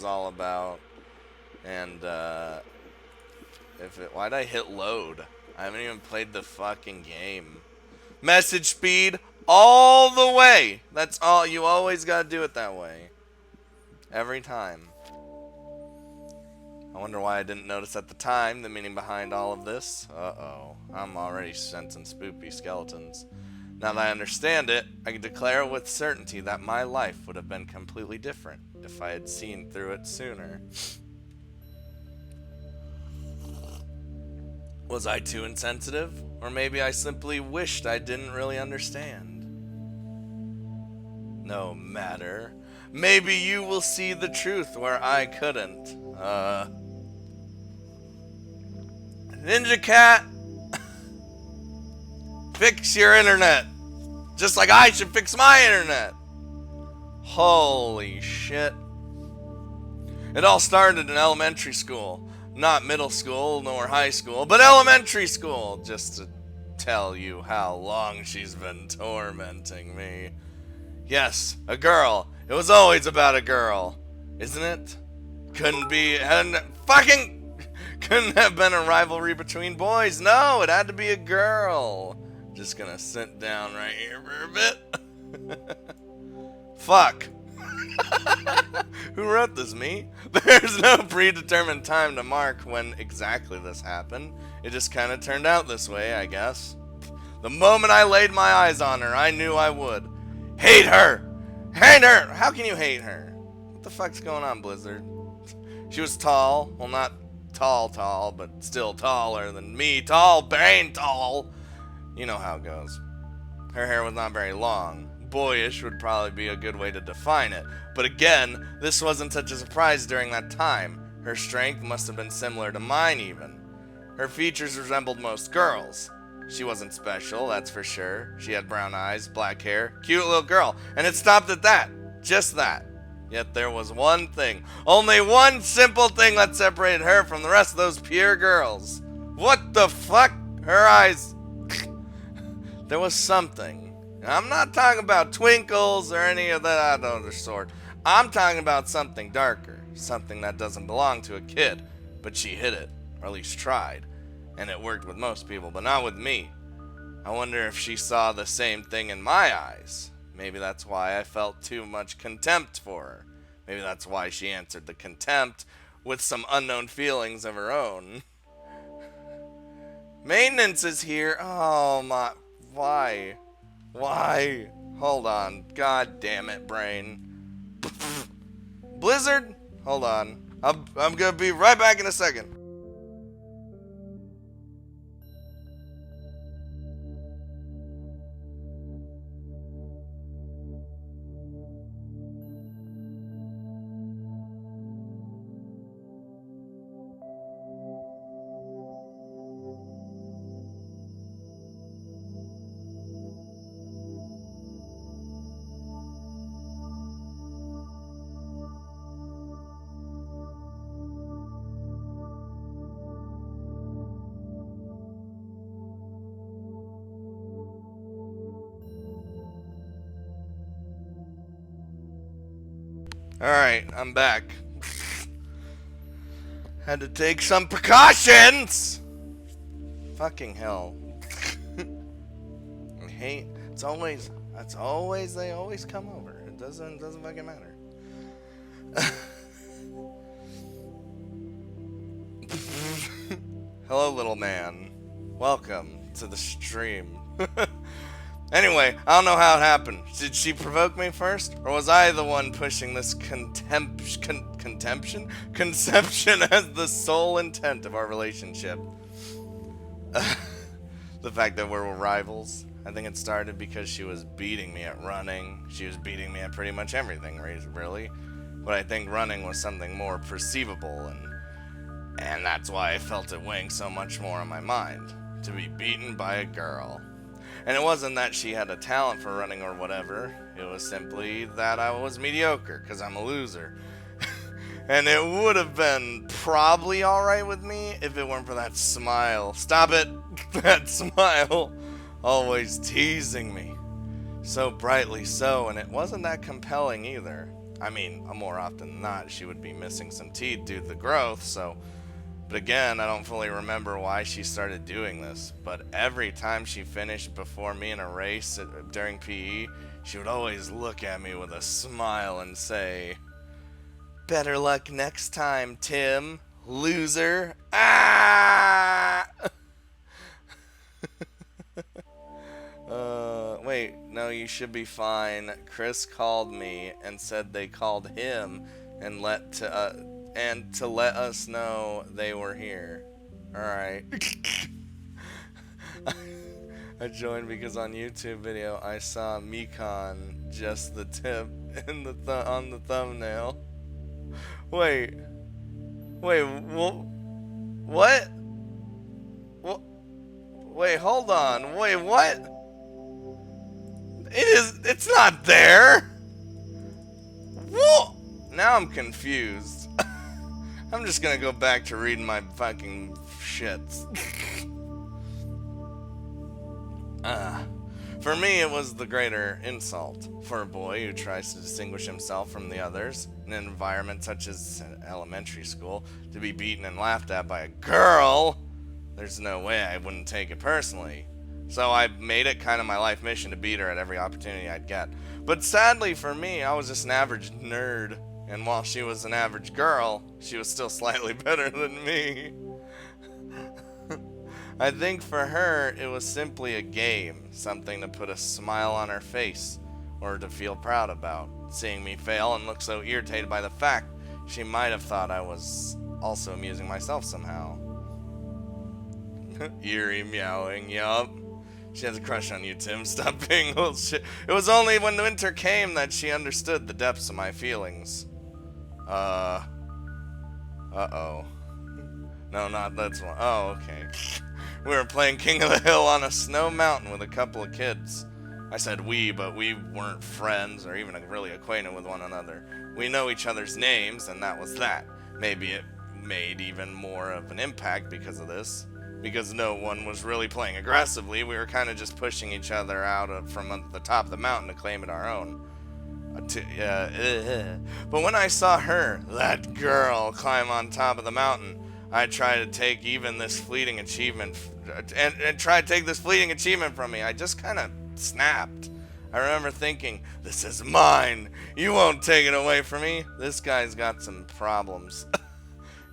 was all about. And, why'd I hit load? I haven't even played the fucking game. Message speed all the way. That's all. You always gotta do it that way. Every time. I wonder why I didn't notice at the time the meaning behind all of this. Uh-oh. I'm already sensing spoopy skeletons. Now that I understand it, I can declare with certainty that my life would have been completely different if I had seen through it sooner. Was I too insensitive? Or maybe I simply wished I didn't really understand. No matter. Maybe you will see the truth where I couldn't. Ninja Cat, fix your internet. Just like I should fix my internet. Holy shit. It all started in elementary school. Not middle school nor high school, but elementary school. Just to tell you how long she's been tormenting me. Yes, a girl. It was always about a girl. Isn't it? Couldn't have been a rivalry between boys. No, it had to be a girl. Just gonna sit down right here for a bit. Fuck. Who wrote this, me? There's no predetermined time to mark when exactly this happened. It just kind of turned out this way, I guess. The moment I laid my eyes on her, I knew I would. Hate her! Hate her! How can you hate her? What the fuck's going on, Blizzard? She was tall. Well, not tall, but still taller than me. Tall, brain tall. You know how it goes. Her hair was not very long. Boyish would probably be a good way to define it. But again, this wasn't such a surprise during that time. Her strength must have been similar to mine even. Her features resembled most girls. She wasn't special, that's for sure. She had brown eyes, black hair, cute little girl. And it stopped at that. Just that. Yet there was one thing. Only one simple thing that separated her from the rest of those pure girls. What the fuck? Her eyes... There was something. I'm not talking about twinkles or any of that other sort. I'm talking about something darker. Something that doesn't belong to a kid. But she hid it. Or at least tried. And it worked with most people, but not with me. I wonder if she saw the same thing in my eyes. Maybe that's why I felt too much contempt for her. Maybe that's why she answered the contempt with some unknown feelings of her own. Maintenance is here. Oh my... Why? Why? Hold on. God damn it, brain. Blizzard? Hold on. I'm gonna be right back in a second. Alright, I'm back. Had to take some precautions! Fucking hell. I hate... It's always... They always come over. It doesn't fucking matter. Hello, little man. Welcome to the stream. Anyway, I don't know how it happened. Did she provoke me first? Or was I the one pushing this conception as the sole intent of our relationship? The fact that we're rivals. I think it started because she was beating me at running. She was beating me at pretty much everything, really. But I think running was something more perceivable, and that's why I felt it weighing so much more on my mind. To be beaten by a girl. And it wasn't that she had a talent for running or whatever. It was simply that I was mediocre, because I'm a loser. And it would have been probably alright with me if it weren't for that smile. Stop it! That smile! Always teasing me. So brightly so, and it wasn't that compelling either. I mean, more often than not, she would be missing some teeth due to the growth, so... But again, I don't fully remember why she started doing this. But every time she finished before me in a race during PE, she would always look at me with a smile and say, "Better luck next time, Tim, loser." Ah! Wait, no, you should be fine. Chris called me and said they called him and to let us know they were here. Alright. I joined because on YouTube video I saw Mekon, just the tip in the on the thumbnail. Wait, what? Wait, hold on. Wait, what? It's not there. What? Now I'm confused. I'm just gonna go back to reading my fucking shits. For me, it was the greater insult for a boy who tries to distinguish himself from the others in an environment such as elementary school to be beaten and laughed at by a girl. There's no way I wouldn't take it personally. So I made it kind of my life mission to beat her at every opportunity I'd get. But sadly for me, I was just an average nerd. And while she was an average girl, she was still slightly better than me. I think for her, it was simply a game, something to put a smile on her face, or to feel proud about. Seeing me fail and look so irritated by the fact, she might have thought I was also amusing myself somehow. Eerie meowing, yup. She has a crush on you, Tim. Stop being bullshit. It was only when the winter came that she understood the depths of my feelings. Uh-oh. No, not that's one. Oh, okay. We were playing King of the Hill on a snow mountain with a couple of kids. I said we, but we weren't friends or even really acquainted with one another. We know each other's names, and that was that. Maybe it made even more of an impact because of this. Because no one was really playing aggressively, we were kind of just pushing each other out from the top of the mountain to claim it our own. But when I saw her, that girl, climb on top of the mountain, I tried to take even this fleeting achievement, and try to take this fleeting achievement from me. I just kind of snapped. I remember thinking, this is mine. You won't take it away from me. This guy's got some problems.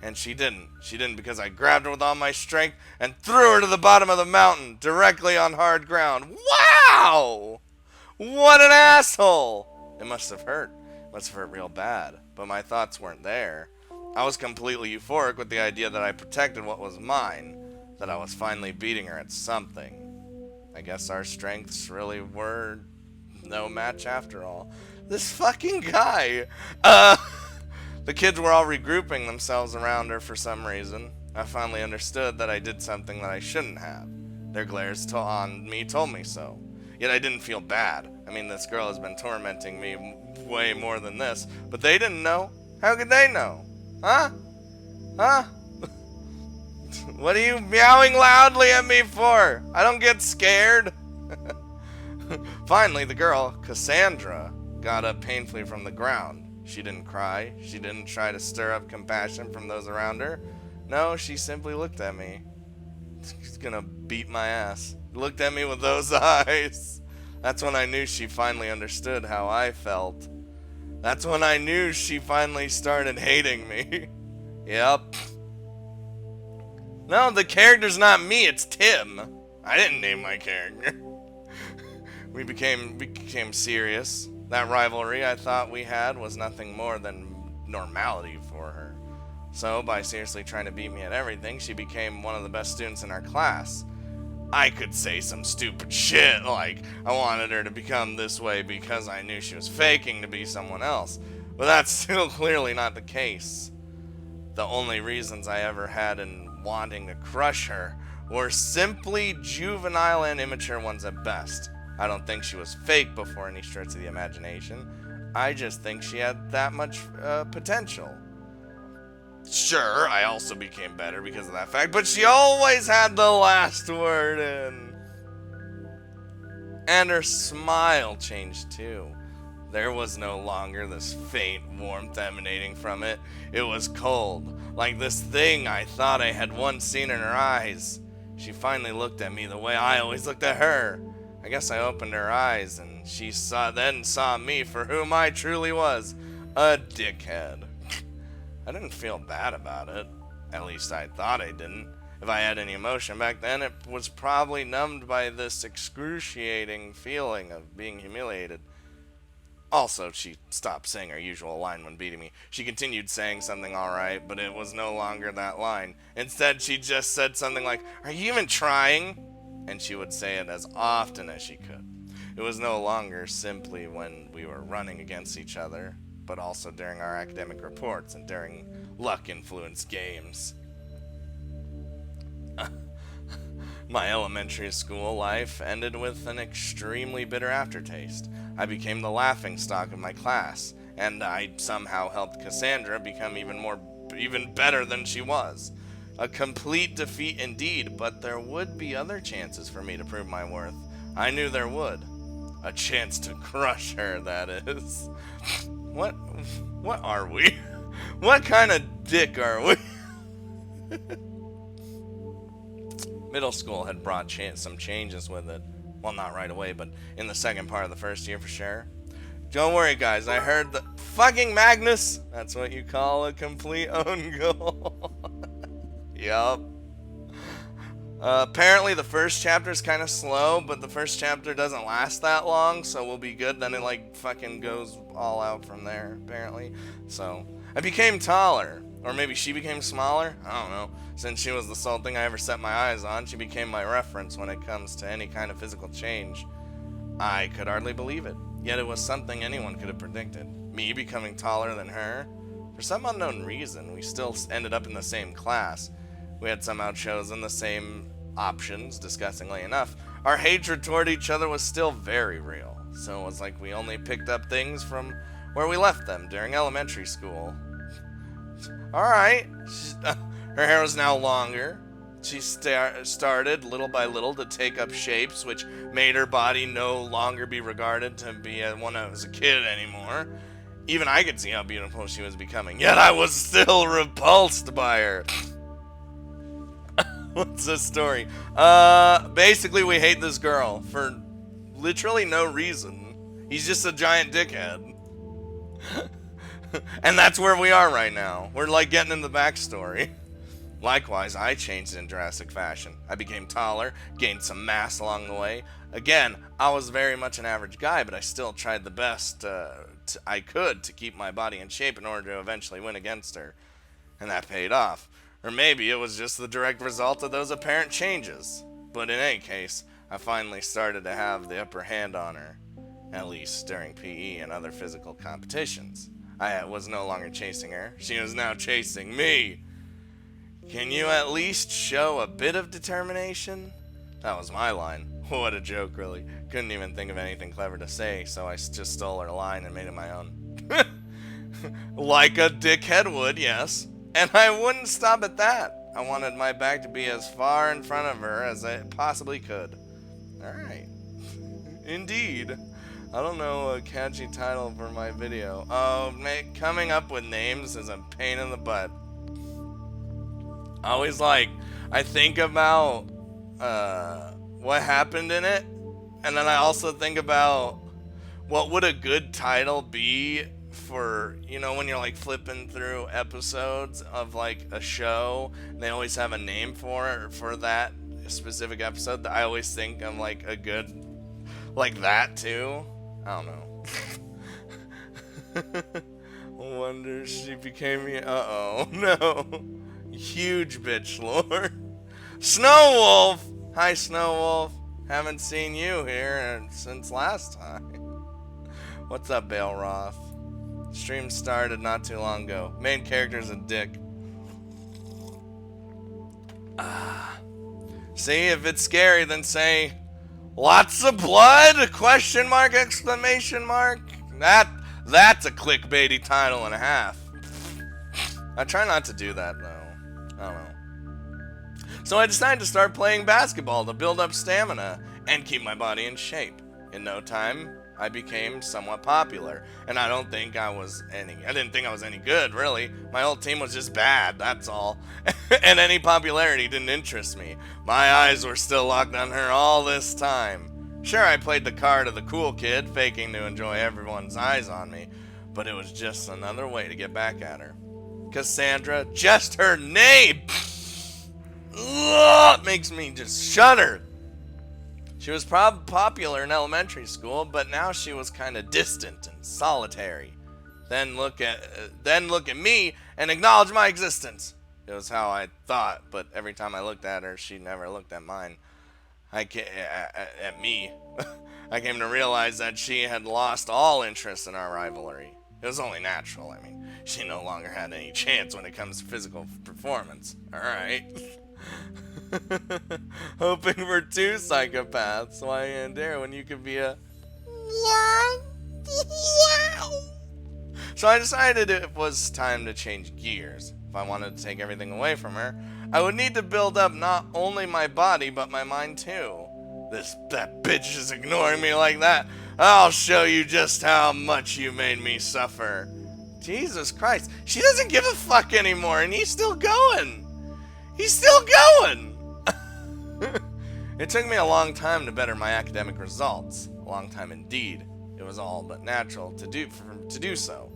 And she didn't. She didn't because I grabbed her with all my strength and threw her to the bottom of the mountain, directly on hard ground. Wow! What an asshole! It must have hurt. It must have hurt real bad. But my thoughts weren't there. I was completely euphoric with the idea that I protected what was mine. That I was finally beating her at something. I guess our strengths really were no match after all. This fucking guy! The kids were all regrouping themselves around her for some reason. I finally understood that I did something that I shouldn't have. Their glares on me told me so. Yet I didn't feel bad. I mean, this girl has been tormenting me way more than this. But they didn't know. How could they know? Huh? Huh? What are you meowing loudly at me for? I don't get scared. Finally, the girl, Cassandra, got up painfully from the ground. She didn't cry. She didn't try to stir up compassion from those around her. No, she simply looked at me. She's gonna beat my ass. Looked at me with those eyes. That's when I knew she finally understood how I felt. That's when I knew she finally started hating me. Yep. No, the character's not me, it's Tim. I didn't name my character. We became serious. That rivalry I thought we had was nothing more than normality for her. So, by seriously trying to beat me at everything, she became one of the best students in our class. I could say some stupid shit, like I wanted her to become this way because I knew she was faking to be someone else. But that's still clearly not the case. The only reasons I ever had in wanting to crush her were simply juvenile and immature ones at best. I don't think she was fake before any stretch of the imagination. I just think she had that much potential. Sure, I also became better because of that fact, but she always had the last word in. And her smile changed too. There was no longer this faint warmth emanating from it. It was cold, like this thing I thought I had once seen in her eyes. She finally looked at me the way I always looked at her. I guess I opened her eyes, and she then saw me for whom I truly was, a dickhead. I didn't feel bad about it. At least I thought I didn't. If I had any emotion back then, it was probably numbed by this excruciating feeling of being humiliated. Also, she stopped saying her usual line when beating me. She continued saying something alright, but it was no longer that line. Instead, she just said something like, "Are you even trying?" And she would say it as often as she could. It was no longer simply when we were running against each other, but also during our academic reports and during luck-influenced games. My elementary school life ended with an extremely bitter aftertaste. I became the laughingstock of my class, and I somehow helped Cassandra become even better than she was. A complete defeat indeed, but there would be other chances for me to prove my worth. I knew there would. A chance to crush her, that is. What are we? What kind of dick are we? Middle school had brought some changes with it. Well, not right away, but in the second part of the first year for sure. Don't worry, guys. I heard the fucking Magnus. That's what you call a complete own goal. Yup. Apparently the first chapter is kind of slow, but the first chapter doesn't last that long, so we'll be good. Then it like fucking goes all out from there, apparently. So I became taller. Or maybe she became smaller? I don't know. Since she was the sole thing I ever set my eyes on, she became my reference when it comes to any kind of physical change. I could hardly believe it. Yet it was something anyone could have predicted. Me becoming taller than her? For some unknown reason, we still ended up in the same class. We had somehow chosen the same options, disgustingly enough. Our hatred toward each other was still very real. So it was like we only picked up things from where we left them during elementary school. Alright. Her hair was now longer. She started, little by little, to take up shapes which made her body no longer be regarded to be one as a kid anymore. Even I could see how beautiful she was becoming, yet I was still repulsed by her. What's the story? Basically we hate this girl for literally no reason. He's just a giant dickhead. And that's where we are right now. We're like getting in the backstory. Likewise, I changed in drastic fashion. I became taller, gained some mass along the way. Again, I was very much an average guy, but I still tried the best I could to keep my body in shape in order to eventually win against her. And that paid off. Or maybe it was just the direct result of those apparent changes. But in any case, I finally started to have the upper hand on her. At least during PE and other physical competitions. I was no longer chasing her. She was now chasing me. Can you at least show a bit of determination? That was my line. What a joke, really. Couldn't even think of anything clever to say, so I just stole her line and made it my own. Like a dickhead would, yes. And I wouldn't stop at that. I wanted my back to be as far in front of her as I possibly could. Alright. Indeed. I don't know a catchy title for my video. Oh, coming up with names is a pain in the butt. I think about what happened in it, and then I also think about what would a good title be for, you know, when you're like flipping through episodes of like a show, and they always have a name for that specific episode. I always think I'm like a good, like that too. I don't know. Wonder she became me. Uh-oh. No. Huge bitch lord. Snow Wolf! Hi, Snow Wolf. Haven't seen you here since last time. What's up, Bale Roth? Stream started not too long ago. Main character's a dick. See, if it's scary, then say... Lots of blood? Question mark, exclamation mark? That's a clickbaity title and a half. I try not to do that, though. I don't know. So I decided to start playing basketball to build up stamina and keep my body in shape. In no time, I became somewhat popular, and I didn't think I was any good, really. My whole team was just bad, that's all. And any popularity didn't interest me. My eyes were still locked on her all this time. Sure, I played the card of the cool kid, faking to enjoy everyone's eyes on me, but it was just another way to get back at her. Cassandra, just her name! Ugh, makes me just shudder. She was popular in elementary school, but now she was kind of distant and solitary. Then look at me and acknowledge my existence. It was how I thought, but every time I looked at her, she never looked at mine. At me. I came to realize that she had lost all interest in our rivalry. It was only natural. I mean, she no longer had any chance when it comes to physical performance. Alright. Hoping for two psychopaths. Why and there when you could be a... So I decided it was time to change gears. If I wanted to take everything away from her, I would need to build up not only my body, but my mind too. That bitch is ignoring me like that. I'll show you just how much you made me suffer. Jesus Christ. She doesn't give a fuck anymore, and he's still going. He's still going. It took me a long time to better my academic results. A long time indeed. It was all but natural to do so.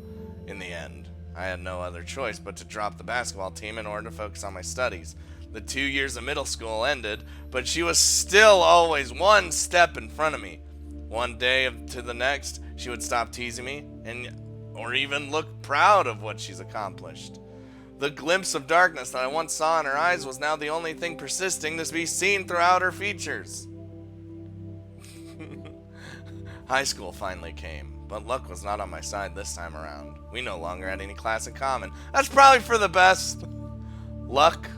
In the end, I had no other choice but to drop the basketball team in order to focus on my studies. The 2 years of middle school ended, but she was still always one step in front of me. One day to the next, she would stop teasing me or even look proud of what she's accomplished. The glimpse of darkness that I once saw in her eyes was now the only thing persisting to be seen throughout her features. High school finally came, but luck was not on my side this time around. We no longer had any class in common. That's probably for the best. Luck?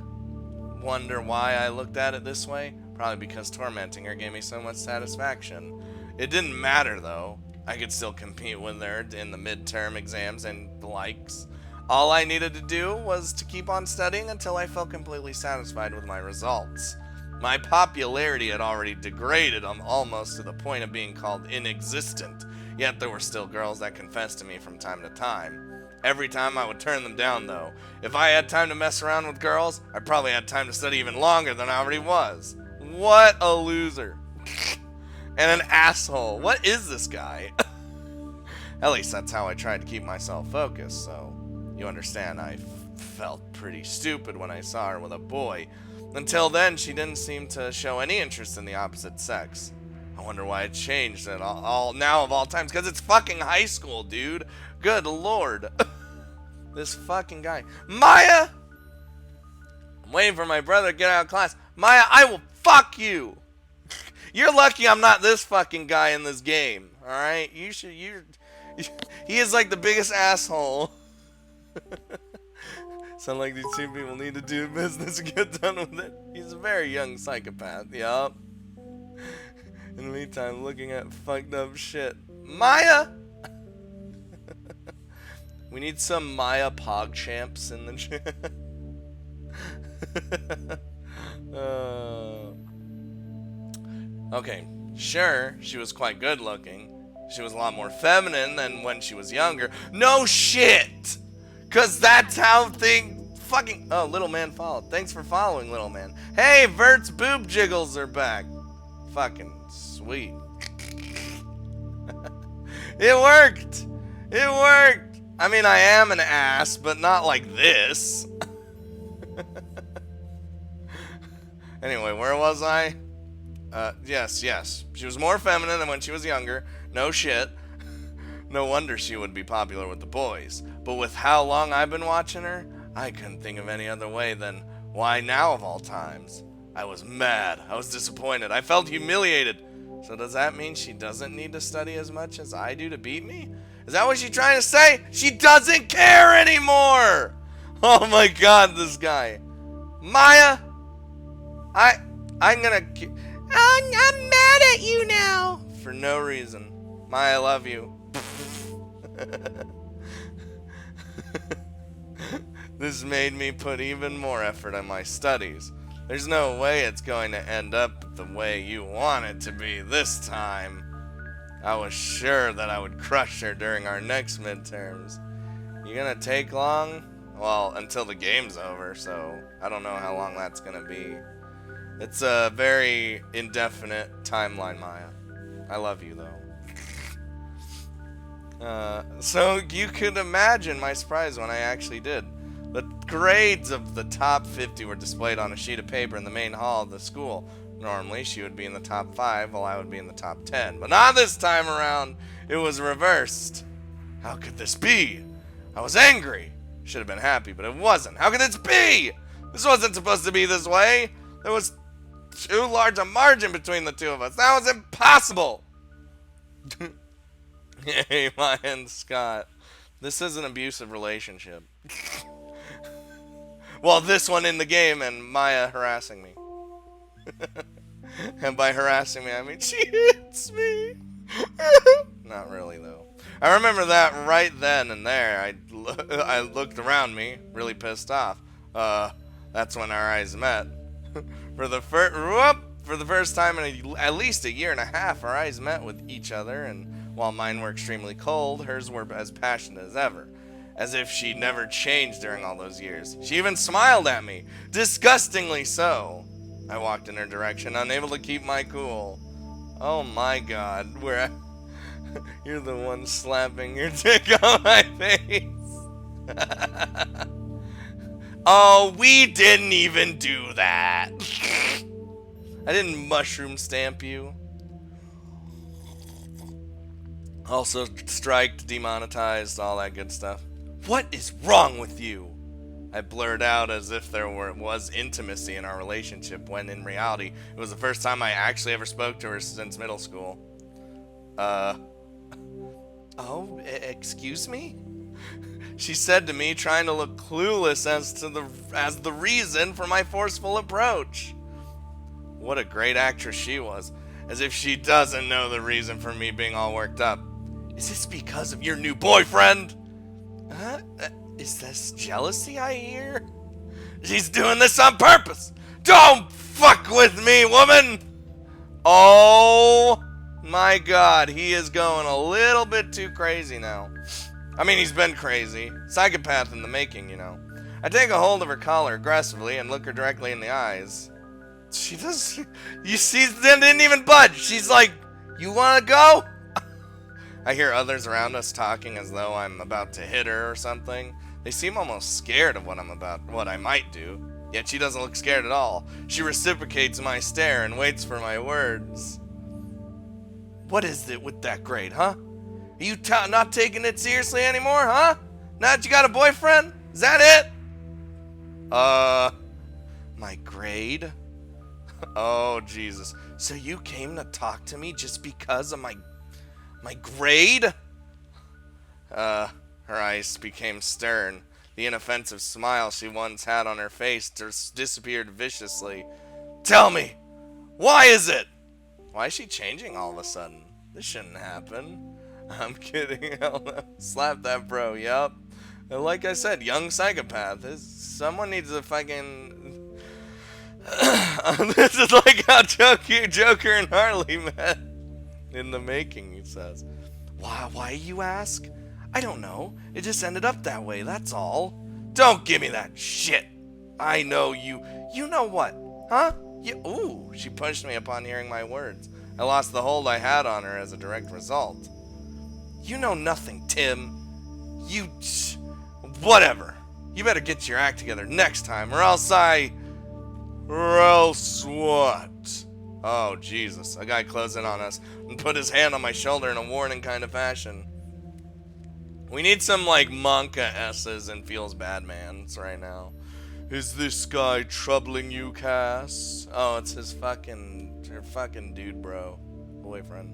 Wonder why I looked at it this way? Probably because tormenting her gave me so much satisfaction. It didn't matter though. I could still compete with her in the midterm exams and the likes. All I needed to do was to keep on studying until I felt completely satisfied with my results. My popularity had already degraded almost to the point of being called inexistent, yet there were still girls that confessed to me from time to time. Every time I would turn them down though. If I had time to mess around with girls, I probably had time to study even longer than I already was. What a loser. And an asshole. What is this guy? At least that's how I tried to keep myself focused, so you understand I felt pretty stupid when I saw her with a boy. Until then, she didn't seem to show any interest in the opposite sex. I wonder why it changed at all now of all times. Because it's fucking high school, dude. Good lord. This fucking guy. Maya! I'm waiting for my brother to get out of class. Maya, I will fuck you! You're lucky I'm not this fucking guy in this game. Alright? He is like the biggest asshole. Sound like these two people need to do business and get done with it. He's a very young psychopath, yup. In the meantime, looking at fucked up shit. Maya! We need some Maya PogChamps in the chat. Okay, sure, she was quite good looking. She was a lot more feminine than when she was younger. No shit! Cause that's how things fucking... Oh, Little Man followed. Thanks for following, Little Man. Hey, Vert's boob jiggles are back. Fucking sweet. It worked! It worked! I mean, I am an ass, but not like this. Anyway, where was I? Yes. She was more feminine than when she was younger. No shit. No wonder she would be popular with the boys. But with how long I've been watching her, I couldn't think of any other way than, why now of all times? I was mad. I was disappointed. I felt humiliated. So does that mean she doesn't need to study as much as I do to beat me? Is that what she's trying to say? She doesn't care anymore! Oh my god, this guy. Maya! I'm mad at you now! For no reason. Maya, I love you. This made me put even more effort in my studies. There's no way it's going to end up the way you want it to be this time. I was sure that I would crush her during our next midterms. You gonna take long? Well, until the game's over, so I don't know how long that's gonna be. It's a very indefinite timeline, Maya. I love you, though. So you could imagine my surprise when I actually did. The grades of the top 50 were displayed on a sheet of paper in the main hall of the school. Normally, she would be in the top 5, while I would be in the top 10. But not this time around. It was reversed. How could this be? I was angry. Should have been happy, but it wasn't. How could this be? This wasn't supposed to be this way. There was too large a margin between the two of us. That was impossible. Hey, Maya and Scott. This is an abusive relationship. Well, this one in the game and Maya harassing me. And by harassing me, I mean she hits me. Not really, though. I remember that right then and there. I looked around me, really pissed off. That's when our eyes met. For the first time in at least a year and a half, our eyes met with each other, and while mine were extremely cold, hers were as passionate as ever. As if she'd never changed during all those years. She even smiled at me, disgustingly so. I walked in her direction, unable to keep my cool. Oh my god, you're the one slapping your dick on my face. Oh, we didn't even do that. I didn't mushroom stamp you. Also striked, demonetized, all that good stuff. What is wrong with you? I blurred out as if there was intimacy in our relationship, when in reality, it was the first time I actually ever spoke to her since middle school. Oh, excuse me? She said to me, trying to look clueless as the reason for my forceful approach. What a great actress she was, as if she doesn't know the reason for me being all worked up. Is this because of your new boyfriend? Huh? Is this jealousy I hear? She's doing this on purpose. Don't fuck with me, woman. Oh my god, he is going a little bit too crazy now. I mean, he's been crazy. Psychopath in the making, you know. I take a hold of her collar aggressively and look her directly in the eyes. She does. You see, didn't even budge. She's like, you want to go? I hear others around us talking as though I'm about to hit her or something. They seem almost scared of what I might do. Yet she doesn't look scared at all. She reciprocates my stare and waits for my words. What is it with that grade, huh? Are you not taking it seriously anymore, huh? Now that you got a boyfriend? Is that it? My grade? Oh, Jesus. So you came to talk to me just because of my grade? Her eyes became stern. The inoffensive smile she once had on her face disappeared viciously. Tell me, why is it? Why is she changing all of a sudden? This shouldn't happen. I'm kidding. Slap that bro, yup. Like I said, young psychopath. Someone needs to fucking... This is like how Joker and Harley met. In the making, he says. Why, you ask? I don't know. It just ended up that way, that's all. Don't give me that shit. I know you. You know what? Huh? Ooh, she punched me upon hearing my words. I lost the hold I had on her as a direct result. You know nothing, Tim. Whatever. You better get your act together next time, or else what? Oh, Jesus. A guy closed in on us and put his hand on my shoulder in a warning kind of fashion. We need some, like, Monka S's and Feels Bad Mans right now. Is this guy troubling you, Cass? Oh, it's his fucking dude, bro. Boyfriend.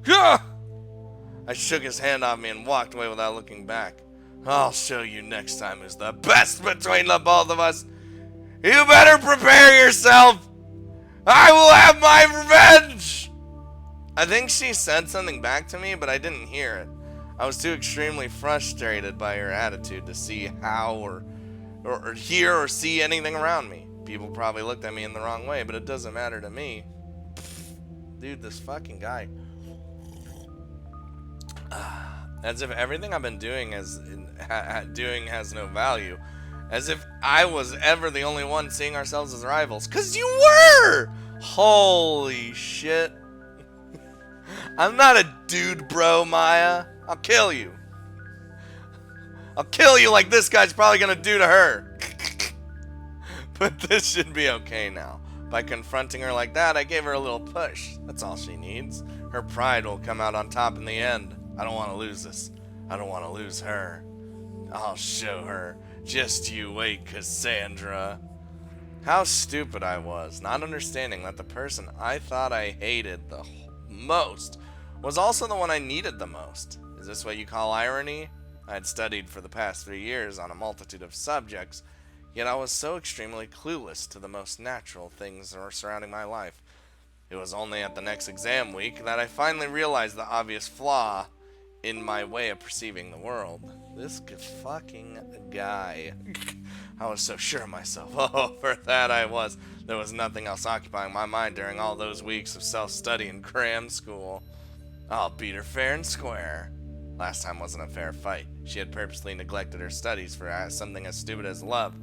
Gah! I shook his hand off me and walked away without looking back. I'll show you next time who's the best between the both of us. You better prepare yourself. I will have my revenge. I think she said something back to me, but I didn't hear it. I was too extremely frustrated by her attitude to see how or hear or see anything around me. People probably looked at me in the wrong way, but it doesn't matter to me. Dude, this fucking guy. As if everything I've been doing has no value. As if I was ever the only one seeing ourselves as rivals. 'Cause you were! Holy shit. I'm not a dude, bro, Maya. I'll kill you. I'll kill you like this guy's probably gonna do to her. But this should be okay now. By confronting her like that, I gave her a little push. That's all she needs. Her pride will come out on top in the end. I don't want to lose this. I don't want to lose her. I'll show her. Just you wait, Cassandra. How stupid I was, not understanding that the person I thought I hated the most was also the one I needed the most. Is this what you call irony? I had studied for the past 3 years on a multitude of subjects, yet I was so extremely clueless to the most natural things that were surrounding my life. It was only at the next exam week that I finally realized the obvious flaw in my way of perceiving the world. This fucking guy. I was so sure of myself. Oh, for that I was. There was nothing else occupying my mind during all those weeks of self-study and cram school. I'll beat her fair and square. Last time wasn't a fair fight. She had purposely neglected her studies for something as stupid as love.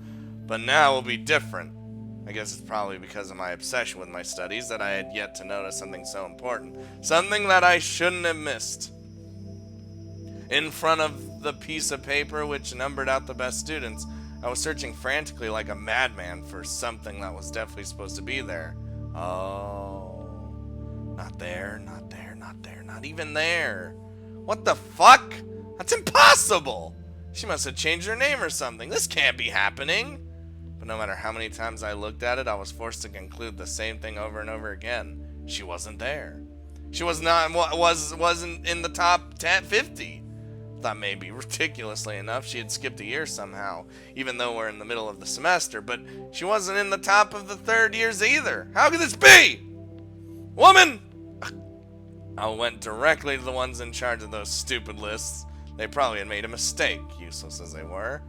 But now will be different. I guess it's probably because of my obsession with my studies that I had yet to notice something so important. Something that I shouldn't have missed. In front of the piece of paper which numbered out the best students, I was searching frantically like a madman for something that was definitely supposed to be there. Oh. Not there, not there, not there, not even there. What the fuck? That's impossible! She must have changed her name or something. This can't be happening. But no matter how many times I looked at it, I was forced to conclude the same thing over and over again. She wasn't there. She wasn't in the top 50. Thought maybe, ridiculously enough, she had skipped a year somehow, even though we're in the middle of the semester, but she wasn't in the top of the third years either. How could this be? Woman! I went directly to the ones in charge of those stupid lists. They probably had made a mistake, useless as they were.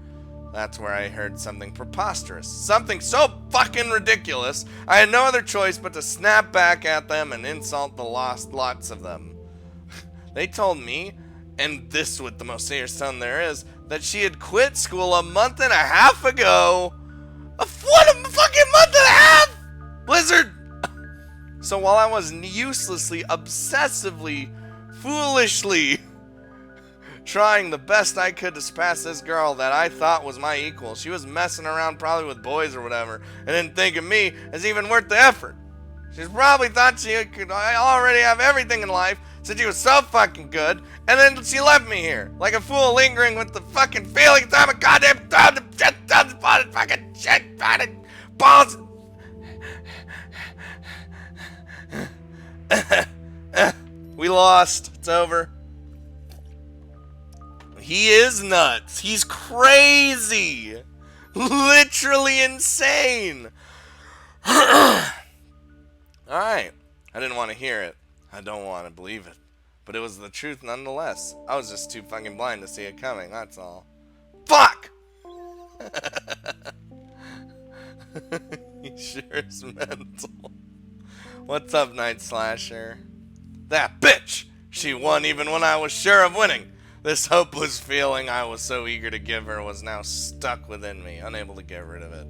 That's where I heard something preposterous. Something so fucking ridiculous, I had no other choice but to snap back at them and insult the lost lots of them. They told me, and this with the most serious tone there is, that she had quit school a month and a half ago. What a fucking month and a half! Blizzard! So while I was uselessly, obsessively, foolishly trying the best I could to surpass this girl that I thought was my equal, she was messing around probably with boys or whatever and didn't think of me as even worth the effort. She probably thought she could already have everything in life, said she was so fucking good, and then she left me here like a fool lingering with the fucking feeling time of goddamn fucking shit, balls. We lost. It's over. He is nuts. He's crazy. Literally insane. Alright. I didn't want to hear it. I don't want to believe it. But it was the truth nonetheless. I was just too fucking blind to see it coming, that's all. Fuck! He sure is mental. What's up, Night Slasher? That bitch! She won even when I was sure of winning. This hopeless feeling I was so eager to give her was now stuck within me, unable to get rid of it.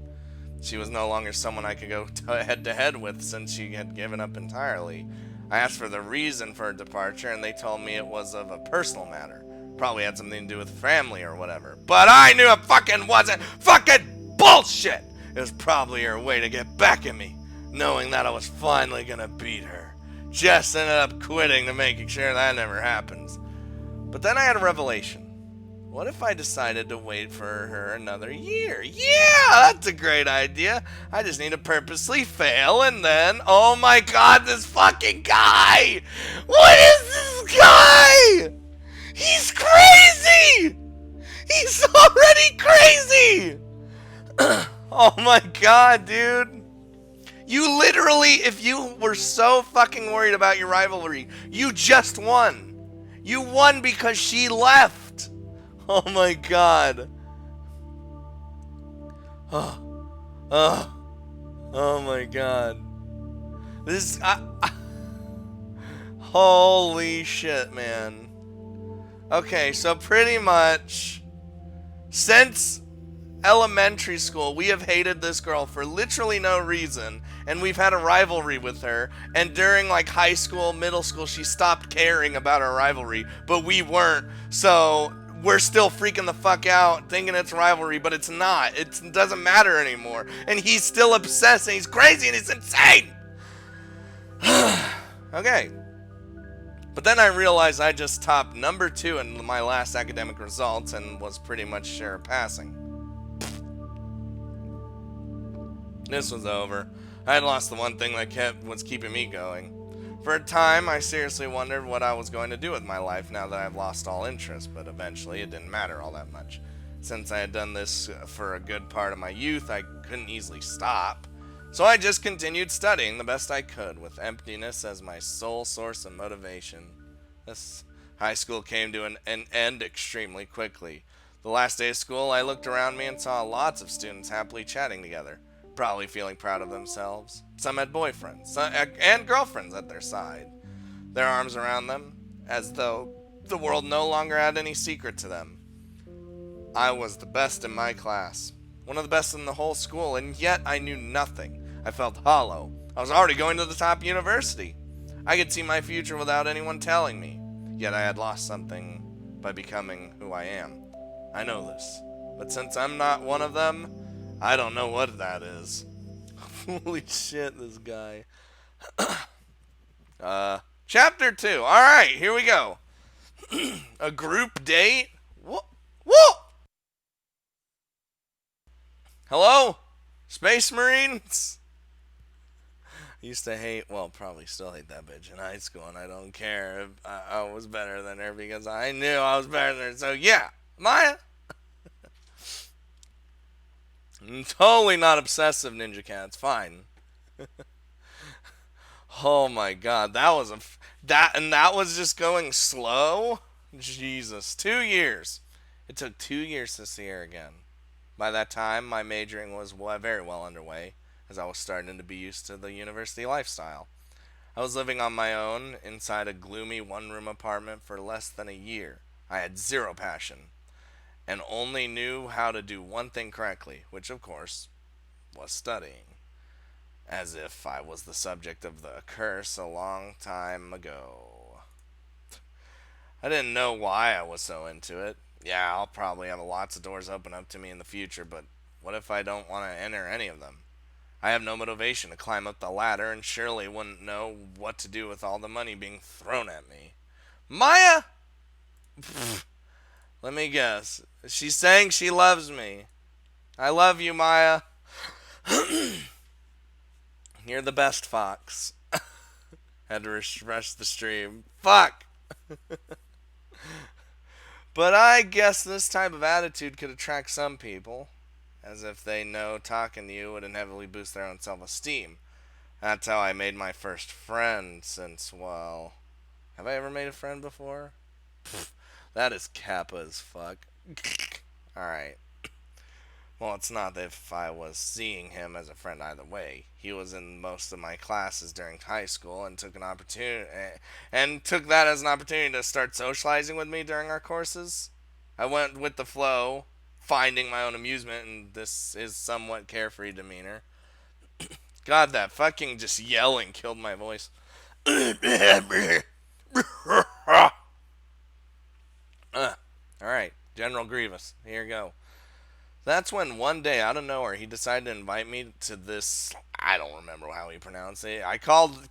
She was no longer someone I could go head-to-head with since she had given up entirely. I asked for the reason for her departure, and they told me it was of a personal matter. Probably had something to do with family or whatever. But I knew it fucking wasn't fucking bullshit! It was probably her way to get back at me, knowing that I was finally gonna beat her. Just ended up quitting to make sure that never happens. But then I had a revelation. What if I decided to wait for her another year? Yeah, that's a great idea. I just need to purposely fail and then... Oh my god, this fucking guy! What is this guy? He's crazy! He's already crazy! Oh my god, dude. You literally, if you were so fucking worried about your rivalry, you just won. You won because she left. Oh my god. Oh my god. This holy shit, man. Okay, so pretty much since elementary school, we have hated this girl for literally no reason, and we've had a rivalry with her. And during like high school, middle school, she stopped caring about our rivalry, but we weren't. So we're still freaking the fuck out, thinking it's rivalry, but it's not. It doesn't matter anymore. And he's still obsessed, and he's crazy, and he's insane. Okay. But then I realized I just topped number 2 in my last academic results and was pretty much sure of passing. This was over. I had lost the one thing that was keeping me going. For a time, I seriously wondered what I was going to do with my life now that I've lost all interest, but eventually it didn't matter all that much. Since I had done this for a good part of my youth, I couldn't easily stop. So I just continued studying the best I could, with emptiness as my sole source of motivation. This high school came to an end extremely quickly. The last day of school, I looked around me and saw lots of students happily chatting together, probably feeling proud of themselves. Some had boyfriends and girlfriends at their side, their arms around them, as though the world no longer had any secret to them. I was the best in my class, one of the best in the whole school, and yet I knew nothing. I felt hollow. I was already going to the top university. I could see my future without anyone telling me, yet I had lost something by becoming who I am. I know this, but since I'm not one of them, I don't know what that is. Holy shit, this guy. Chapter 2. Alright, here we go. A group date? What? Hello? Space Marines? I used to hate, well, probably still hate that bitch in high school, and I don't care if I was better than her because I knew I was better than her. So, yeah, Maya. I'm totally not obsessive, Ninja Cat. It's fine. Oh my god, that was that was just going slow. Jesus, 2 years. It took 2 years to see her again. By that time, my majoring was very well underway, as I was starting to be used to the university lifestyle. I was living on my own inside a gloomy one-room apartment for less than a year. I had zero passion, and only knew how to do one thing correctly, which of course was studying. As if I was the subject of the curse a long time ago. I didn't know why I was so into it. Yeah, I'll probably have lots of doors open up to me in the future, but what if I don't want to enter any of them? I have no motivation to climb up the ladder and surely wouldn't know what to do with all the money being thrown at me. Maya? Pfft, let me guess. She's saying she loves me. I love you, Maya. You're the best, Fox. Had to refresh the stream. Fuck! But I guess this type of attitude could attract some people, as if they know talking to you would inevitably boost their own self-esteem. That's how I made my first friend since, well... Have I ever made a friend before? Pfft, that is Kappa as fuck. Alright. Well, it's not that if I was seeing him as a friend either way. He was in most of my classes during high school and took that as an opportunity to start socializing with me during our courses. I went with the flow, finding my own amusement in this is somewhat carefree demeanor. God, that fucking just yelling killed my voice. Alright, General Grievous. Here you go. That's when one day, out of nowhere, he decided to invite me to this... I don't remember how he pronounced it.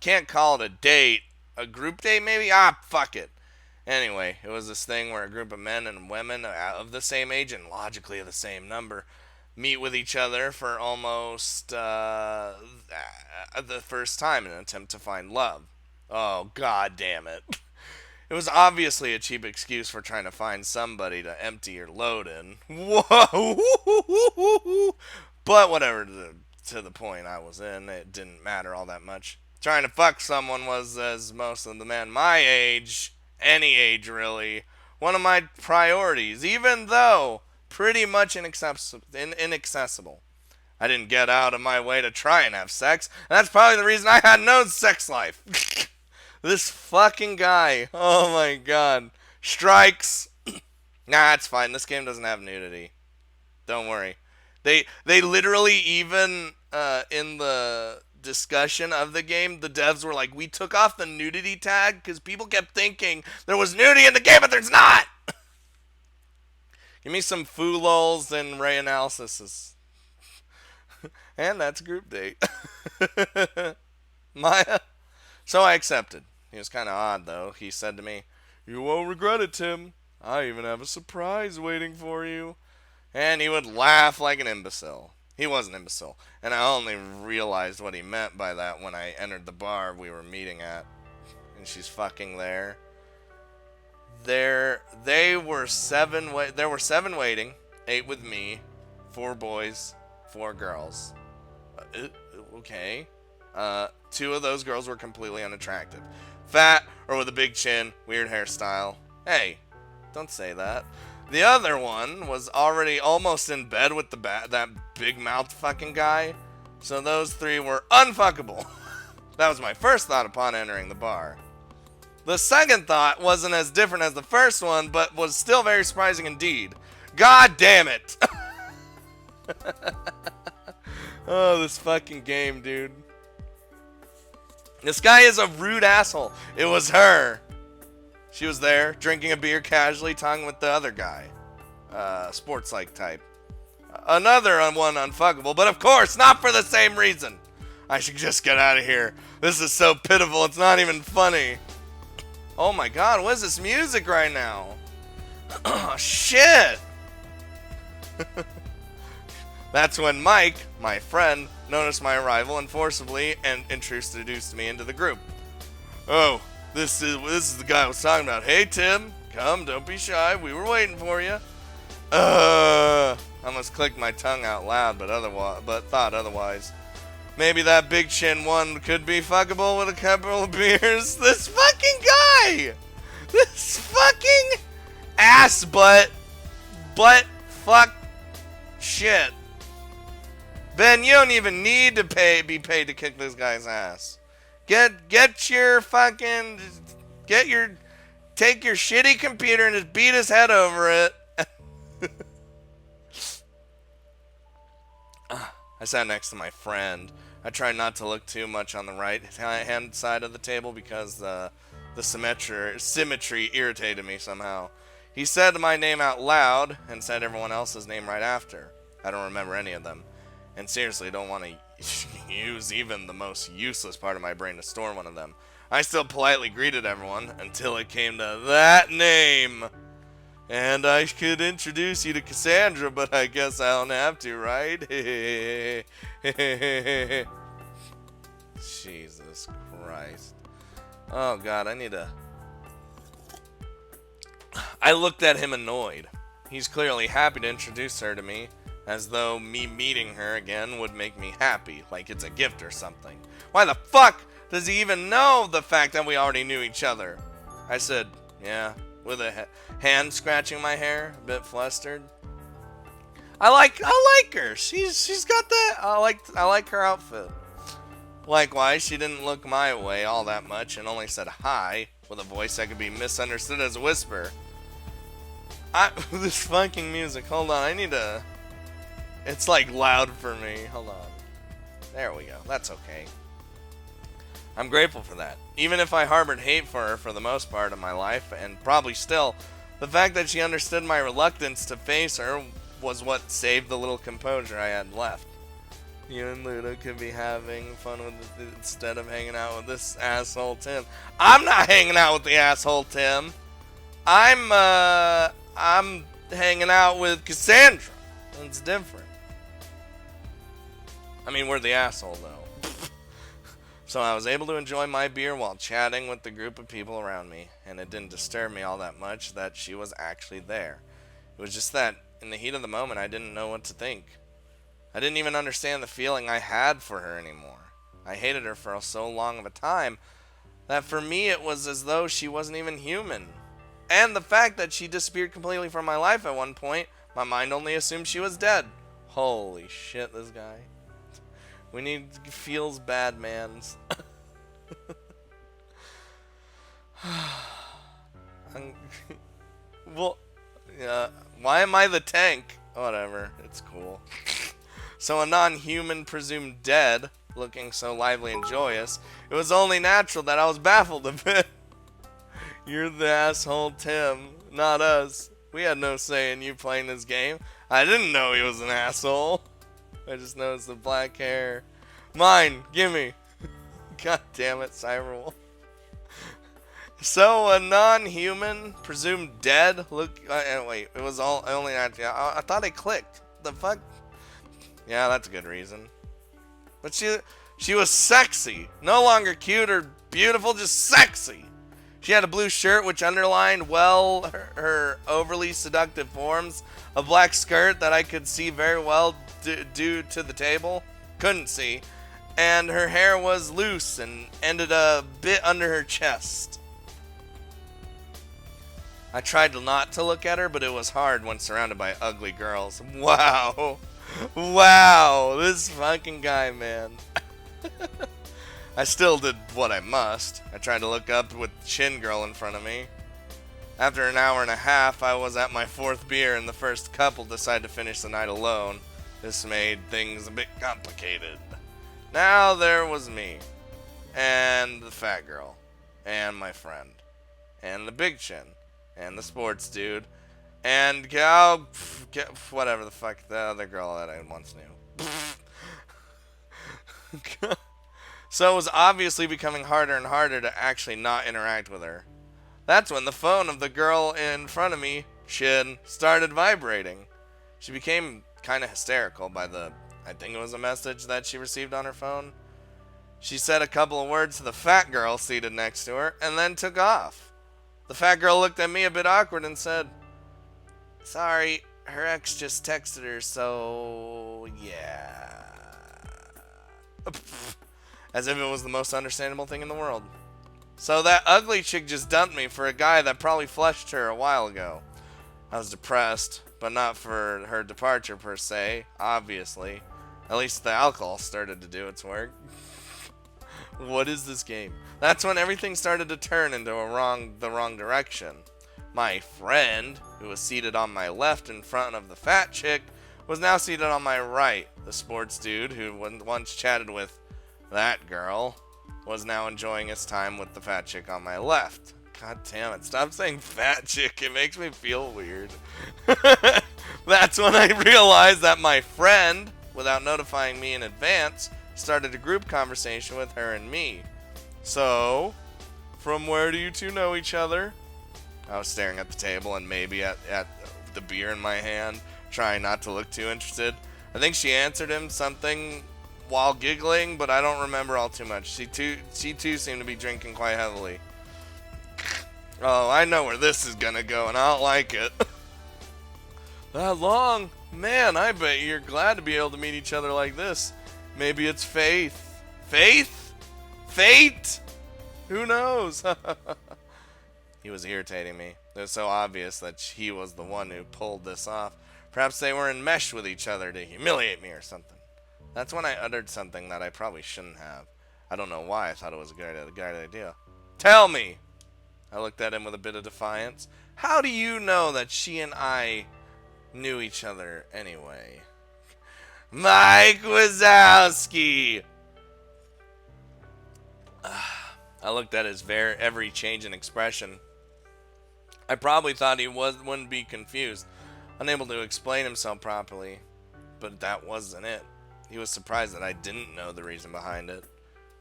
Can't call it a date. A group date, maybe? Fuck it. Anyway, it was this thing where a group of men and women of the same age and logically of the same number meet with each other for almost the first time in an attempt to find love. Oh, god damn it. It was obviously a cheap excuse for trying to find somebody to empty your load in. Whoa! But whatever, to the point I was in, it didn't matter all that much. Trying to fuck someone was, as most of the men my age, any age really, one of my priorities, even though pretty much inaccessible. I didn't get out of my way to try and have sex, and that's probably the reason I had no sex life. This fucking guy. Oh my god. Strikes. Nah, it's fine. This game doesn't have nudity. Don't worry. They literally even in the discussion of the game, the devs were like, we took off the nudity tag because people kept thinking there was nudity in the game, but there's not. Give me some fools and ray analysis, and that's group date. Maya. So I accepted. He was kind of odd though. He said to me, "You won't regret it, Tim. I even have a surprise waiting for you." And he would laugh like an imbecile. He was an imbecile. And I only realized what he meant by that when I entered the bar we were meeting at. And she's fucking there. There were seven waiting. 8 with me. 4 boys. 4 girls. Okay. 2 of those girls were completely unattractive. Fat or with a big chin. Weird hairstyle. Hey, don't say that. The other one was already almost in bed with that big mouth fucking guy. So those 3 were unfuckable. That was my first thought upon entering the bar. The second thought wasn't as different as the first one, but was still very surprising indeed. God damn it! Oh, this fucking game, dude. This guy is a rude asshole. It was her. She was there, drinking a beer casually, talking with the other guy. Sports-like type. Another one unfuckable, but of course, not for the same reason. I should just get out of here. This is so pitiful, it's not even funny. Oh my god, what is this music right now? Oh, shit! That's when Mike, my friend, noticed my arrival and forcibly introduced me into the group. Oh, this is the guy I was talking about. Hey, Tim, come, don't be shy. We were waiting for you. I almost clicked my tongue out loud, but thought otherwise. Maybe that big chin one could be fuckable with a couple of beers. This fucking guy! This fucking ass butt fuck shit. Ben, you don't even need to be paid to kick this guy's ass. Take your shitty computer and just beat his head over it. I sat next to my friend. I tried not to look too much on the right-hand side of the table because the symmetry irritated me somehow. He said my name out loud and said everyone else's name right after. I don't remember any of them. And seriously, don't want to use even the most useless part of my brain to store one of them. I still politely greeted everyone until it came to that name. And I could introduce you to Cassandra, but I guess I don't have to, right? Jesus Christ. Oh god, I looked at him annoyed. He's clearly happy to introduce her to me, as though me meeting her again would make me happy, like it's a gift or something. Why the fuck does he even know the fact that we already knew each other? I said, yeah, with a hand scratching my hair, a bit flustered. I like her. She's got that. I like her outfit. Likewise, she didn't look my way all that much and only said hi with a voice that could be misunderstood as a whisper. This fucking music. Hold on, it's like loud for me. Hold on. There we go. That's okay. I'm grateful for that. Even if I harbored hate for her for the most part of my life, and probably still, the fact that she understood my reluctance to face her was what saved the little composure I had left. You and Luda could be having fun with it instead of hanging out with this asshole Tim. I'm not hanging out with the asshole Tim. I'm hanging out with Cassandra. It's different. I mean, we're the asshole though. So I was able to enjoy my beer while chatting with the group of people around me, and it didn't disturb me all that much that she was actually there. It was just that, in the heat of the moment, I didn't know what to think. I didn't even understand the feeling I had for her anymore. I hated her for so long of a time that for me it was as though she wasn't even human. And the fact that she disappeared completely from my life at one point, my mind only assumed she was dead. Holy shit, this guy. We need feels bad mans. Well, Why am I the tank? Whatever, it's cool. So a non-human presumed dead, looking so lively and joyous, it was only natural that I was baffled a bit. You're the asshole, Tim, not us. We had no say in you playing this game. I didn't know he was an asshole. I just noticed the black hair. Mine, gimme. God damn it, Cyberwolf. So a non-human, presumed dead. Look, wait, it was all only. I thought it clicked. The fuck? Yeah, that's a good reason. But she was sexy. No longer cute or beautiful, just sexy. She had a blue shirt which underlined well her overly seductive forms, a black skirt that I could see very well due to the table, couldn't see, and her hair was loose and ended a bit under her chest. I tried not to look at her, but it was hard when surrounded by ugly girls. Wow. Wow, this fucking guy, man. I still did what I must. I tried to look up with Chin Girl in front of me. After an hour and a half, I was at my fourth beer and the first couple decided to finish the night alone. This made things a bit complicated. Now there was me, and the fat girl, and my friend, and the big chin, and the sports dude, and whatever the fuck the other girl that I once knew. So it was obviously becoming harder and harder to actually not interact with her. That's when the phone of the girl in front of me, Chin, started vibrating. She became kind of hysterical by I think it was a message that she received on her phone. She said a couple of words to the fat girl seated next to her and then took off. The fat girl looked at me a bit awkward and said, "Sorry, her ex just texted her, so yeah." As if it was the most understandable thing in the world. So that ugly chick just dumped me for a guy that probably flushed her a while ago. I was depressed, but not for her departure per se, obviously. At least the alcohol started to do its work. What is this game? That's when everything started to turn into the wrong direction. My friend, who was seated on my left in front of the fat chick, was now seated on my right. The sports dude, who once chatted with that girl, was now enjoying his time with the fat chick on my left. God damn it, stop saying fat chick, it makes me feel weird. That's when I realized that my friend, without notifying me in advance, started a group conversation with her and me. So, from where do you two know each other? I was staring at the table and maybe at the beer in my hand, trying not to look too interested. I think she answered him something while giggling, but I don't remember all too much. She too seemed to be drinking quite heavily. Oh, I know where this is gonna go, and I don't like it. That long? Man, I bet you're glad to be able to meet each other like this. Maybe it's faith. Faith? Fate? Who knows? He was irritating me. It was so obvious that he was the one who pulled this off. Perhaps they were enmeshed with each other to humiliate me or something. That's when I uttered something that I probably shouldn't have. I don't know why I thought it was a good idea. Tell me! I looked at him with a bit of defiance. How do you know that she and I knew each other anyway? Mike Wazowski! I looked at his every change in expression. I probably thought he wouldn't be confused, unable to explain himself properly. But that wasn't it. He was surprised that I didn't know the reason behind it.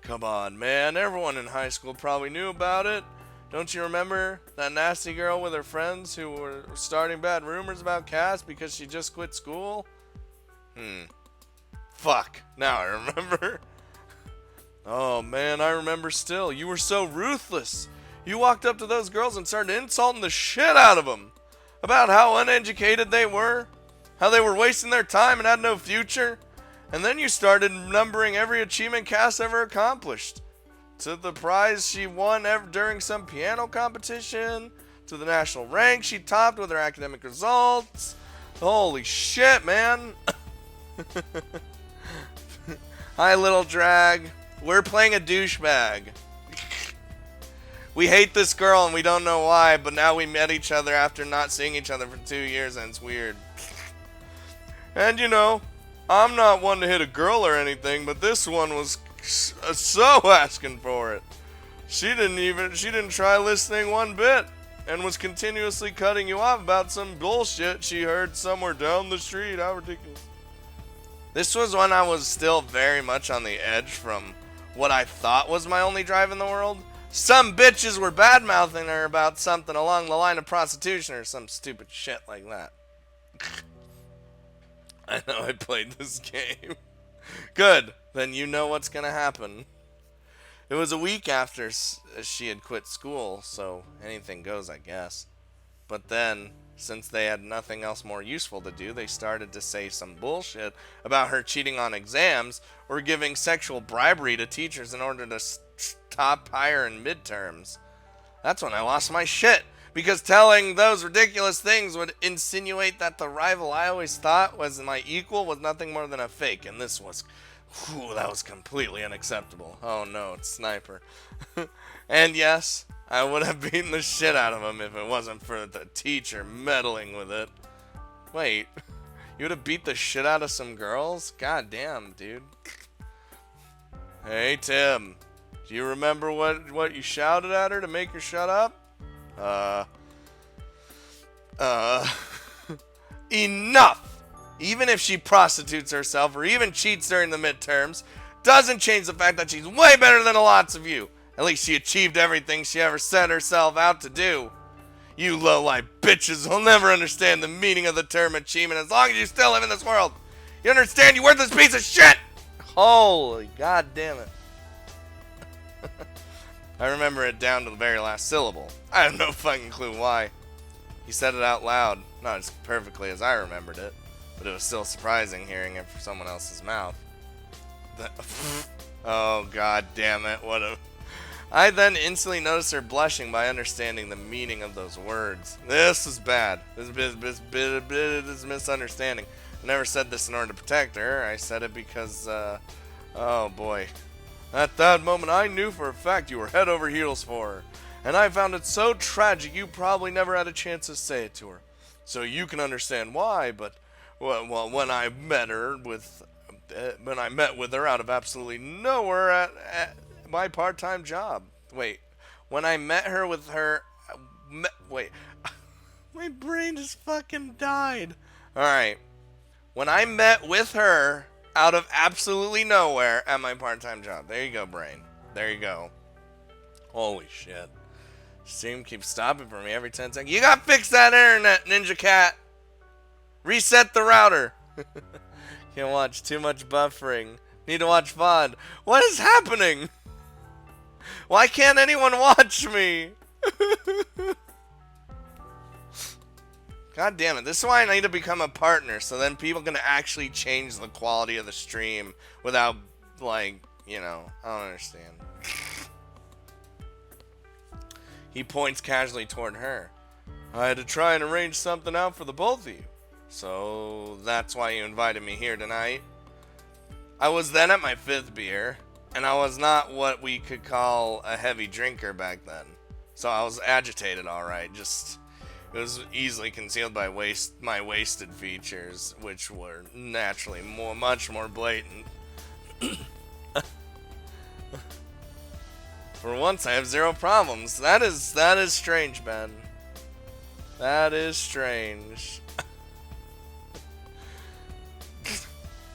Come on, man. Everyone in high school probably knew about it. Don't you remember that nasty girl with her friends who were starting bad rumors about Cass because she just quit school? Fuck. Now I remember. Oh, man, I remember still. You were so ruthless. You walked up to those girls and started insulting the shit out of them. About how uneducated they were. How they were wasting their time and had no future. And then you started numbering every achievement Cass ever accomplished. To the prize she won during some piano competition. To the national rank she topped with her academic results. Holy shit, man. Hi, little drag. We're playing a douchebag. We hate this girl and we don't know why, but now we met each other after not seeing each other for 2 years and it's weird. And you know, I'm not one to hit a girl or anything, but this one was so asking for it. She didn't try listening one bit and was continuously cutting you off about some bullshit she heard somewhere down the street. How ridiculous. This was when I was still very much on the edge from what I thought was my only drive in the world. Some bitches were bad-mouthing her about something along the line of prostitution or some stupid shit like that. I know I played this game. Good, then you know what's gonna happen. It was a week after she had quit school, so anything goes, I guess. But then, since they had nothing else more useful to do, they started to say some bullshit about her cheating on exams or giving sexual bribery to teachers in order to top higher in midterms. That's when I lost my shit, because telling those ridiculous things would insinuate that the rival I always thought was my equal was nothing more than a fake, and this was, that was completely unacceptable. Oh no, it's Sniper. And yes, I would have beaten the shit out of him if it wasn't for the teacher meddling with it. Wait, you would have beat the shit out of some girls? God damn, dude. Hey, Tim. Do you remember what you shouted at her to make her shut up? Enough! Even if she prostitutes herself or even cheats during the midterms, doesn't change the fact that she's way better than lots of you. At least she achieved everything she ever set herself out to do. You low-life bitches will never understand the meaning of the term achievement as long as you still live in this world. You understand, you worthless piece of shit? Holy god damn it. I remember it down to the very last syllable. I have no fucking clue why. He said it out loud, not as perfectly as I remembered it, but it was still surprising hearing it from someone else's mouth. Oh god damn it, what a... I then instantly noticed her blushing by understanding the meaning of those words. This is bad. This is misunderstanding. I never said this in order to protect her. I said it because, oh boy. At that moment, I knew for a fact you were head over heels for her. And I found it so tragic you probably never had a chance to say it to her. So you can understand why, but, well, when I met with her out of absolutely nowhere at my part-time job. Wait, when I met her with her... wait, my brain just fucking died. Alright, when I met with her out of absolutely nowhere at my part-time job. There you go, brain. There you go. Holy shit. Stream keeps stopping for me every 10 seconds. You gotta fix that internet, Ninja Cat. Reset the router. Can't watch too much buffering. Need to watch VOD. What is happening? Why can't anyone watch me? God damn it. This is why I need to become a partner, so then people can actually change the quality of the stream without, like, you know, I don't understand. He points casually toward her. I had to try and arrange something out for the both of you. So that's why you invited me here tonight. I was then at my 5th beer, and I was not what we could call a heavy drinker back then. So I was agitated, alright, just... It was easily concealed by my wasted features, which were naturally much more blatant. For once, I have 0 problems. That is strange, Ben. That is strange.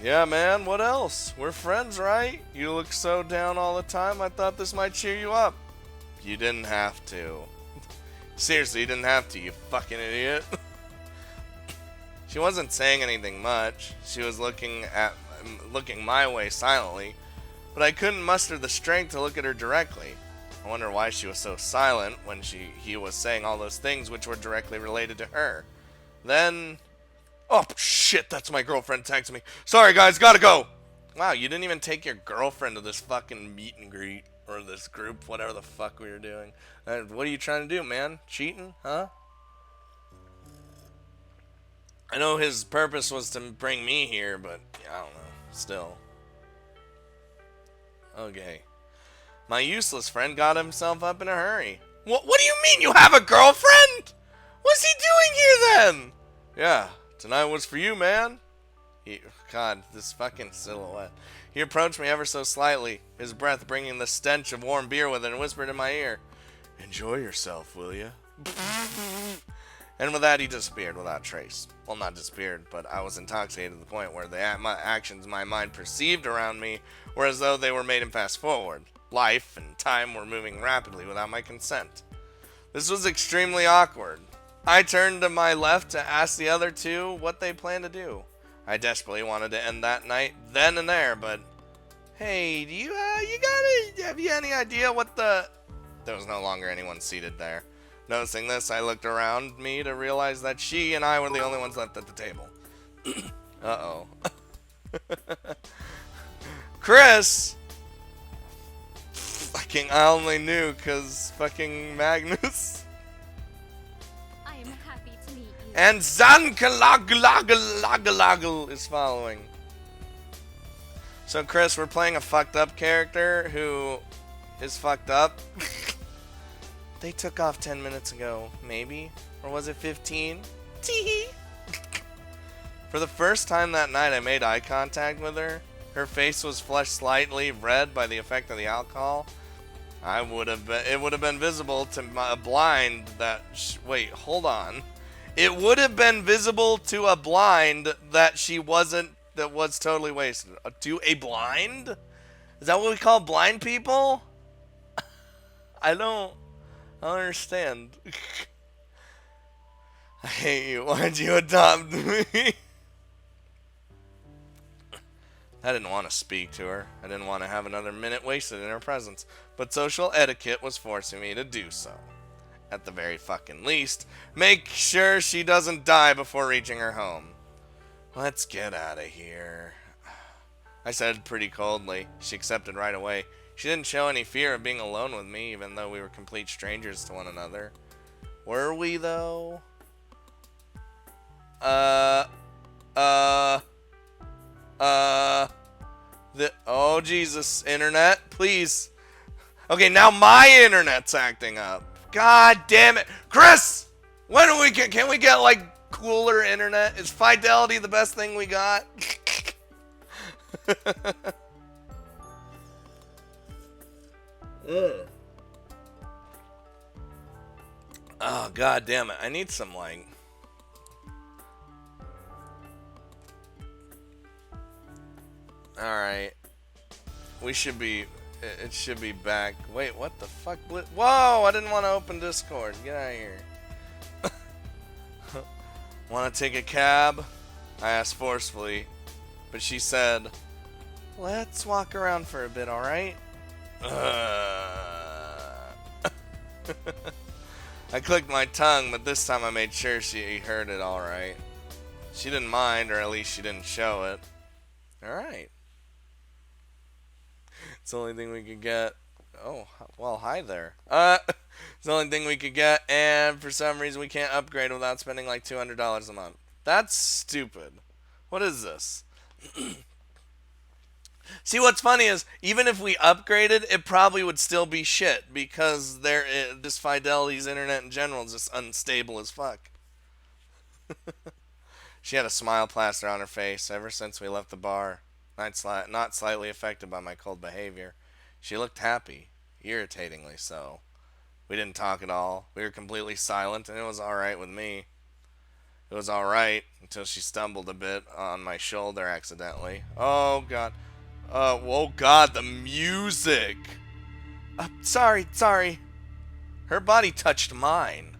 Yeah, man, what else? We're friends, right? You look so down all the time, I thought this might cheer you up. You didn't have to. Seriously, you didn't have to, you fucking idiot. She wasn't saying anything much. She was looking my way silently, but I couldn't muster the strength to look at her directly. I wonder why she was so silent when he was saying all those things which were directly related to her. Then... Oh, shit, that's my girlfriend texting me. Sorry, guys, gotta go. Wow, you didn't even take your girlfriend to this fucking meet and greet. Or this group, whatever the fuck we were doing. What are you trying to do, man? Cheating? Huh? I know his purpose was to bring me here, but I don't know. Still. Okay. My useless friend got himself up in a hurry. What do you mean you have a girlfriend? What's he doing here then? Yeah, tonight was for you, man. God, this fucking silhouette. He approached me ever so slightly, his breath bringing the stench of warm beer with it, and whispered in my ear, "Enjoy yourself, will ya?" And with that, he disappeared without trace. Well, not disappeared, but I was intoxicated to the point where the actions my mind perceived around me were as though they were made in fast forward. Life and time were moving rapidly without my consent. This was extremely awkward. I turned to my left to ask the other two what they planned to do. I desperately wanted to end that night then and there, but hey, have you any idea what the... There was no longer anyone seated there. Noticing this, I looked around me to realize that she and I were the only ones left at the table. Uh-oh. Chris! Fucking, I only knew because fucking Magnus. I am happy to meet you. And Zankalagalagalagalagal is following. So Chris, we're playing a fucked up character who is fucked up. They took off 10 minutes ago, maybe? Or was it 15? Teehee! For the first time that night, I made eye contact with her. Her face was flushed slightly red by the effect of the alcohol. It would have been visible to a blind that... wait, hold on. It would have been visible to a blind that she wasn't... that was totally wasted. To a blind? Is that what we call blind people? I don't understand. I hate you. Why'd you adopt me? I didn't want to speak to her. I didn't want to have another minute wasted in her presence. But social etiquette was forcing me to do so. At the very fucking least, make sure she doesn't die before reaching her home. Let's get out of here. I said pretty coldly. She accepted right away. She didn't show any fear of being alone with me, even though we were complete strangers to one another. Were we, though? Oh, Jesus, internet, please. Okay, now my internet's acting up. God damn it. Chris! When do we get, can we get, like, cooler internet? Is fidelity the best thing we got? Oh, god damn it. I need some, like... Alright. We should be... It should be back. Wait, what the fuck? Whoa! I didn't want to open Discord. Get out of here. Want to take a cab? I asked forcefully. But she said, let's walk around for a bit, alright? I clicked my tongue, but this time I made sure she heard it alright. She didn't mind, or at least she didn't show it. Alright. It's the only thing we could get. Oh, well, hi there. It's the only thing we could get, and for some reason we can't upgrade without spending like $200 a month. That's stupid. What is this? See, what's funny is, even if we upgraded, it probably would still be shit, because this Fidelity's internet in general is just unstable as fuck. She had a smile plastered on her face ever since we left the bar, not slightly affected by my cold behavior. She looked happy, irritatingly so. We didn't talk at all. We were completely silent, and it was alright with me. It was alright until she stumbled a bit on my shoulder accidentally. Oh, God. Oh God, the music. Sorry. Her body touched mine.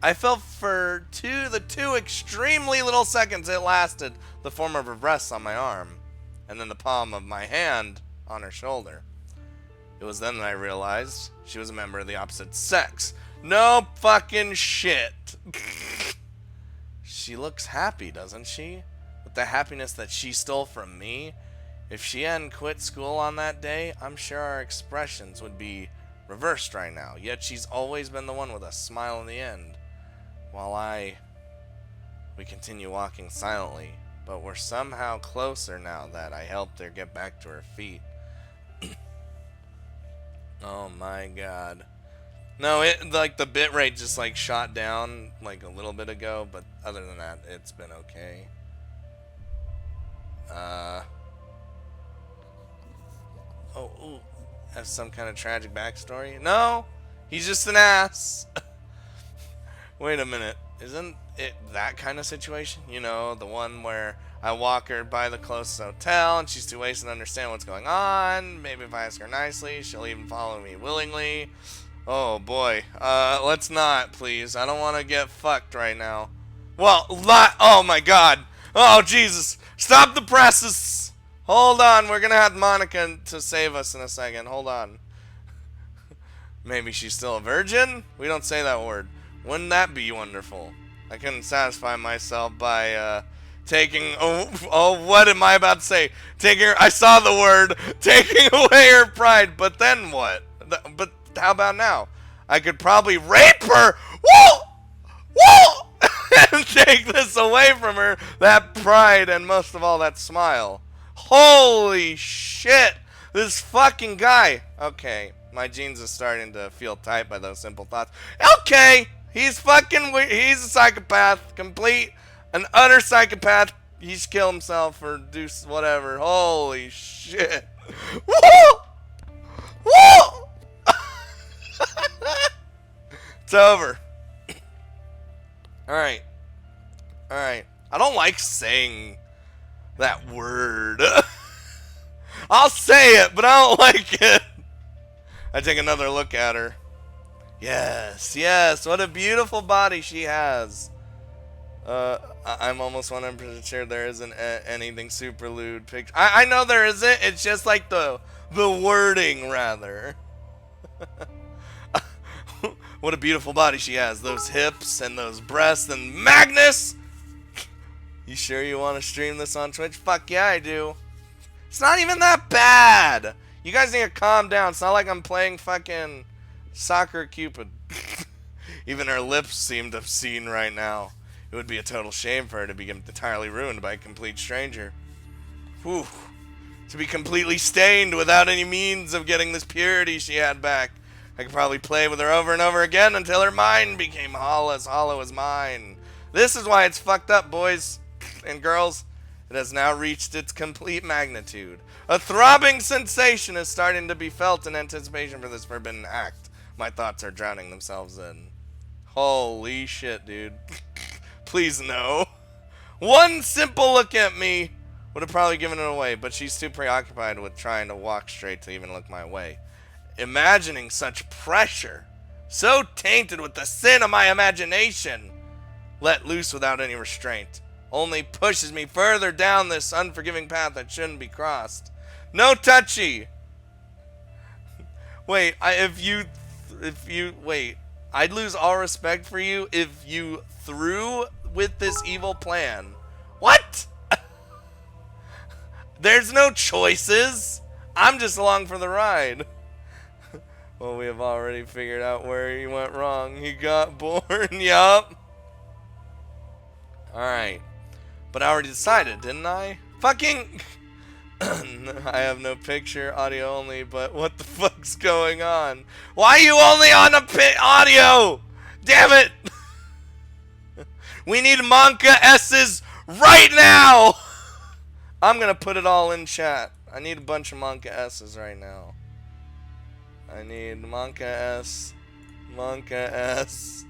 I felt for the two extremely little seconds it lasted the form of her breasts on my arm, and then the palm of my hand on her shoulder. It was then that I realized she was a member of the opposite sex. No fucking shit. She looks happy, doesn't she? With the happiness that she stole from me. If she hadn't quit school on that day, I'm sure our expressions would be reversed right now. Yet she's always been the one with a smile in the end. While we continue walking silently, but we're somehow closer now that I helped her get back to her feet. Oh my God. No, it like the bitrate just like shot down like a little bit ago, but other than that, it's been okay. Oh, has some kind of tragic backstory? No, he's just an ass. Wait a minute, isn't it that kind of situation? You know, the one where I walk her by the closest hotel and she's too wasted to understand what's going on. Maybe if I ask her nicely, she'll even follow me willingly. Oh boy, let's not, please. I don't want to get fucked right now. Well, oh my god. Oh Jesus, stop the presses. Hold on, we're gonna have Monica to save us in a second. Hold on. Maybe she's still a virgin? We don't say that word. Wouldn't that be wonderful? I couldn't satisfy myself by taking. Oh, what am I about to say? Taking her. I saw the word. Taking away her pride. But then what? But how about now? I could probably rape her. Whoa! Whoa! And take this away from her. That pride and most of all that smile. Holy shit! This fucking guy. Okay, my jeans are starting to feel tight by those simple thoughts. Okay, he's fucking weird. He's a psychopath, complete, an utter psychopath. He should kill himself or do whatever. Holy shit! Woo! Woo! It's over. All right, all right. I don't like saying that word. I'll say it, but I don't like it. I take another look at her. Yes, yes, what a beautiful body she has. I'm almost 100% sure there isn't anything super lewd picture. I know there isn't. It's just like the wording, rather. What a beautiful body she has. Those hips and those breasts and Magnus. You sure you want to stream this on Twitch? Fuck yeah, I do. It's not even that bad. You guys need to calm down. It's not like I'm playing fucking Soccer Cupid. Even her lips seem obscene right now. It would be a total shame for her to be entirely ruined by a complete stranger. Whew. To be completely stained without any means of getting this purity she had back. I could probably play with her over and over again until her mind became hollow as mine. This is why it's fucked up, boys and girls. It has now reached its complete magnitude. A throbbing sensation is starting to be felt in anticipation for this forbidden act. My thoughts are drowning themselves in. Holy shit, dude. Please no. One simple look at me would have probably given it away, but she's too preoccupied with trying to walk straight to even look my way. Imagining such pressure, so tainted with the sin of my imagination, let loose without any restraint, only pushes me further down this unforgiving path that shouldn't be crossed. No touchy. Wait, wait, I'd lose all respect for you if you threw with this evil plan. What? There's no choices. I'm just along for the ride. Well, we have already figured out where he went wrong. He got born. Yup. Alright. But I already decided, didn't I? Fucking... I have no picture, audio only, but what the fuck's going on? Why are you only on the audio? Damn it! We need Monka S's right now! I'm gonna put it all in chat. I need a bunch of Monka S's right now. I need Monka S, Monka S,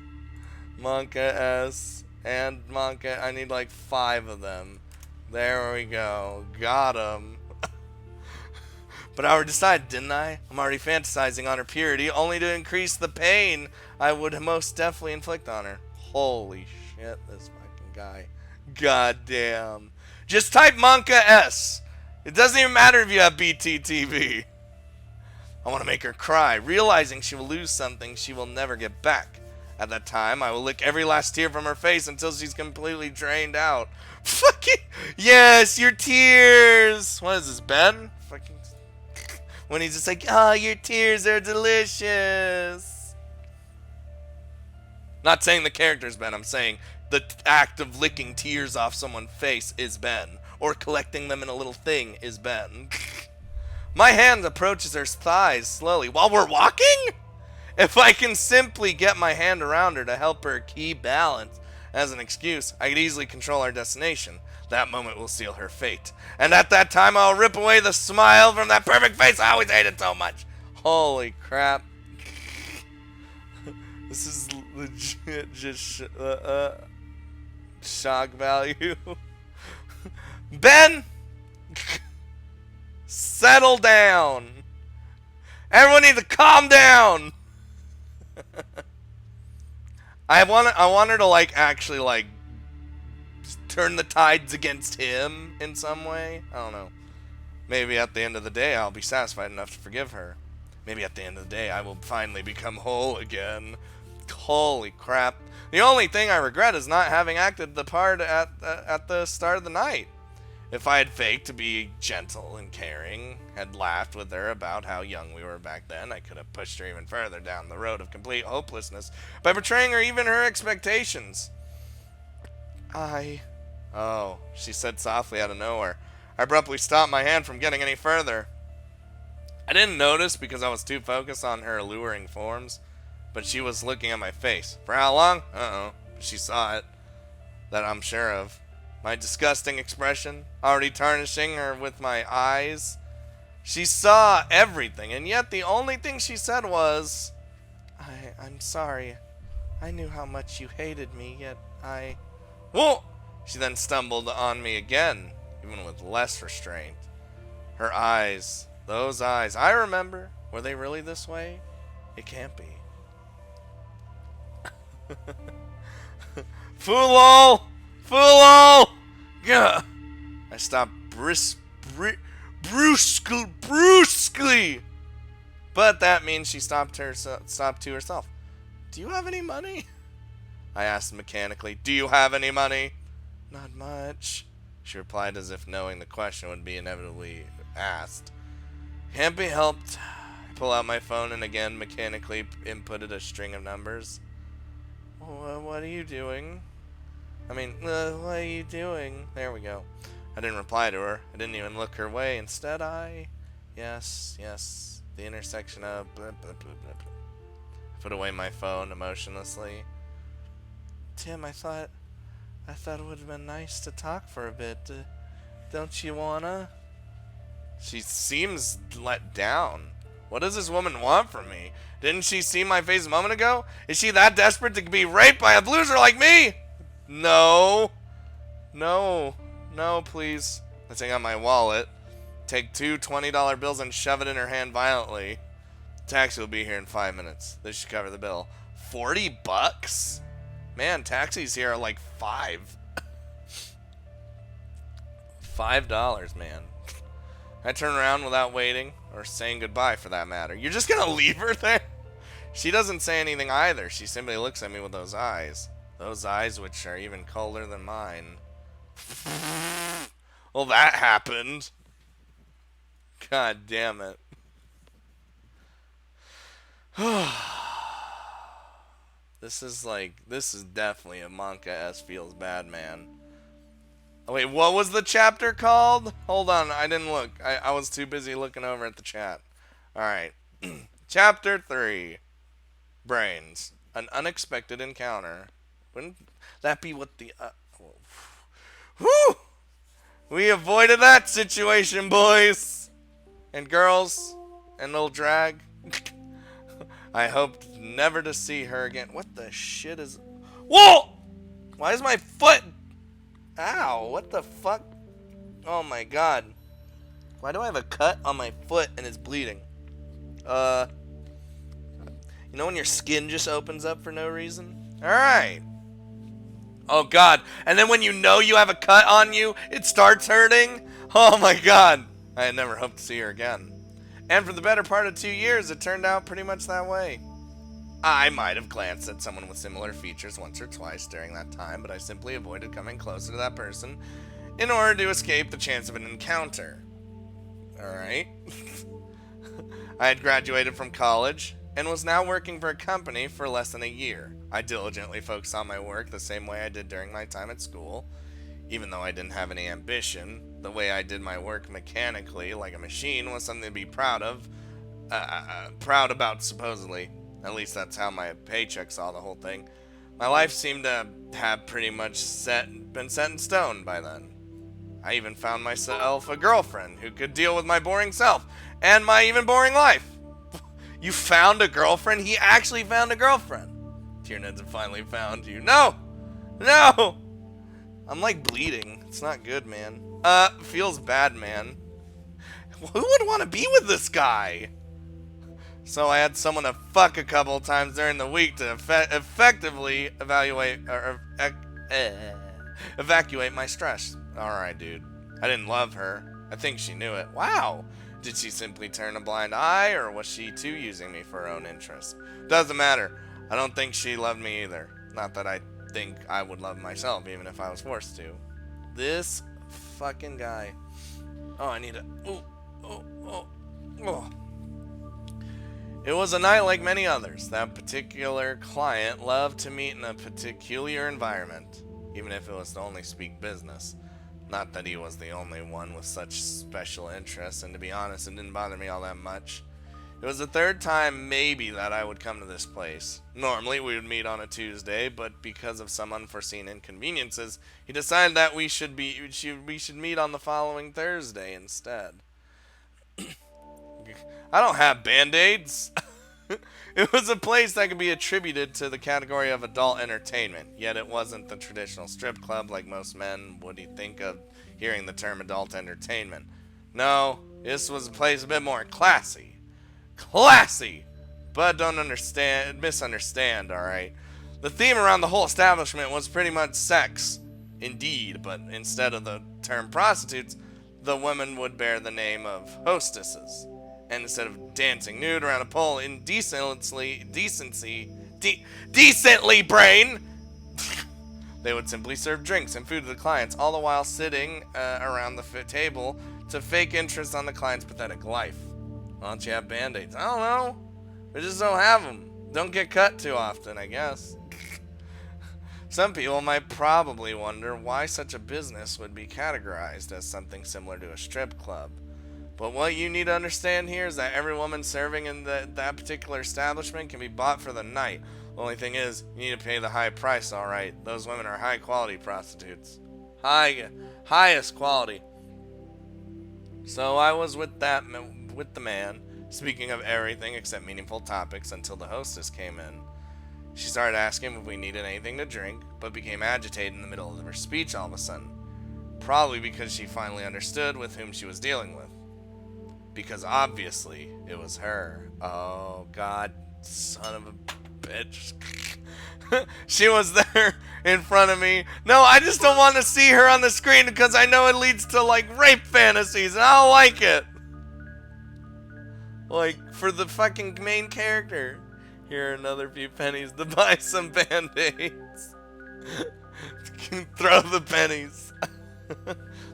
Monka S, and Monka. I need like 5 of them. There we go. Got him. But I already decided, didn't I? I'm already fantasizing on her purity, only to increase the pain I would most definitely inflict on her. Holy shit, this fucking guy. God damn. Just type Monka S. It doesn't even matter if you have BTTV. I want to make her cry, realizing she will lose something she will never get back. At that time, I will lick every last tear from her face until she's completely drained out. Fucking yes, your tears. What is this, Ben? Fucking when he's just like, oh, your tears are delicious. Not saying the character's Ben. I'm saying the act of licking tears off someone's face is Ben, or collecting them in a little thing is Ben. My hand approaches her thighs slowly while we're walking. If I can simply get my hand around her to help her keep balance as an excuse, I could easily control our destination. That moment will seal her fate. And at that time, I'll rip away the smile from that perfect face I always hated so much. Holy crap. This is legit just shock value. Ben! Settle down. Everyone needs to calm down. I want her to like actually like turn the tides against him in some way. I don't know. Maybe at the end of the day I'll be satisfied enough to forgive her. Maybe at the end of the day I will finally become whole again. Holy crap. The only thing I regret is not having acted the part at the start of the night. If I had faked to be gentle and caring, had laughed with her about how young we were back then, I could have pushed her even further down the road of complete hopelessness by betraying her even her expectations. Oh, she said softly out of nowhere. I abruptly stopped my hand from getting any further. I didn't notice because I was too focused on her alluring forms, but she was looking at my face. For how long? She saw it. That I'm sure of. My disgusting expression, already tarnishing her with my eyes. She saw everything, and yet the only thing she said was, I'm sorry. I knew how much you hated me, yet Whoa! She then stumbled on me again, even with less restraint. Her eyes, those eyes, I remember. Were they really this way? It can't be. Fool-all! Fool-all! Gah! I stopped brusquely. But that means she stopped to herself. Do you have any money? I asked mechanically. Do you have any money? Not much, she replied as if knowing the question would be inevitably asked. Can't be helped. I pull out my phone and again mechanically inputted a string of numbers. What are you doing? What are you doing? There we go. I didn't reply to her. I didn't even look her way. Instead, Yes, the intersection of... Blah, blah, blah, blah, blah. I put away my phone emotionlessly. Tim, I thought it would have been nice to talk for a bit. Don't you wanna? She seems let down. What does this woman want from me? Didn't she see my face a moment ago? Is she that desperate to be raped by a loser like me? No, please. I take out my wallet, take two $20 bills and shove it in her hand violently. Taxi will be here in 5 minutes. This should cover the bill. $40? Man, taxis here are like $5. $5, man. I turn around without waiting, or saying goodbye for that matter. You're just gonna leave her there? She doesn't say anything either. She simply looks at me with those eyes. Those eyes which are even colder than mine. Well, that happened. God damn it. This is definitely a Monka S Feels Bad, man. Oh, wait, what was the chapter called? Hold on, I didn't look. I was too busy looking over at the chat. Alright. Chapter 3. Brains. An unexpected encounter. Wouldn't that be what the... Whew! We avoided that situation, boys! And girls. And little drag. I hoped never to see her again. What the shit is... Whoa! Why is my foot... Ow, what the fuck? Oh my god. Why do I have a cut on my foot and it's bleeding? You know when your skin just opens up for no reason? Alright. Oh god. And then when you know you have a cut on you, it starts hurting? Oh my god. I had never hoped to see her again. And for the better part of 2 years, it turned out pretty much that way. I might have glanced at someone with similar features once or twice during that time, but I simply avoided coming closer to that person in order to escape the chance of an encounter. Alright. I had graduated from college and was now working for a company for less than a year. I diligently focused on my work the same way I did during my time at school. Even though I didn't have any ambition, the way I did my work mechanically, like a machine, was something to be proud of. Proud about, supposedly. At least that's how my paycheck saw the whole thing. My life seemed to have pretty much been set in stone by then. I even found myself a girlfriend who could deal with my boring self and my even boring life. You found a girlfriend? He actually found a girlfriend. Tierneds have finally found you. No! No! I'm like bleeding. It's not good, man. Feels bad, man. Who would want to be with this guy? So I had someone to fuck a couple times during the week to effectively evacuate my stress. Alright, dude. I didn't love her. I think she knew it. Wow. Did she simply turn a blind eye, or was she too using me for her own interests? Doesn't matter. I don't think she loved me either. Not that I think I would love myself, even if I was forced to. This fucking guy. Oh, I need a... Oh. It was a night like many others. That particular client loved to meet in a peculiar environment, even if it was to only speak business. Not that he was the only one with such special interests, and to be honest, it didn't bother me all that much. It was the third time, maybe, that I would come to this place. Normally, we would meet on a Tuesday, but because of some unforeseen inconveniences, he decided that we should meet on the following Thursday instead. I don't have Band-Aids. It was a place that could be attributed to the category of adult entertainment, yet it wasn't the traditional strip club like most men would think of hearing the term adult entertainment. No, this was a place a bit more classy. Classy! But don't misunderstand, alright? The theme around the whole establishment was pretty much sex. Indeed, but instead of the term prostitutes, the women would bear the name of hostesses. And instead of dancing nude around a pole decently, brain, they would simply serve drinks and food to the clients, all the while sitting around the table to fake interest on the client's pathetic life. Why don't you have Band-Aids? I don't know. We just don't have them. Don't get cut too often, I guess. Some people might probably wonder why such a business would be categorized as something similar to a strip club. But what you need to understand here is that every woman serving in that particular establishment can be bought for the night. The only thing is, you need to pay the high price, alright. Those women are high-quality prostitutes. Highest quality. So I was with the man, speaking of everything except meaningful topics until the hostess came in. She started asking if we needed anything to drink, but became agitated in the middle of her speech all of a sudden. Probably because she finally understood with whom she was dealing with. Because obviously, it was her. Oh, God, son of a bitch. She was there in front of me. No, I just don't want to see her on the screen because I know it leads to, like, rape fantasies, and I don't like it. Like, for the fucking main character. Here are another few pennies to buy some Band-Aids. Throw the pennies.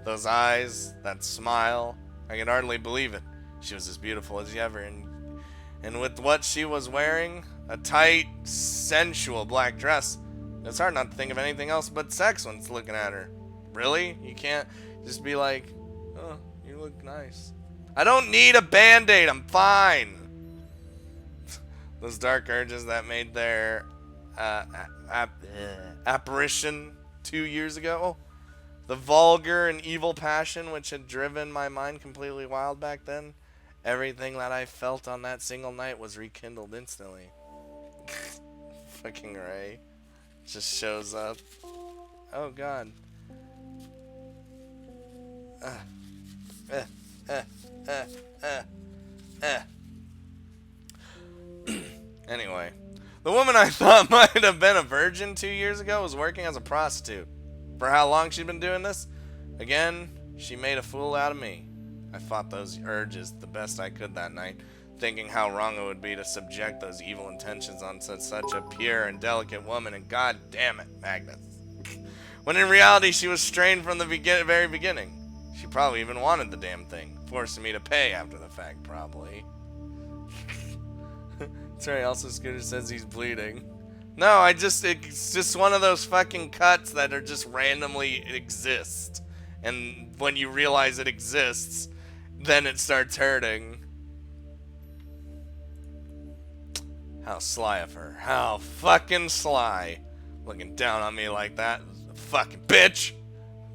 Those eyes, that smile. I can hardly believe it. She was as beautiful as ever, and with what she was wearing, a tight, sensual black dress, it's hard not to think of anything else but sex when it's looking at her. Really? You can't just be like, oh, you look nice. I don't need a Band-Aid, I'm fine. Those dark urges that made their apparition 2 years ago. The vulgar and evil passion which had driven my mind completely wild back then. Everything that I felt on that single night was rekindled instantly. Fucking Ray just shows up. Oh God. Anyway, the woman I thought might have been a virgin 2 years ago was working as a prostitute. For how long she'd been doing this? Again, she made a fool out of me. I fought those urges the best I could that night, thinking how wrong it would be to subject those evil intentions on such a pure and delicate woman, and God damn it, Magnus. When in reality, she was strained from the very beginning. She probably even wanted the damn thing, forcing me to pay after the fact, probably. Sorry, also Scooter says he's bleeding. No, it's just one of those fucking cuts that are just randomly exist. And when you realize it exists, then it starts hurting. How sly of her. How fucking sly. Looking down on me like that. Fucking bitch.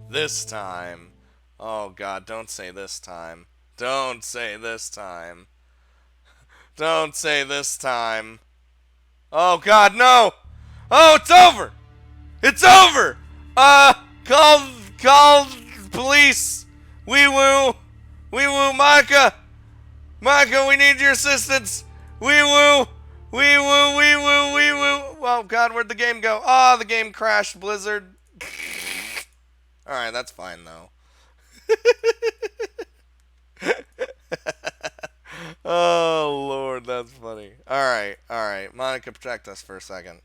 This time. Oh god, don't say this time. Don't say this time. Don't say this time. Oh god, no! Oh, it's over! It's over! Call police! Wee woo! Wee woo, Monica! Monica, we need your assistance! Wee woo! Wee woo, wee woo, wee woo! Oh god, where'd the game go? Oh, the game crashed, Blizzard. Alright, that's fine though. Oh lord, that's funny. Alright, alright. Monica, protect us for a second.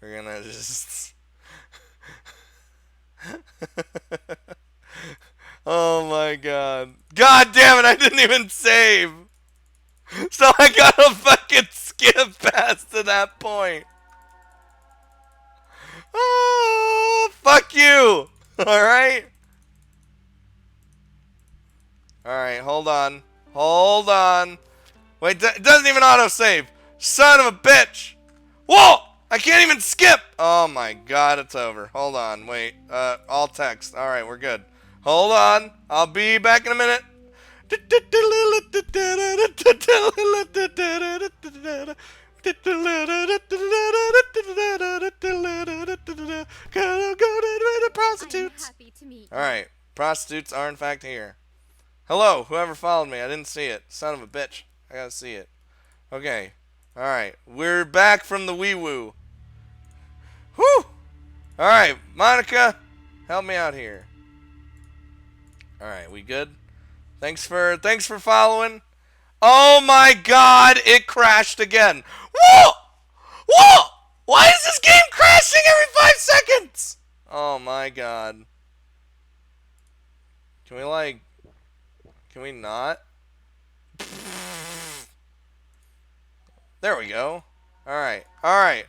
We're gonna just... Oh my god. God damn it, I didn't even save! So I gotta fucking skip past to that point. Oh, fuck you! Alright? Alright, hold on. Hold on. Wait, it doesn't even autosave. Son of a bitch! Whoa! I can't even skip! Oh my god, it's over. Hold on, wait. All text. Alright, we're good. Hold on. I'll be back in a minute. Prostitutes. Alright, prostitutes are in fact here. Hello, whoever followed me. I didn't see it. Son of a bitch. I gotta see it. Okay. Alright, we're back from the wee-woo. Whew! Alright, Monica, help me out here. Alright, we good? Thanks for following. Oh my god, it crashed again. Whoa! Whoa! Why is this game crashing every 5 seconds? Oh my god. Can we not? There we go. Alright, alright.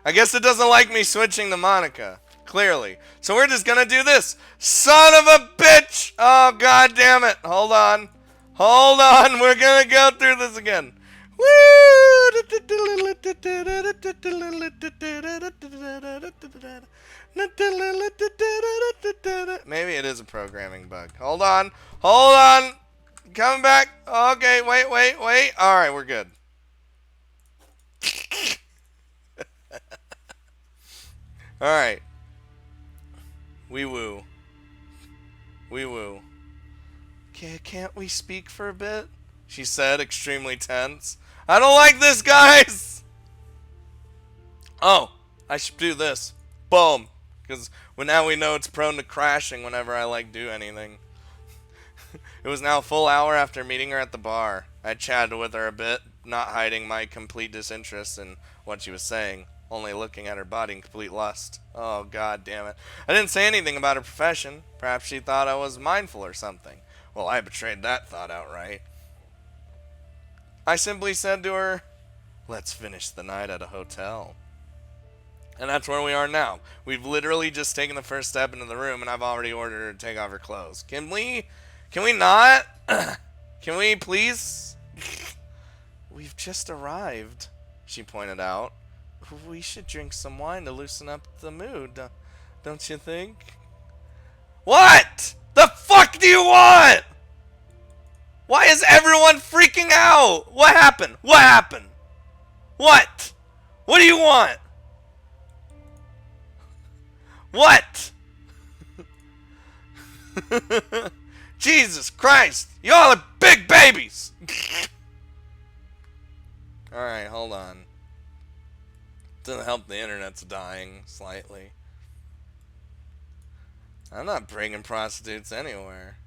I guess it doesn't like me switching to Monica. Clearly. So we're just gonna do this. Son of a bitch! Oh, god damn it. Hold on. Hold on. We're gonna go through this again. Woo! Maybe it is a programming bug. Hold on. Hold on. Coming back. Okay, wait. Alright, we're good. Alright. Wee woo. Wee woo. Can't we speak for a bit? She said, extremely tense. I don't like this, guys! Oh, I should do this. Boom. Because now we know it's prone to crashing whenever I do anything. It was now a full hour after meeting her at the bar. I chatted with her a bit, not hiding my complete disinterest in what she was saying, only looking at her body in complete lust. Oh, god damn it. I didn't say anything about her profession. Perhaps she thought I was mindful or something. Well, I betrayed that thought outright. I simply said to her, let's finish the night at a hotel. And that's where we are now. We've literally just taken the first step into the room, and I've already ordered her to take off her clothes. Can we not? Can we, please? We've just arrived, she pointed out. We should drink some wine to loosen up the mood, don't you think? What? The fuck do you want? Why is everyone freaking out? What happened? What happened? What? What do you want? What? Jesus Christ! Y'all are big babies! Alright, hold on. Doesn't help the internet's dying slightly. I'm not bringing prostitutes anywhere.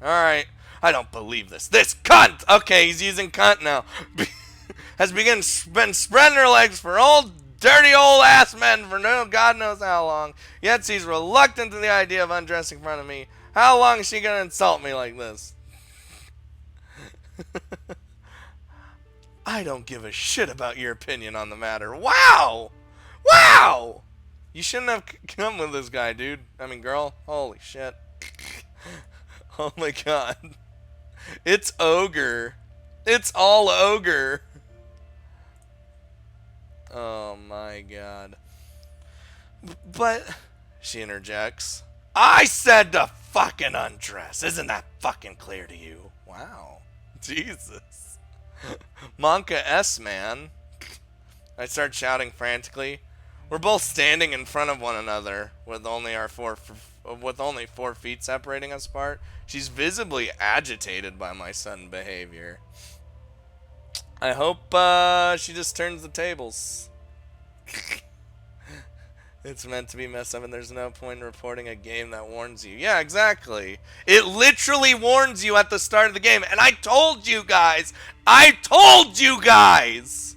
Alright. I don't believe this. This cunt! Okay, he's using cunt now. Has been spreading her legs for dirty old ass men for God knows how long. Yet she's reluctant to the idea of undressing in front of me. How long is she gonna insult me like this? I don't give a shit about your opinion on the matter. Wow! Wow! You shouldn't have come with this guy, dude. I mean, girl. Holy shit. Oh my god. It's ogre. It's all ogre. Oh my god. But, she interjects, I said to fucking undress. Isn't that fucking clear to you? Wow. Jesus. Monka S, man. I start shouting frantically. We're both standing in front of one another with only 4 feet separating us apart. She's visibly agitated by my sudden behavior. I hope she just turns the tables. It's meant to be messed up, and there's no point in reporting a game that warns you. Yeah, exactly. It literally warns you at the start of the game, and I told you guys! I told you guys!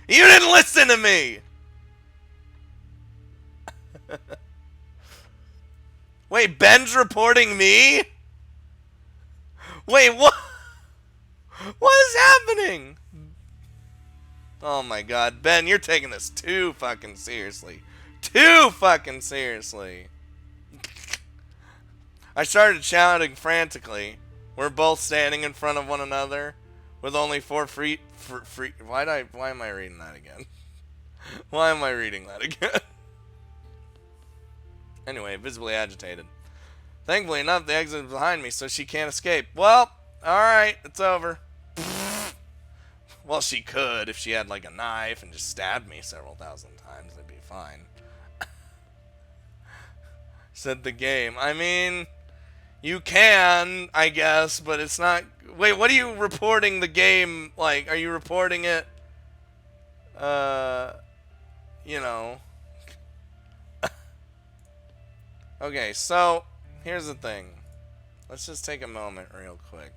You didn't listen to me! Wait, Ben's reporting me? Wait, what? What is happening? Oh my god, Ben, you're taking this too fucking seriously. Too fucking seriously. I started shouting frantically. We're both standing in front of one another with only 4 feet. Why am I reading that again? Why am I reading that again? Anyway, visibly agitated. Thankfully enough, the exit is behind me, so she can't escape. Well, alright, it's over. Well, she could if she had like a knife and just stabbed me several thousand times. It'd be fine. Said the game. I mean, you can, I guess, but it's not... Wait, what are you reporting the game like? Are you reporting it, you know... Okay, so, here's the thing. Let's just take a moment real quick.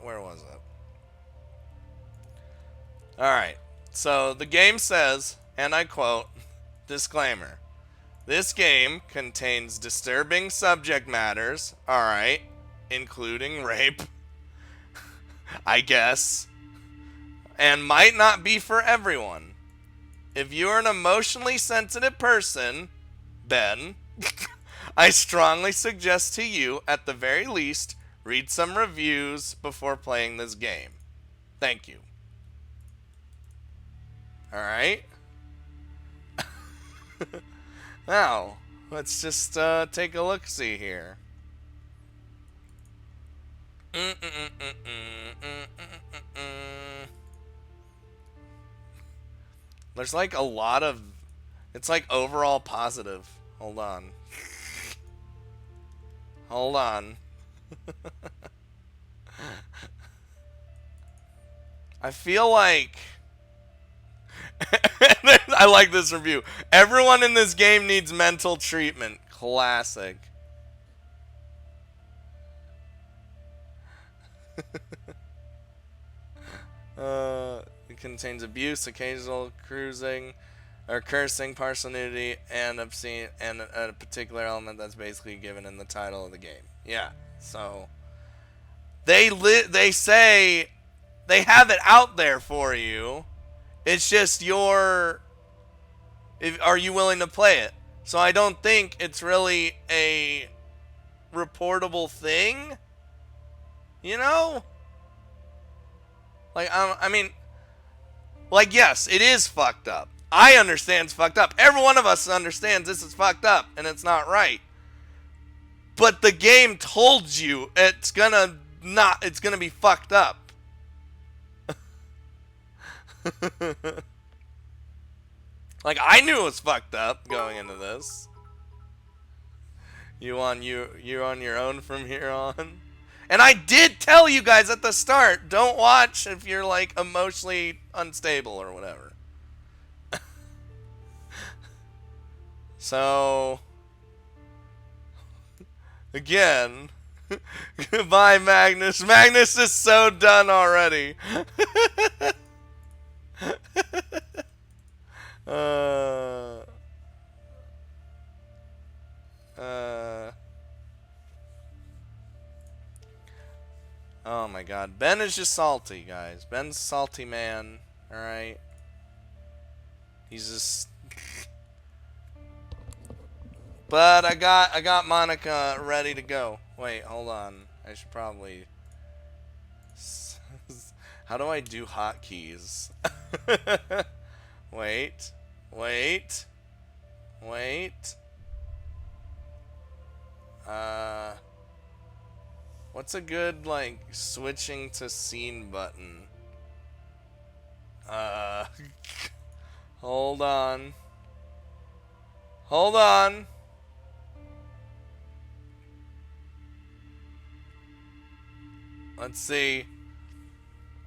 Where was it? Alright, so the game says, and I quote, disclaimer, this game contains disturbing subject matters, alright, including rape, I guess, and might not be for everyone. If you're an emotionally sensitive person, Ben, I strongly suggest to you, at the very least, read some reviews before playing this game. Thank you. Alright? Now, let's just take a look-see here. There's like a lot of... It's like overall positive. Hold on. Hold on. I feel like... I like this review. Everyone in this game needs mental treatment. Classic. It contains abuse, occasional cruising, or cursing, partial nudity, and obscene, and a particular element that's basically given in the title of the game. Yeah, so they say they have it out there for you. It's just are you willing to play it? So I don't think it's really a reportable thing. You know? Like, I mean, like, yes, it is fucked up. I understand it's fucked up. Every one of us understands this is fucked up and it's not right. But the game told you it's gonna be fucked up. Like, I knew it was fucked up going into this. You're on your own from here on. And I did tell you guys at the start, don't watch if you're like emotionally unstable or whatever. So, again, goodbye, Magnus. Magnus is so done already. Oh my god. Ben is just salty, guys. Ben's a salty man. Alright? He's just... But I got Monica ready to go. Wait, hold on. I should probably... How do I do hotkeys? Wait. Wait. Wait. What's a good, like, switching to scene button? Hold on. Hold on. Let's see.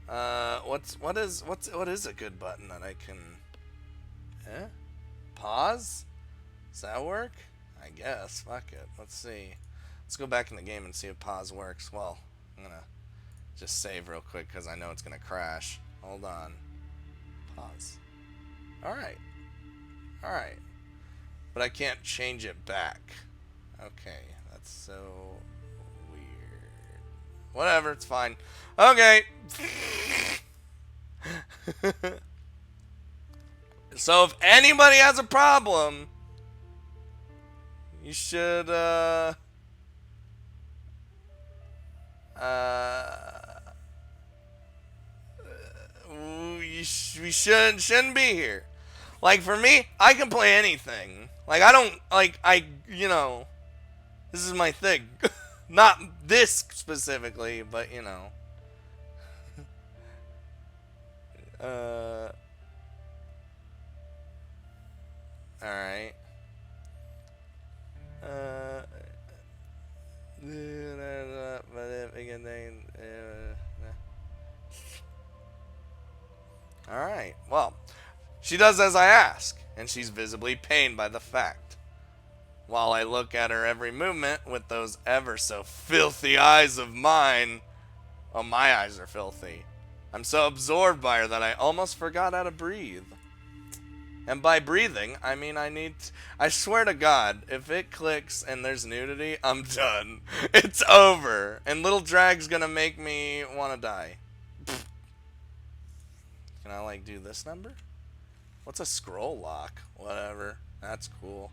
What is a good button that I can... Pause? Does that work? I guess. Fuck it. Let's see. Let's go back in the game and see if pause works. Well, I'm gonna just save real quick because I know it's gonna crash. Hold on. Pause. Alright. Alright. But I can't change it back. Okay. That's so weird. Whatever. It's fine. Okay. So if anybody has a problem, you should we shouldn't be here. Like for me, I can play anything. Like I don't like you know, this is my thing. Not this specifically, but you know. Alright. Alright, well, she does as I ask, and she's visibly pained by the fact. While I look at her every movement with those ever so filthy eyes of mine. Oh, my eyes are filthy. I'm so absorbed by her that I almost forgot how to breathe. And by breathing, I mean I swear to God, if it clicks and there's nudity, I'm done. It's over. And Little Drag's gonna make me wanna die. Can I, like, do this number? What's a scroll lock? Whatever. That's cool.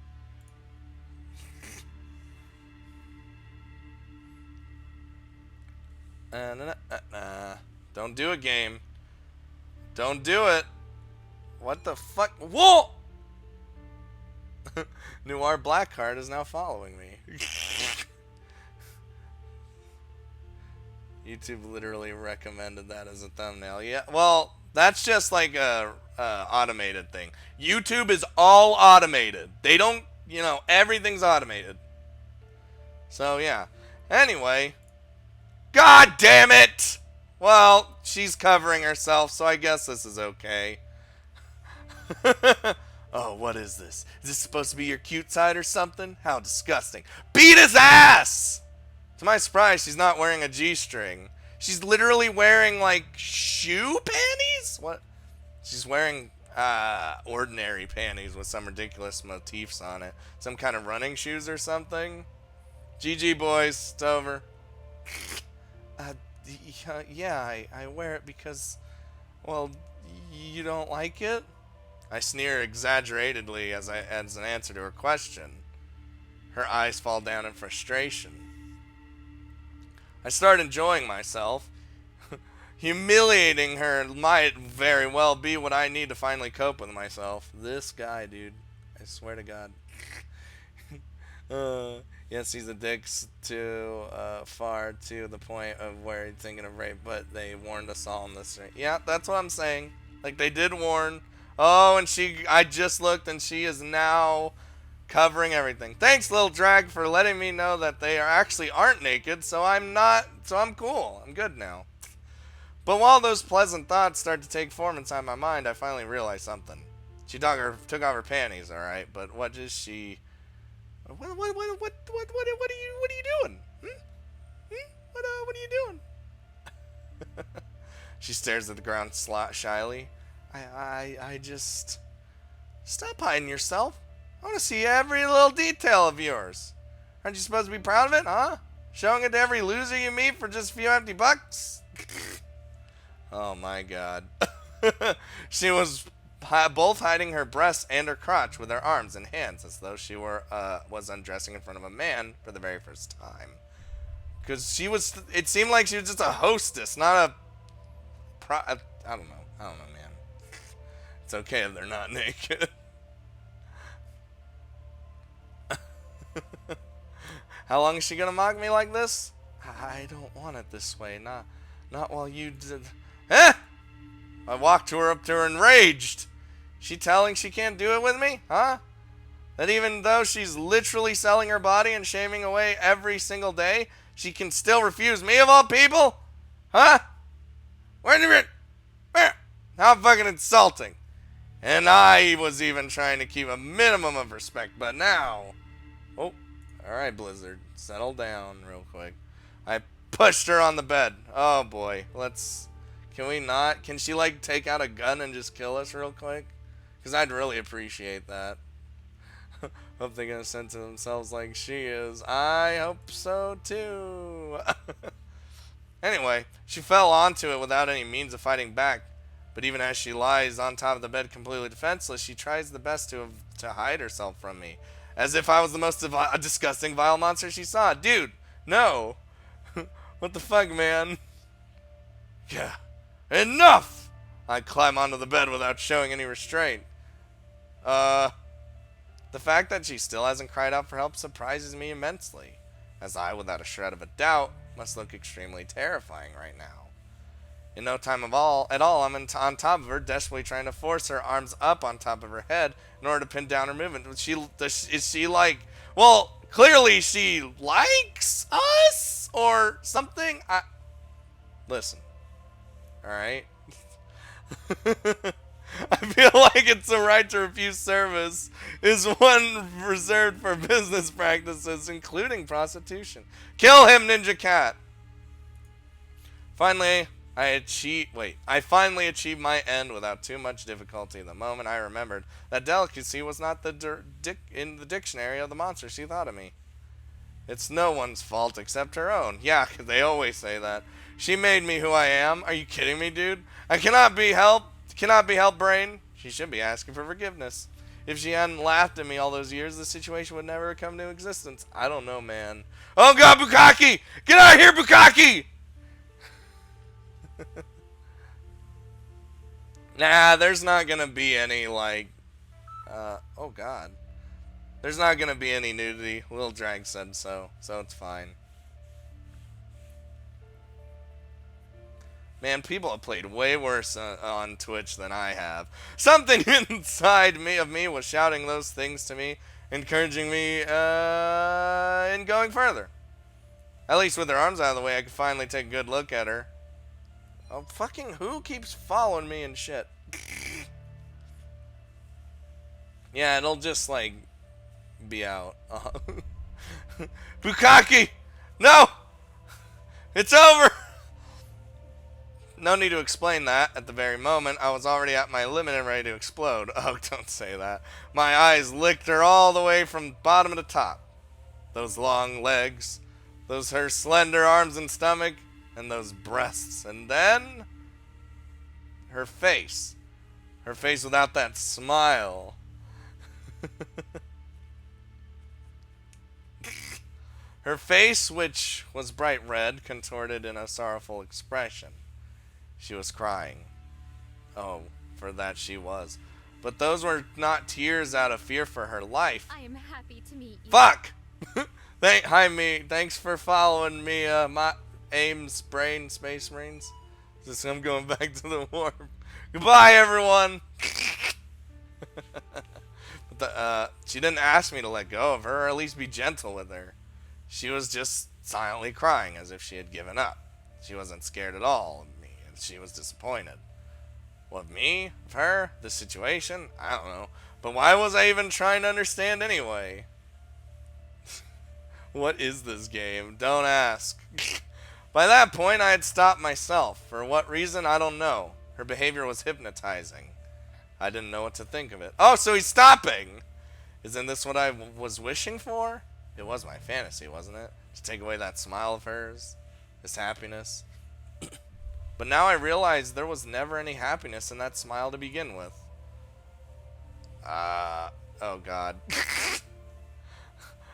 Don't do it, game. Don't do it. What the fuck? Whoa! Noir Blackheart is now following me. YouTube literally recommended that as a thumbnail. Yeah, well, that's just like a automated thing. YouTube is all automated. They don't, you know, everything's automated. So, yeah. Anyway. God damn it! Well, she's covering herself, so I guess this is okay. Oh, what is this? Is this supposed to be your cute side or something? How disgusting. Beat his ass! To my surprise, she's not wearing a G-string. She's literally wearing, like, shoe panties? What? She's wearing, ordinary panties with some ridiculous motifs on it. Some kind of running shoes or something. GG, boys. It's over. Yeah, I wear it because, well, you don't like it? I sneer exaggeratedly as an answer to her question. Her eyes fall down in frustration. I start enjoying myself. Humiliating her might very well be what I need to finally cope with myself. This guy, dude. I swear to God. Yes, he's a dick too far to the point of where he's thinking of rape, but they warned us all in this. Yeah, that's what I'm saying. Like, they did warn. Oh, and I just looked, and she is now covering everything. Thanks, Little Drag, for letting me know that they actually aren't naked, so I'm cool. I'm good now. But while those pleasant thoughts start to take form inside my mind, I finally realized something. She took off her panties, alright, but what is she... What are you doing? What are you doing? She stares at the ground shyly. I just... Stop hiding yourself. I want to see every little detail of yours. Aren't you supposed to be proud of it, huh? Showing it to every loser you meet for just a few empty bucks? Oh my God. She was both hiding her breasts and her crotch with her arms and hands as though she was undressing in front of a man for the very first time. Because she was, it seemed like she was just a hostess, not a I don't know. I don't know, man. It's okay if they're not naked. How long is she gonna mock me like this? I don't want it this way. Not while you did. Eh! I walked up to her enraged. She telling she can't do it with me? Huh? That even though she's literally selling her body and shaming away every single day, she can still refuse me of all people? Huh? Wait a minute. How fucking insulting. And I was even trying to keep a minimum of respect, but now... Oh, alright, Blizzard. Settle down real quick. I pushed her on the bed. Oh, boy. Can we not? Can she, like, take out a gun and just kill us real quick? Because I'd really appreciate that. Hope they're gonna send to themselves like she is. I hope so, too. Anyway, she fell onto it without any means of fighting back. But even as she lies on top of the bed completely defenseless, she tries the best to hide herself from me. As if I was the most disgusting, vile monster she saw. Dude, no. What the fuck, man? Yeah. Enough! I climb onto the bed without showing any restraint. The fact that she still hasn't cried out for help surprises me immensely. As I, without a shred of a doubt, must look extremely terrifying right now. In no time at all, I'm on top of her, desperately trying to force her arms up on top of her head in order to pin down her movement. Is she like... Well, clearly she likes us or something. Listen. Alright? I feel like it's a right to refuse service is one reserved for business practices, including prostitution. Kill him, Ninja Cat! Finally, I finally achieved my end without too much difficulty. The moment I remembered that delicacy was not in the dictionary of the monster she thought of me. It's no one's fault except her own. Yeah, they always say that. She made me who I am. Are you kidding me, dude? I cannot be helped, brain. She should be asking for forgiveness. If she hadn't laughed at me all those years, the situation would never have come to existence. I don't know, man. Oh god, Bukkake! Get out of here, Bukkake! Nah, there's not gonna be any, like, oh god. There's not gonna be any nudity. Lil Drag said so it's fine. Man, people have played way worse on Twitch than I have. Something inside me was shouting those things to me, encouraging me in going further. At least with her arms out of the way, I could finally take a good look at her. Oh, fucking who keeps following me and shit? Yeah, it'll just, like, be out. Bukkake! No! It's over! No need to explain that. At the very moment, I was already at my limit and ready to explode. Oh, don't say that. My eyes licked her all the way from bottom to top. Those long legs, those her slender arms and stomach, and those breasts. And then... her face. Her face without that smile. Her face, which was bright red, contorted in a sorrowful expression. She was crying. Oh, for that she was. But those were not tears out of fear for her life. I am happy to meet you. Fuck! Hi, me. Thanks for following me, my Ames Brain Space Marines. I'm going back to the warp. Goodbye, everyone! But she didn't ask me to let go of her, or at least be gentle with her. She was just silently crying as if she had given up. She wasn't scared at all of me, and she was disappointed. Well, of me? Of her? The situation? I don't know. But why was I even trying to understand anyway? What is this game? Don't ask. By that point, I had stopped myself. For what reason, I don't know. Her behavior was hypnotizing. I didn't know what to think of it. Oh, so he's stopping! Isn't this what I was wishing for? It was my fantasy, wasn't it? To take away that smile of hers. This happiness. But now I realize there was never any happiness in that smile to begin with. Oh god.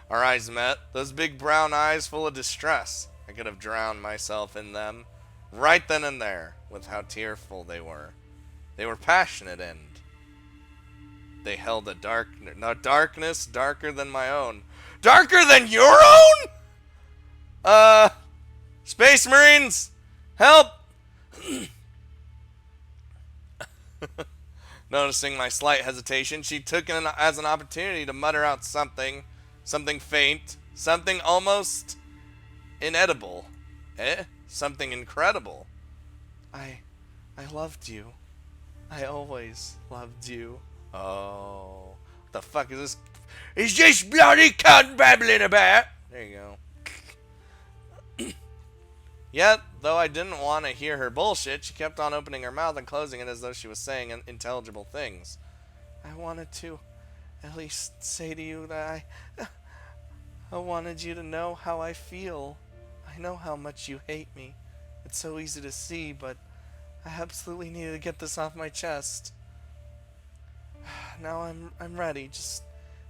Our eyes met. Those big brown eyes full of distress. I could have drowned myself in them right then and there with how tearful they were. They were passionate and they held a darkness darker than my own. Darker than your own? Space Marines, help! Noticing my slight hesitation, she took it as an opportunity to mutter out something faint, something almost inedible. Something incredible. I loved you. I always loved you. Oh, what the fuck is this? Is this bloody cunt babbling about? There you go. Yet, though I didn't want to hear her bullshit, she kept on opening her mouth and closing it as though she was saying unintelligible things. I wanted to at least say to you that I wanted you to know how I feel. I know how much you hate me. It's so easy to see, but I absolutely needed to get this off my chest. Now I'm ready. Just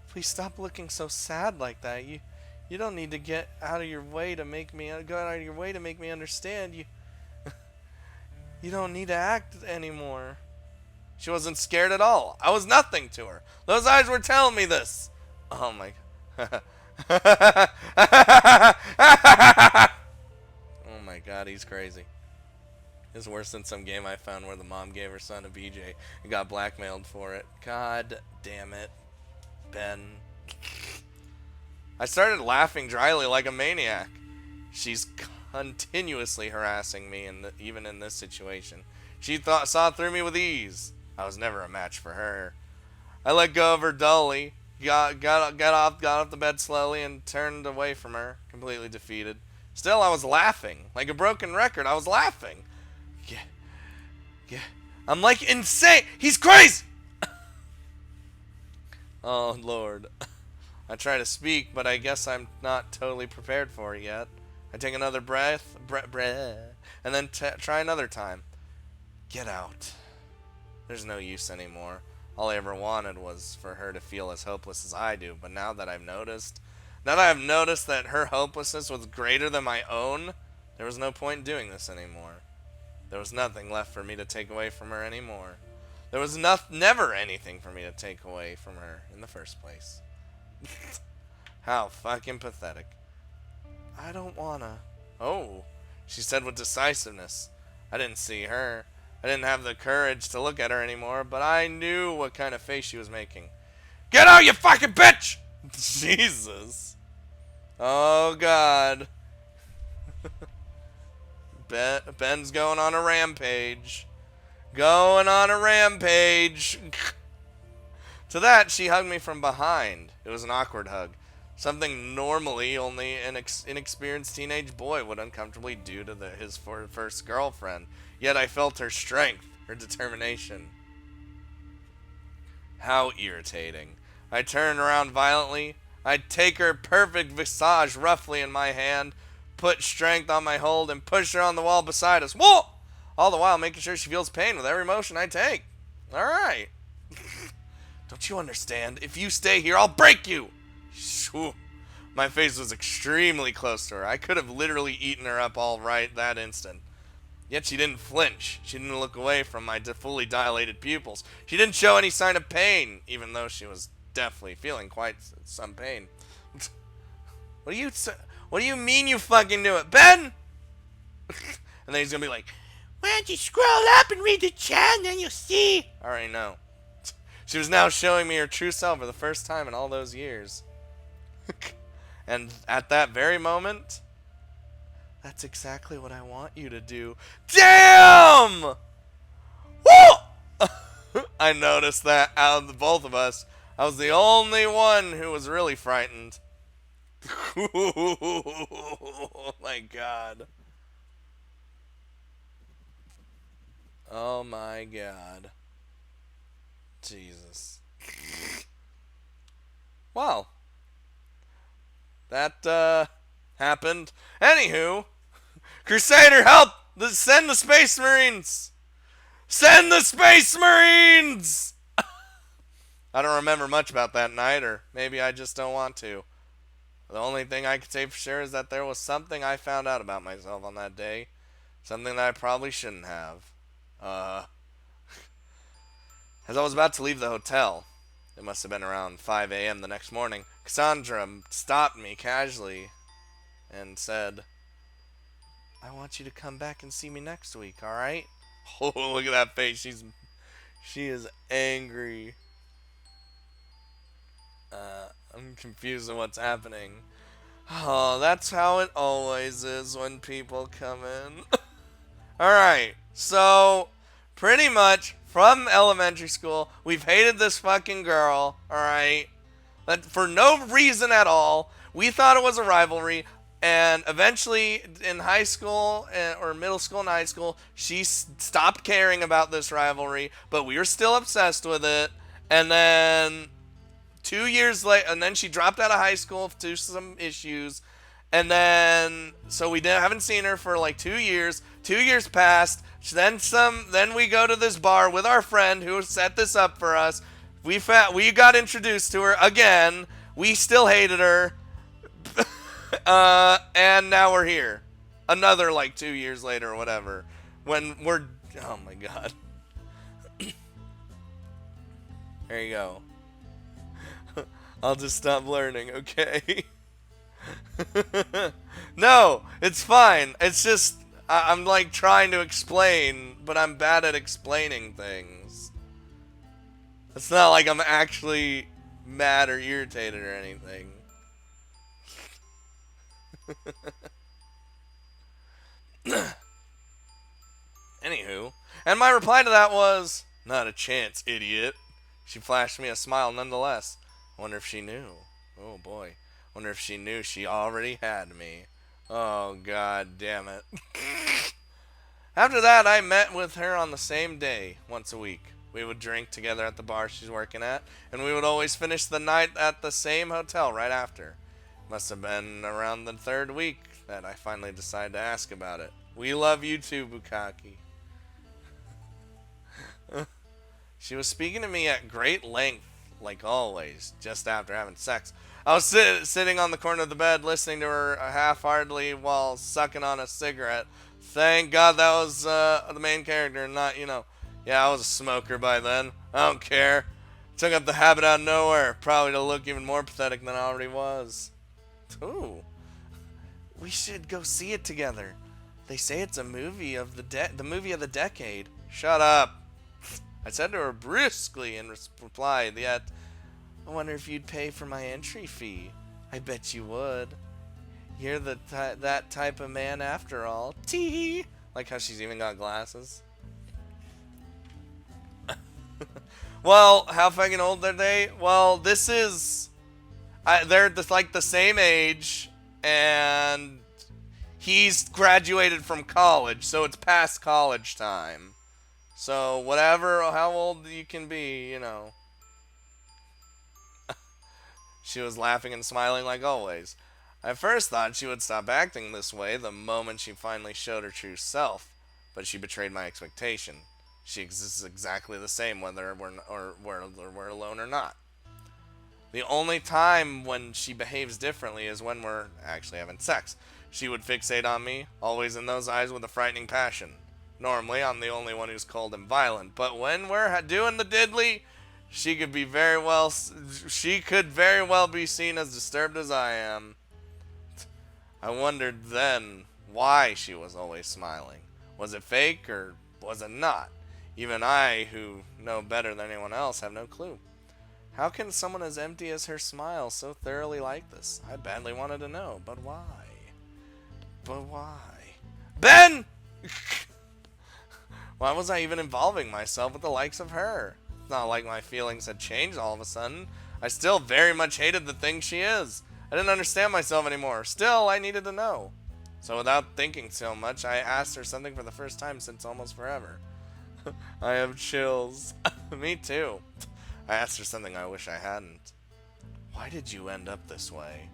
please stop looking so sad like that. You don't need to get out of your way to make me understand. You don't need to act anymore. She wasn't scared at all. I was nothing to her. Those eyes were telling me this. Oh my god. Oh my god, he's crazy. It's worse than some game I found where the mom gave her son a BJ and got blackmailed for it. God damn it, Ben. I started laughing dryly like a maniac. She's continuously harassing me, even in this situation. She saw through me with ease. I was never a match for her. I let go of her dully, got off the bed slowly, and turned away from her, completely defeated. Still, I was laughing. Like a broken record, I was laughing. Yeah. I'm like insane. He's crazy! Oh, Lord. I try to speak, but I guess I'm not totally prepared for it yet. I take another breath, and then try another time. Get out. There's no use anymore. All I ever wanted was for her to feel as hopeless as I do, but now that I've noticed that her hopelessness was greater than my own, there was no point in doing this anymore. There was nothing left for me to take away from her anymore. There was never anything for me to take away from her in the first place. How fucking pathetic. I don't wanna. Oh, she said with decisiveness. I didn't see her. I didn't have the courage to look at her anymore, but I knew what kind of face she was making. Get out, you fucking bitch! Jesus. Oh, God. Ben's going on a rampage. Going on a rampage. To that, she hugged me from behind. It was an awkward hug. Something normally only an inexperienced teenage boy would uncomfortably do to his first girlfriend. Yet I felt her strength, her determination. How irritating. I turned around violently. I'd take her perfect visage roughly in my hand, put strength on my hold, and push her on the wall beside us. Whoa! All the while making sure she feels pain with every motion I take. Alright. Don't you understand? If you stay here, I'll break you! My face was extremely close to her. I could have literally eaten her up all right that instant. Yet she didn't flinch. She didn't look away from my fully dilated pupils. She didn't show any sign of pain, even though she was definitely feeling quite some pain. What do you mean you fucking knew it, Ben? And then he's gonna be like, why don't you scroll up and read the chat and then you'll see. Alright, no. She was now showing me her true self for the first time in all those years. And at that very moment, that's exactly what I want you to do. Damn! Woo! I noticed that out of the both of us, I was the only one who was really frightened. Oh my god. Oh my god. Jesus. Well, that happened. Anywho, Crusader, help! Send the Space Marines! Send the Space Marines! I don't remember much about that night, or maybe I just don't want to. The only thing I could say for sure is that there was something I found out about myself on that day. Something that I probably shouldn't have. Uh, as I was about to leave the hotel, it must have been around 5 a.m. the next morning, Cassandra stopped me casually and said, I want you to come back and see me next week, alright? Oh, look at that face. She is angry. I'm confused on what's happening. Oh, that's how it always is when people come in. Alright, so pretty much from elementary school, we've hated this fucking girl, alright? That for no reason at all. We thought it was a rivalry, and eventually in high school or middle school and high school, she stopped caring about this rivalry, but we were still obsessed with it. And then 2 years later, and then she dropped out of high school due to some issues. And then, so we haven't seen her for like 2 years. 2 years passed. Then we go to this bar with our friend who set this up for us. We got introduced to her again. We still hated her. And now we're here. Another like 2 years later or whatever. Oh my god. There you go. I'll just stop learning, okay? No, it's fine. It's just, I'm like trying to explain, but I'm bad at explaining things. It's not like I'm actually mad or irritated or anything. Anywho, and my reply to that was, not a chance, idiot. She flashed me a smile nonetheless. Wonder if she knew. Oh boy. Wonder if she knew she already had me. Oh god damn it. After that, I met with her on the same day, once a week. We would drink together at the bar she's working at, and we would always finish the night at the same hotel right after. Must have been around the third week that I finally decided to ask about it. We love you too, Bukaki. She was speaking to me at great length, like always, just after having sex. I was sitting on the corner of the bed listening to her half-heartedly while sucking on a cigarette. Thank God that was the main character, not, Yeah, I was a smoker by then. I don't care. Took up the habit out of nowhere, probably to look even more pathetic than I already was. Ooh. We should go see it together. They say it's a movie of the movie of the decade. Shut up. I said to her briskly in reply, yet, I wonder if you'd pay for my entry fee. I bet you would. You're that type of man after all. Tee. Like how she's even got glasses. Well, how fucking old are they? Well, this is... they're like the same age, and he's graduated from college, so it's past college time. So whatever, how old you can be, She was laughing and smiling like always. I first thought she would stop acting this way the moment she finally showed her true self, but she betrayed my expectation. She exists exactly the same whether we're alone or not. The only time when she behaves differently is when we're actually having sex. She would fixate on me, always in those eyes with a frightening passion. Normally, I'm the only one who's cold and violent, but when we're doing the diddly, she could very well be seen as disturbed as I am. I wondered then why she was always smiling. Was it fake or was it not? Even I, who know better than anyone else, have no clue. How can someone as empty as her smile so thoroughly like this? I badly wanted to know, but why? But why? Ben! Why was I even involving myself with the likes of her? It's not like my feelings had changed all of a sudden. I still very much hated the thing she is. I didn't understand myself anymore. Still, I needed to know. So without thinking so much, I asked her something for the first time since almost forever. I have chills. Me too. I asked her something I wish I hadn't. Why did you end up this way?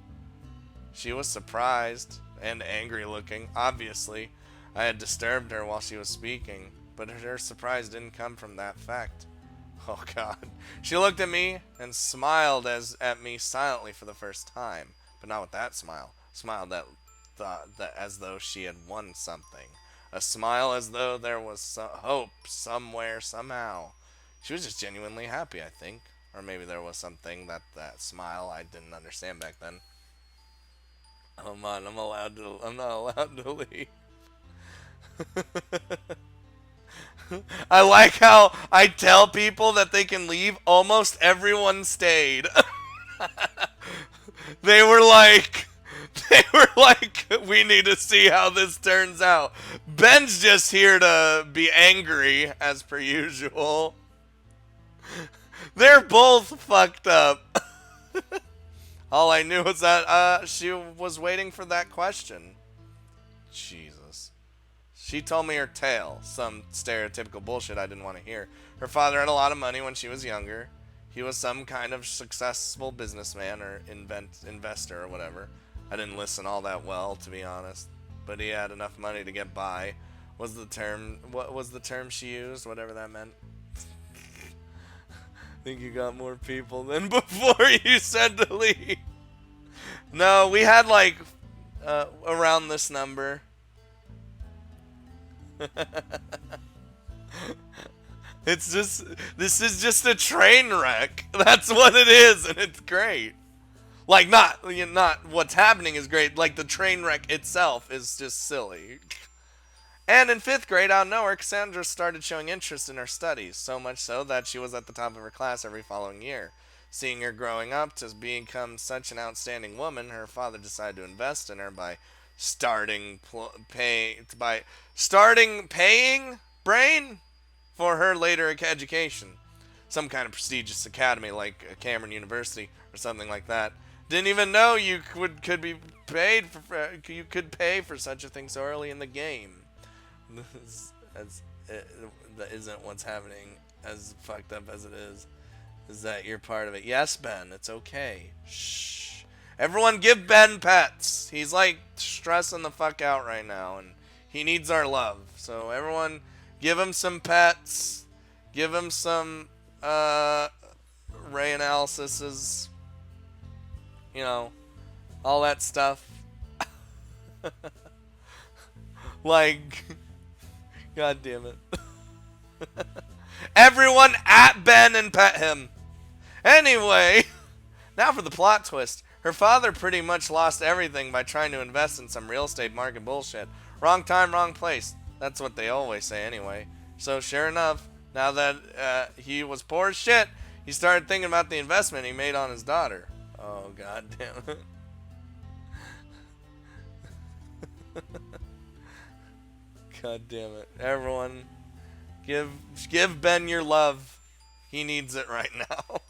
She was surprised and angry looking, obviously. I had disturbed her while she was speaking, but her surprise didn't come from that fact. Oh god. She looked at me and smiled at me silently for the first time. but not with that smile. Smile that thought that as though she had won something. A smile as though there was hope somewhere, somehow. She was just genuinely happy, I think. Or maybe there was something that smile I didn't understand back then. Come on, I'm not allowed to leave. I like how I tell people that they can leave. Almost everyone stayed. they were like, they were like, we need to see how this turns out. Ben's just here to be angry, as per usual. They're both fucked up. All I knew was that she was waiting for that question. Jesus. She told me her tale, some stereotypical bullshit I didn't want to hear. Her father had a lot of money when she was younger. He was some kind of successful businessman or investor or whatever. I didn't listen all that well, to be honest. But he had enough money to get by. What was the term she used? Whatever that meant. I think you got more people than before you said to leave. No, we had like around this number. This is just a train wreck. That's what it is, and it's great. Like not what's happening is great. Like the train wreck itself is just silly. And in 5th grade, out of nowhere, Cassandra started showing interest in her studies, so much so that she was at the top of her class every following year. Seeing her growing up to become such an outstanding woman, her father decided to invest in her by starting paying Brain for her later education. Some kind of prestigious academy like Cameron University or something like that. Didn't even know you could be paid for you could pay for such a thing so early in the game. That isn't what's happening, as fucked up as it is that you're part of it. Yes, Ben, it's okay. Shh. Everyone give Ben pets. He's like stressing the fuck out right now and he needs our love. So everyone give him some pets. Give him some ray analyses. You know, all that stuff. Like, God damn it. Everyone at Ben and pet him. Anyway, now for the plot twist. Her father pretty much lost everything by trying to invest in some real estate market bullshit. Wrong time, wrong place. That's what they always say anyway. So sure enough, now that he was poor as shit, he started thinking about the investment he made on his daughter. Oh, God damn it. God damn it. Everyone, give Ben your love. He needs it right now.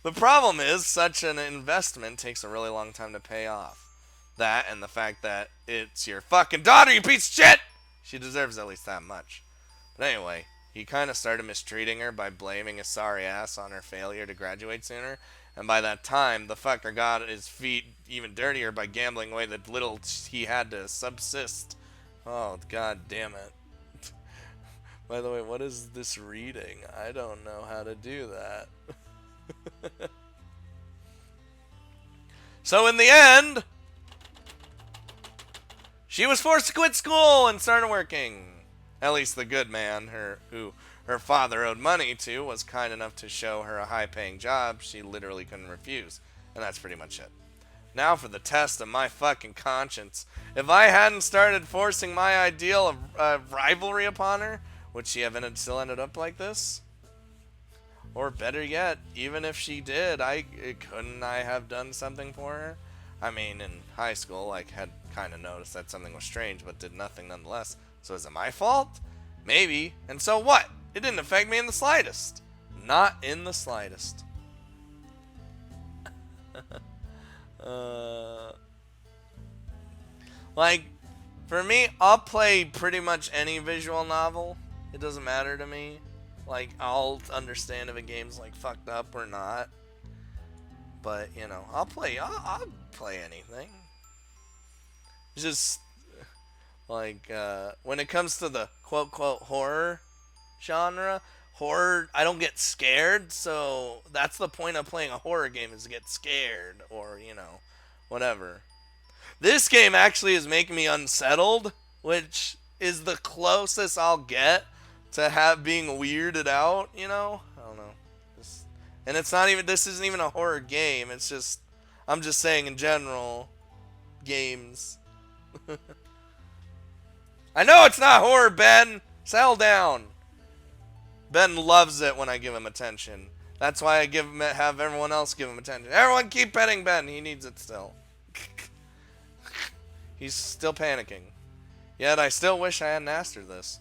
The problem is, such an investment takes a really long time to pay off. That and the fact that it's your fucking daughter, you piece of shit! She deserves at least that much. But anyway, he kind of started mistreating her by blaming his sorry ass on her failure to graduate sooner. And by that time, the fucker got his feet even dirtier by gambling away the little he had to subsist. Oh, God damn it. By the way, what is this reading? I don't know how to do that. So in the end, she was forced to quit school and started working. At least the good man, who her father owed money to, was kind enough to show her a high-paying job she literally couldn't refuse. And that's pretty much it. Now for the test of my fucking conscience. If I hadn't started forcing my ideal of rivalry upon her, would she have still ended up like this? Or better yet, even if she did, couldn't I have done something for her? I mean, in high school, I had kind of noticed that something was strange, but did nothing nonetheless. So is it my fault? Maybe. And so what? It didn't affect me in the slightest. Not in the slightest. Like, for me, I'll play pretty much any visual novel. It doesn't matter to me. Like, I'll understand if a game's, like, fucked up or not. But, you know, I'll play anything. It's just, like, when it comes to the quote-quote horror genre, I don't get scared, so that's the point of playing a horror game, is to get scared, or, you know, whatever. This game actually is making me unsettled, which is the closest I'll get to being weirded out, you know? I don't know. And it's not even, this isn't even a horror game. It's just, I'm just saying in general, games. I know it's not horror, Ben. Settle down. Ben loves it when I give him attention. That's why I have everyone else give him attention. Everyone keep petting Ben. He needs it still. He's still panicking. Yet I still wish I hadn't asked her this.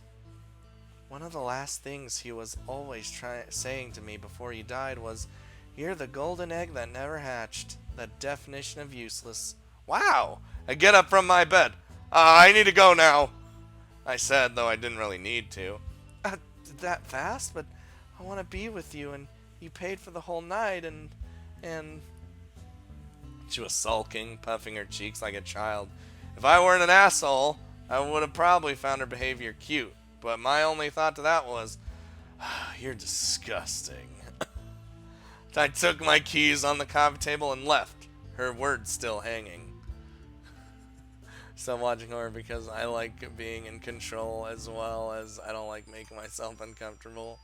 One of the last things he was always saying to me before he died was, "You're the golden egg that never hatched. The definition of useless." Wow! I get up from my bed. I need to go now. I said, though I didn't really need to. That fast? But I want to be with you, and you paid for the whole night, and... She was sulking, puffing her cheeks like a child. If I weren't an asshole, I would have probably found her behavior cute. But my only thought to that was, you're disgusting. I took my keys on the coffee table and left, her words still hanging. Still watching horror because I like being in control as well as I don't like making myself uncomfortable.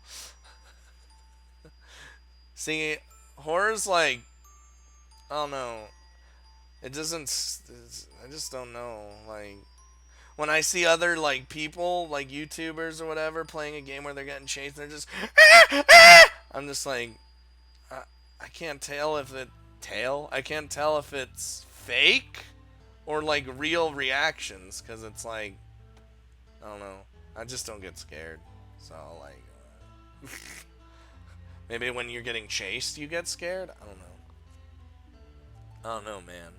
See, horror's like, I don't know. It doesn't, I just don't know. Like, when I see other, like, people, like YouTubers or whatever, playing a game where they're getting chased, they're just, I'm just like, I can't tell if I can't tell if it's fake or, like, real reactions, because it's like, I don't know. I just don't get scared. So, like, maybe when you're getting chased, you get scared? I don't know. I don't know, man.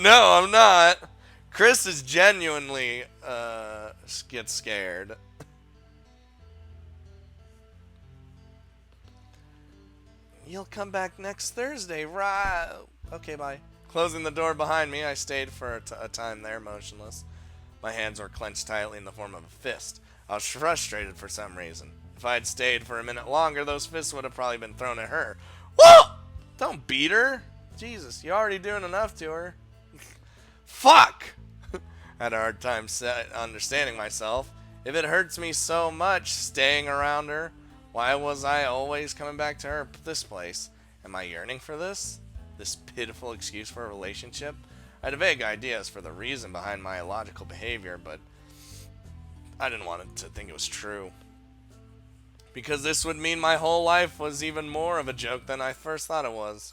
No, I'm not. Chris is genuinely, gets scared. You'll come back next Thursday, right? Okay, bye. Closing the door behind me, I stayed for a time there, motionless. My hands were clenched tightly in the form of a fist. I was frustrated for some reason. If I had stayed for a minute longer, those fists would have probably been thrown at her. Whoa! Don't beat her. Jesus, you're already doing enough to her. Fuck! I had a hard time understanding myself. If it hurts me so much staying around her, why was I always coming back to her this place? Am I yearning for this? This pitiful excuse for a relationship? I had vague ideas for the reason behind my illogical behavior, but I didn't want it to think it was true. Because this would mean my whole life was even more of a joke than I first thought it was.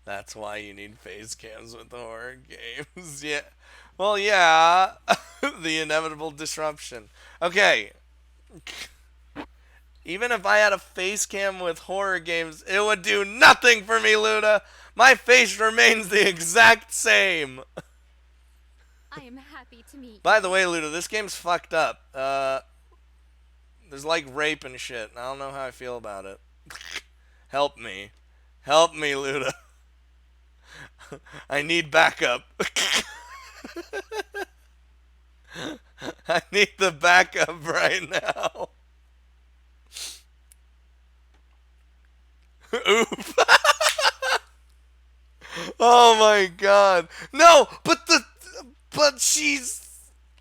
That's why you need face cams with horror games. Yeah. Well, yeah. The inevitable disruption. Okay. Even if I had a face cam with horror games, it would do nothing for me, Luda. My face remains the exact same. I am happy to meet you. By the way, Luda, this game's fucked up. There's like rape and shit. I don't know how I feel about it. Help me. Help me, Luda. I need backup. I need the backup right now. Oof. Oh my god. No, but she's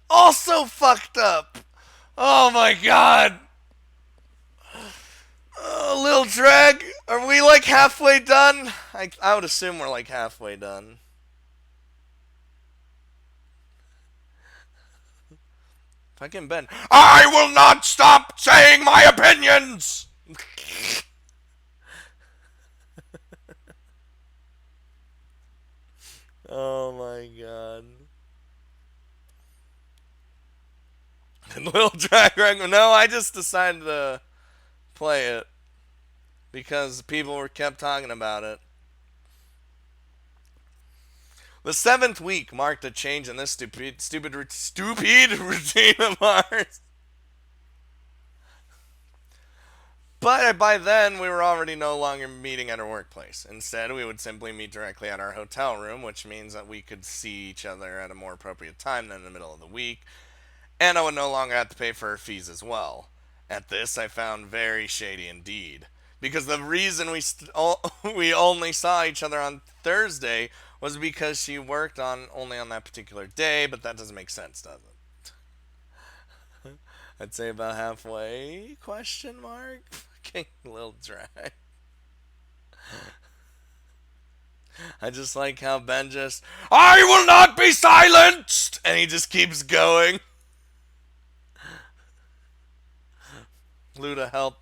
also fucked up. Oh my god. Lil Drag, are we like halfway done? I would assume we're like halfway done. Fucking Ben. I will not stop saying my opinions! Oh my god. Little Drag Race. No, I just decided to play it because people were kept talking about it. The 7th week marked a change in this stupid routine of ours. But by then, we were already no longer meeting at our workplace. Instead, we would simply meet directly at our hotel room, which means that we could see each other at a more appropriate time than in the middle of the week. And I would no longer have to pay for her fees as well. At this, I found very shady indeed. Because the reason we only saw each other on Thursday was because she worked on only on that particular day, but that doesn't make sense, does it? I'd say about halfway, question mark? Fucking little drag. I just like how Ben just, I will not be silenced! And he just keeps going. Luda, help.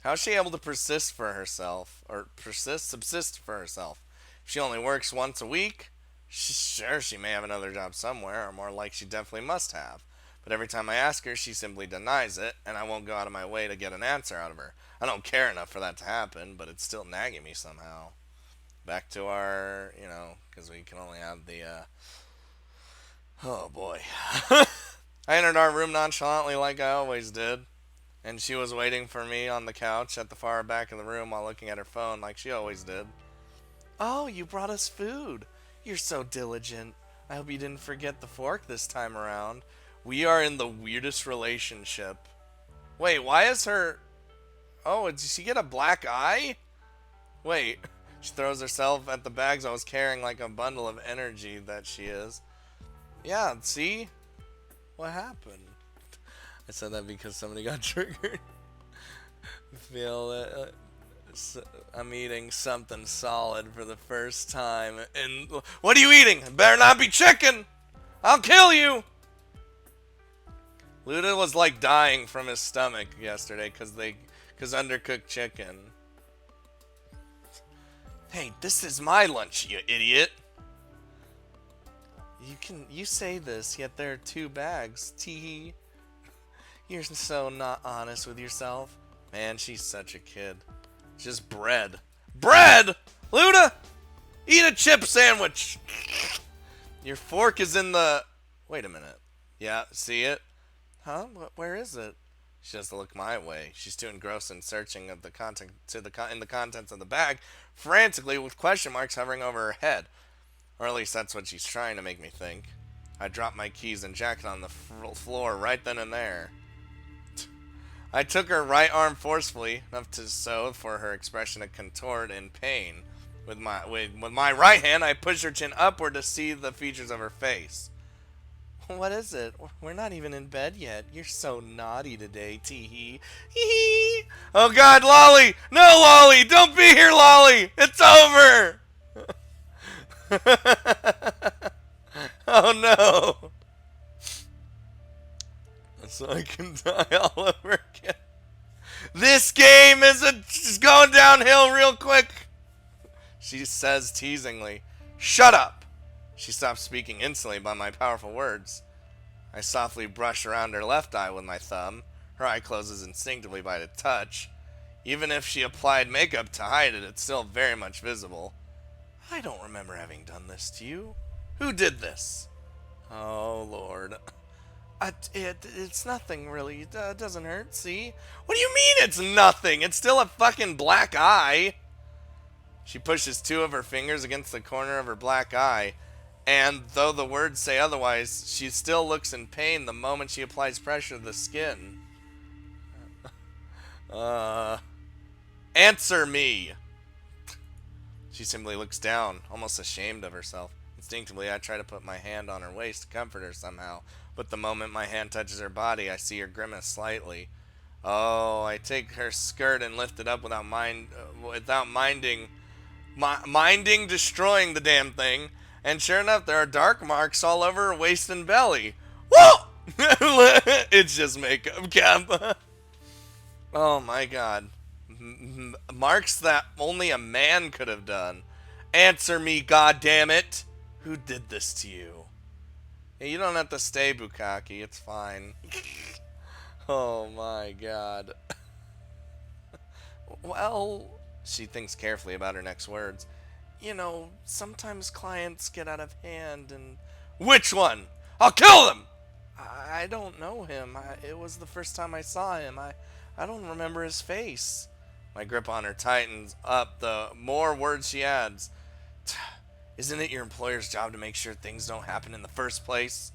How's she able to persist for herself? Or subsist for herself? If she only works once a week, sure, she may have another job somewhere, or more like she definitely must have. But every time I ask her, she simply denies it, and I won't go out of my way to get an answer out of her. I don't care enough for that to happen, but it's still nagging me somehow. Back to our, because we can only have the, oh boy. I entered our room nonchalantly like I always did, and she was waiting for me on the couch at the far back of the room while looking at her phone like she always did. Oh, you brought us food. You're so diligent. I hope you didn't forget the fork this time around. We are in the weirdest relationship. Wait, why is her... Oh, did she get a black eye? Wait, she throws herself at the bags I was carrying like a bundle of energy that she is. Yeah, see? What happened? I said that because somebody got triggered. I feel that I'm eating something solid for the first time. And what are you eating? It better not be chicken. I'll kill you. Luda was like dying from his stomach yesterday because undercooked chicken. Hey, this is my lunch, you idiot. You say this, yet there are 2 bags. Tee. You're so not honest with yourself. Man, she's such a kid. Just bread. Bread! Luda! Eat a chip sandwich! Your fork is in the... Wait a minute. Yeah, see it? Huh? Where is it? She doesn't look my way. She's too engrossed in searching of the content in the contents of the bag, frantically with question marks hovering over her head. Or at least that's what she's trying to make me think. I dropped my keys and jacket on the floor right then and there. I took her right arm forcefully, enough to so for her expression to contort in pain. With my right hand, I pushed her chin upward to see the features of her face. What is it? We're not even in bed yet. You're so naughty today, tee-hee. Hee-hee. Oh God, Lolly! No, Lolly! Don't be here, Lolly! It's over! Oh no! So I can die all over again. This game is just going downhill real quick. She says teasingly, "Shut up!" She stops speaking instantly by my powerful words. I softly brush around her left eye with my thumb. Her eye closes instinctively by the touch. Even if she applied makeup to hide it, it's still very much visible. I don't remember having done this to you. Who did this? Oh, Lord. It's nothing, really. It doesn't hurt, see? What do you mean it's nothing? It's still a fucking black eye. She pushes 2 of her fingers against the corner of her black eye, and though the words say otherwise, she still looks in pain the moment she applies pressure to the skin. Answer me! She simply looks down, almost ashamed of herself. Instinctively, I try to put my hand on her waist to comfort her somehow, but the moment my hand touches her body, I see her grimace slightly. Oh, I take her skirt and lift it up without minding destroying the damn thing, and sure enough, there are dark marks all over her waist and belly. Whoa! It's just makeup, Cap. Oh my God. Marks that only a man could have done. Answer me, goddammit! Who did this to you? Hey, you don't have to stay, Bukkake. It's fine. Oh my God. Well, she thinks carefully about her next words. You know, sometimes clients get out of hand and... Which one? I'll kill them! I don't know him. It was the first time I saw him. I don't remember his face. My grip on her tightens up the more words she adds. Isn't it your employer's job to make sure things don't happen in the first place?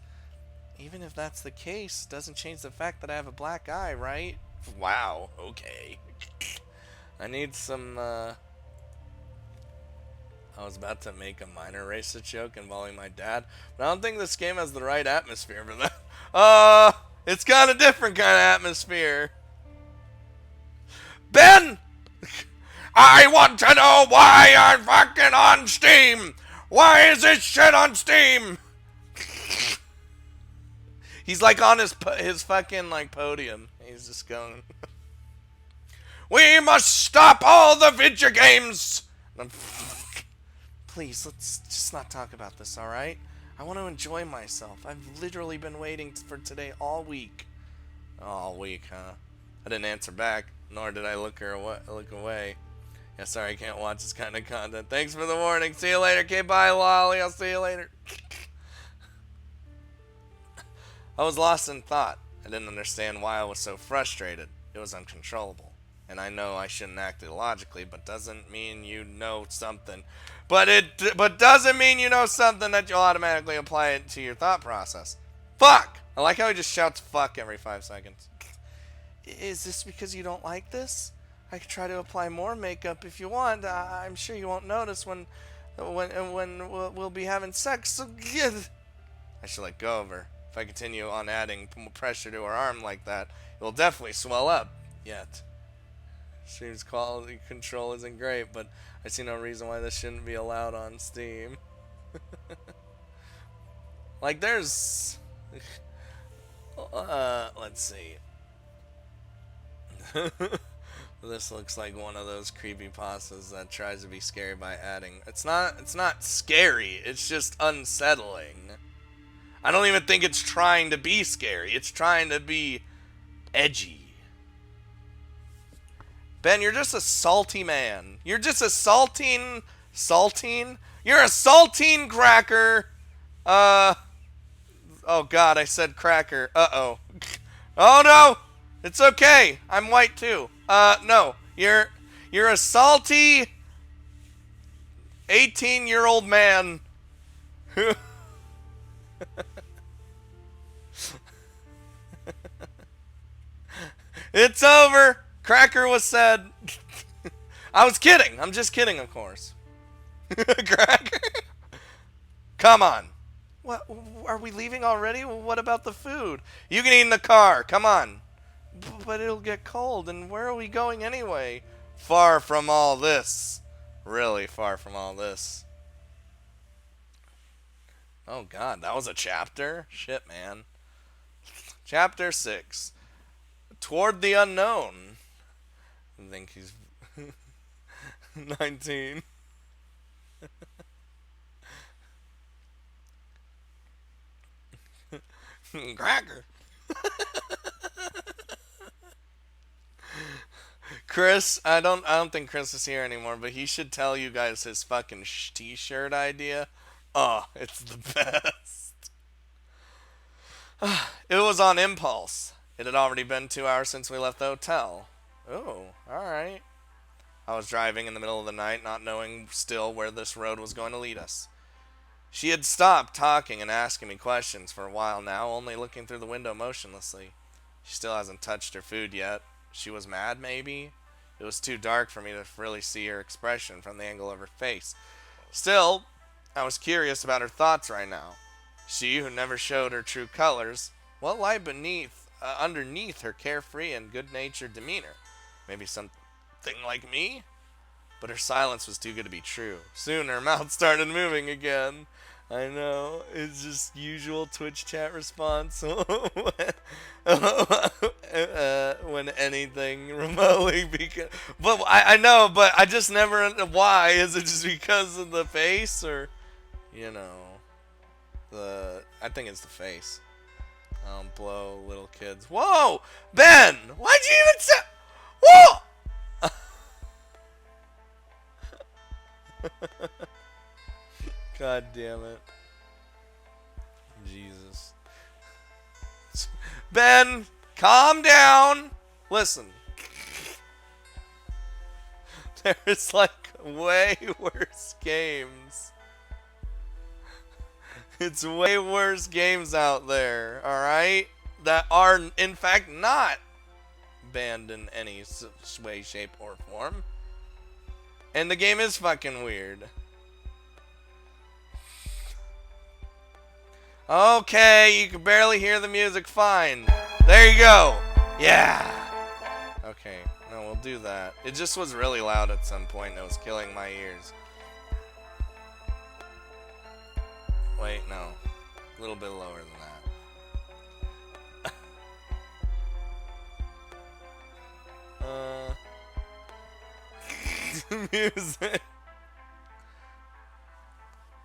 Even if that's the case, doesn't change the fact that I have a black eye, right? Wow, okay. I need some, I was about to make a minor racist joke involving my dad, but I don't think this game has the right atmosphere for that. It's got a different kind of atmosphere. Ben! I want to know why I'm fucking on Steam! Why is this shit on Steam? He's like on his fucking like podium. He's just going. We must stop all the video games! Please, let's just not talk about this, alright? I want to enjoy myself. I've literally been waiting for today all week. All week, huh? I didn't answer back, nor did I look away. Yeah, sorry, I can't watch this kind of content. Thanks for the warning. See you later. Okay, bye, Lolly. I'll see you later. I was lost in thought. I didn't understand why I was so frustrated. It was uncontrollable. And I know I shouldn't act illogically, but doesn't mean you know something. But doesn't mean you know something that you'll automatically apply it to your thought process. Fuck! I like how he just shouts fuck every 5 seconds. Is this because you don't like this? I could try to apply more makeup if you want. I'm sure you won't notice when we'll be having sex. So I should let go of her. If I continue on adding pressure to her arm like that, it will definitely swell up. Yet, stream's quality control isn't great, but I see no reason why this shouldn't be allowed on Steam. Like there's, let's see. This looks like one of those creepypastas that tries to be scary by adding. It's not scary, it's just unsettling. I don't even think it's trying to be scary. It's trying to be edgy. Ben, you're just a salty man. You're just a saltine. You're a saltine cracker. Oh God, I said cracker. Uh-oh. Oh no! It's okay. I'm white too. No. You're a salty 18-year-old man who It's over. Cracker was said. I was kidding. I'm just kidding, of course. Cracker? Come on. What? Are we leaving already? What about the food? You can eat in the car. Come on. But it'll get cold, and where are we going anyway? Far from all this. Really far from all this. Oh God, that was a chapter? Shit, man. Chapter 6. Toward the unknown. I think he's 19. Cracker. Chris, I don't think Chris is here anymore, but he should tell you guys his fucking t-shirt idea. Oh, it's the best. It was on impulse. It had already been 2 hours since we left the hotel. Oh, alright. I was driving in the middle of the night, not knowing still where this road was going to lead us. She had stopped talking and asking me questions for a while now, only looking through the window motionlessly. She still hasn't touched her food yet. She was mad, maybe? It was too dark for me to really see her expression from the angle of her face. Still, I was curious about her thoughts right now. She, who never showed her true colors, what lay underneath her carefree and good-natured demeanor? Maybe something like me? But her silence was too good to be true. Soon her mouth started moving again. I know, it's just usual Twitch chat response when anything remotely becomes... But I know, but I just never... Why? Is it just because of the face? Or, you know, I think it's the face. I don't blow little kids. Whoa! Ben! Why'd you even say... Whoa! God damn it. Jesus. Ben, calm down. Listen. There's like way worse games. It's way worse games out there, alright? That are, in fact, not banned in any way, shape, or form. And the game is fucking weird. Okay, you can barely hear the music. Fine. There you go. Yeah. Okay, no, we'll do that. It just was really loud at some point. It was killing my ears. Wait, no. A little bit lower than that. Music.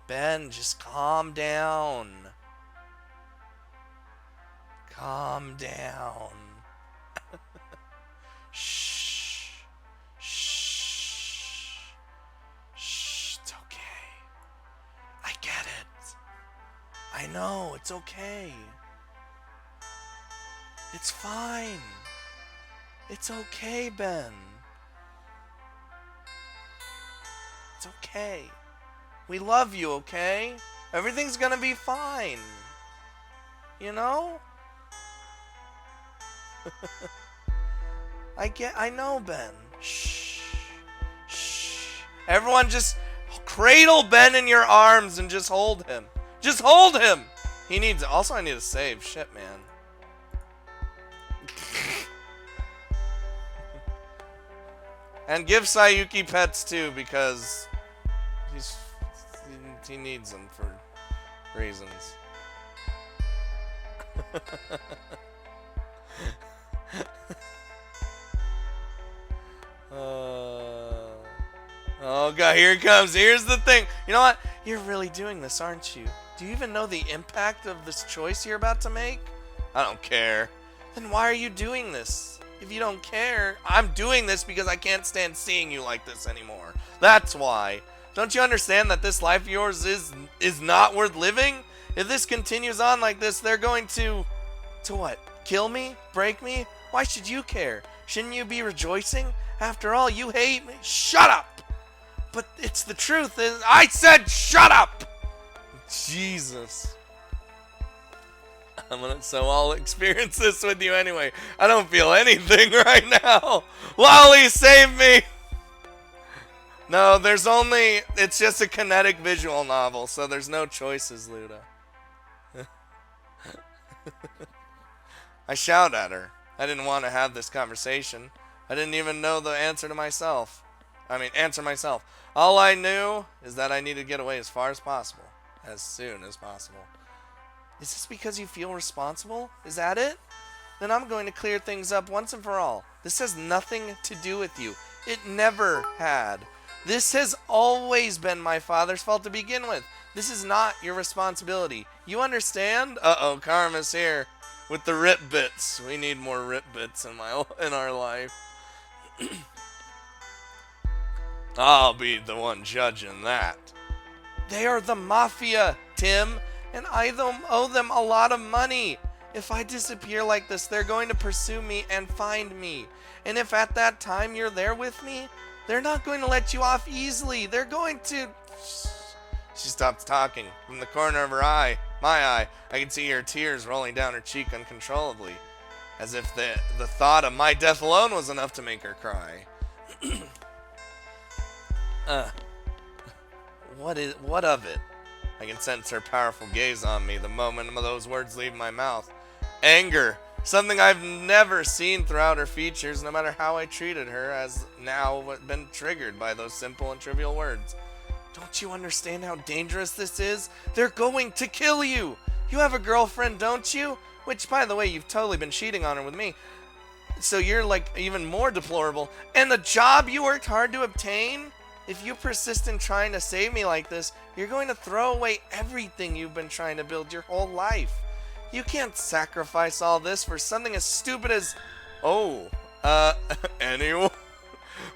Ben, just calm down. Calm down. Shh. Shh. Shh. It's okay. I get it. I know, it's okay. It's fine. It's okay, Ben. It's okay. We love you, okay? Everything's gonna be fine. You know? I know, Ben. Shh. Shh. Everyone just cradle Ben in your arms and just hold him. Just hold him! He needs... Also, I need to save. Shit, man. And give Sayuki pets, too, because... He needs them for reasons. Oh god, here it comes. Here's the thing. You know what? You're really doing this, aren't you? Do you even know the impact of this choice you're about to make? I don't care. Then why are you doing this? If you don't care, I'm doing this because I can't stand seeing you like this anymore. That's why. Don't you understand that this life of yours is not worth living? If this continues on like this, they're going to what? Kill me? Break me? Why should you care? Shouldn't you be rejoicing? After all, you hate me. Shut up! But it's the truth. I said shut up! Jesus. So I'll experience this with you anyway. I don't feel anything right now. Lolly, save me! No, it's just a kinetic visual novel, so there's no choices, Luda. I shout at her. I didn't want to have this conversation. I didn't even know the answer myself. All I knew is that I needed to get away as far as possible. As soon as possible. Is this because you feel responsible? Is that it? Then I'm going to clear things up once and for all. This has nothing to do with you. It never had. This has always been my father's fault to begin with. This is not your responsibility. You understand? Uh-oh, Karma's here with the rip bits. We need more rip bits in our life. I'll be the one judging that. They are the mafia, Tim, and I owe them a lot of money. If I disappear like this, they're going to pursue me and find me. And if at that time you're there with me, they're not going to let you off easily. They're going to... She stopped talking. From the corner of her eye, my eye, I could see her tears rolling down her cheek uncontrollably. As if the thought of my death alone was enough to make her cry. What of it? I can sense her powerful gaze on me the moment those words leave my mouth. Anger. Something I've never seen throughout her features, no matter how I treated her, has now been triggered by those simple and trivial words. Don't you understand how dangerous this is? They're going to kill you! You have a girlfriend, don't you? Which, by the way, you've totally been cheating on her with me. So you're, like, even more deplorable. And the job you worked hard to obtain? If you persist in trying to save me like this, you're going to throw away everything you've been trying to build your whole life. You can't sacrifice all this for something as stupid as... Anyway...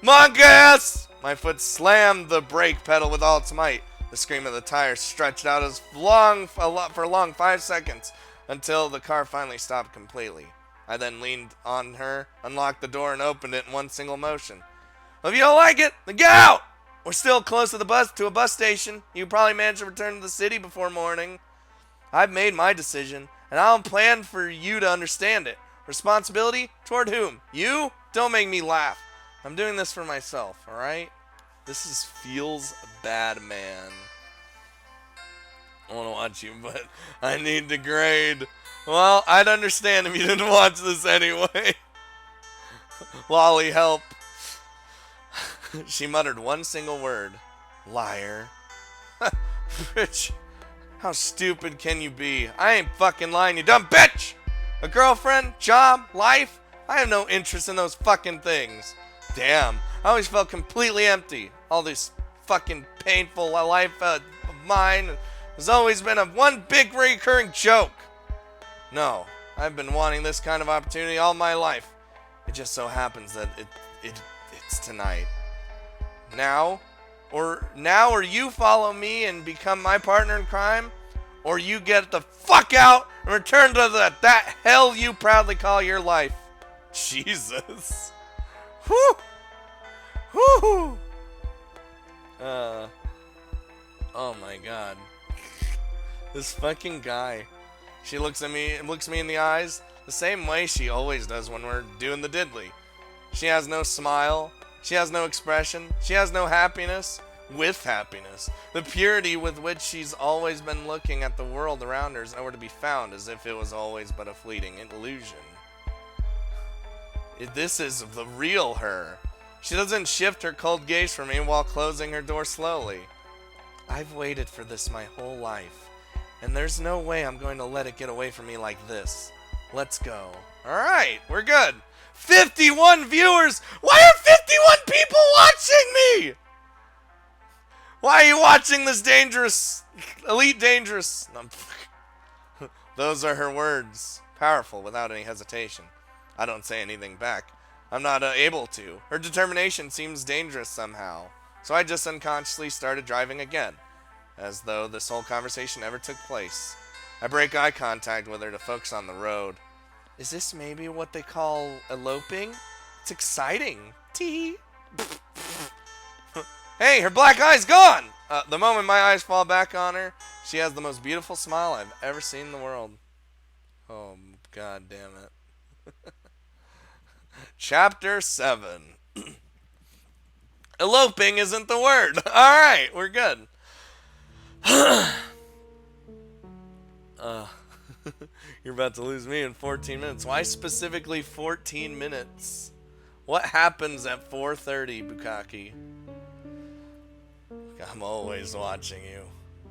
Monk ass! My foot slammed the brake pedal with all its might. The scream of the tires stretched out for a long 5 seconds, until the car finally stopped completely. I then leaned on her, unlocked the door, and opened it in one single motion. Well, if you don't like it, then get out! We're still close to a bus station. You can probably manage to return to the city before morning. I've made my decision, and I don't plan for you to understand it. Responsibility? Toward whom? You? Don't make me laugh. I'm doing this for myself, alright? Feels bad, man. I want to watch you, but I need to grade. Well, I'd understand if you didn't watch this anyway. Lolly, help. She muttered one single word. Liar. Rich, how stupid can you be? I ain't fucking lying, you dumb bitch! A girlfriend? Job? Life? I have no interest in those fucking things. Damn, I always felt completely empty. All this fucking painful life of mine has always been one big recurring joke. No, I've been wanting this kind of opportunity all my life. It just so happens that it's tonight. Now or you follow me and become my partner in crime, or you get the fuck out and return to that hell you proudly call your life. Jesus. Whew. Whew. Oh my god. This fucking guy. She looks me in the eyes the same way she always does when we're doing the diddly. She has no smile. She has no expression. She has no happiness. With happiness. The purity with which she's always been looking at the world around her is nowhere to be found, as if it was always but a fleeting illusion. This is the real her. She doesn't shift her cold gaze from me while closing her door slowly. I've waited for this my whole life, and there's no way I'm going to let it get away from me like this. Let's go. Alright, we're good. 51 viewers! Why are 51 people watching me? Why are you watching this dangerous, elite dangerous? Those are her words. Powerful, without any hesitation. I don't say anything back. I'm not able to. Her determination seems dangerous somehow. So I just unconsciously started driving again, as though this whole conversation never took place. I break eye contact with her to focus on the road. Is this maybe what they call eloping? It's exciting. Tee. Hey, her black eye's gone! The moment my eyes fall back on her, she has the most beautiful smile I've ever seen in the world. Oh, god damn it. Chapter 7. Eloping isn't the word. Alright, we're good. You're about to lose me in 14 minutes. Why specifically 14 minutes? What happens at 4:30, Bukaki? I'm always watching you.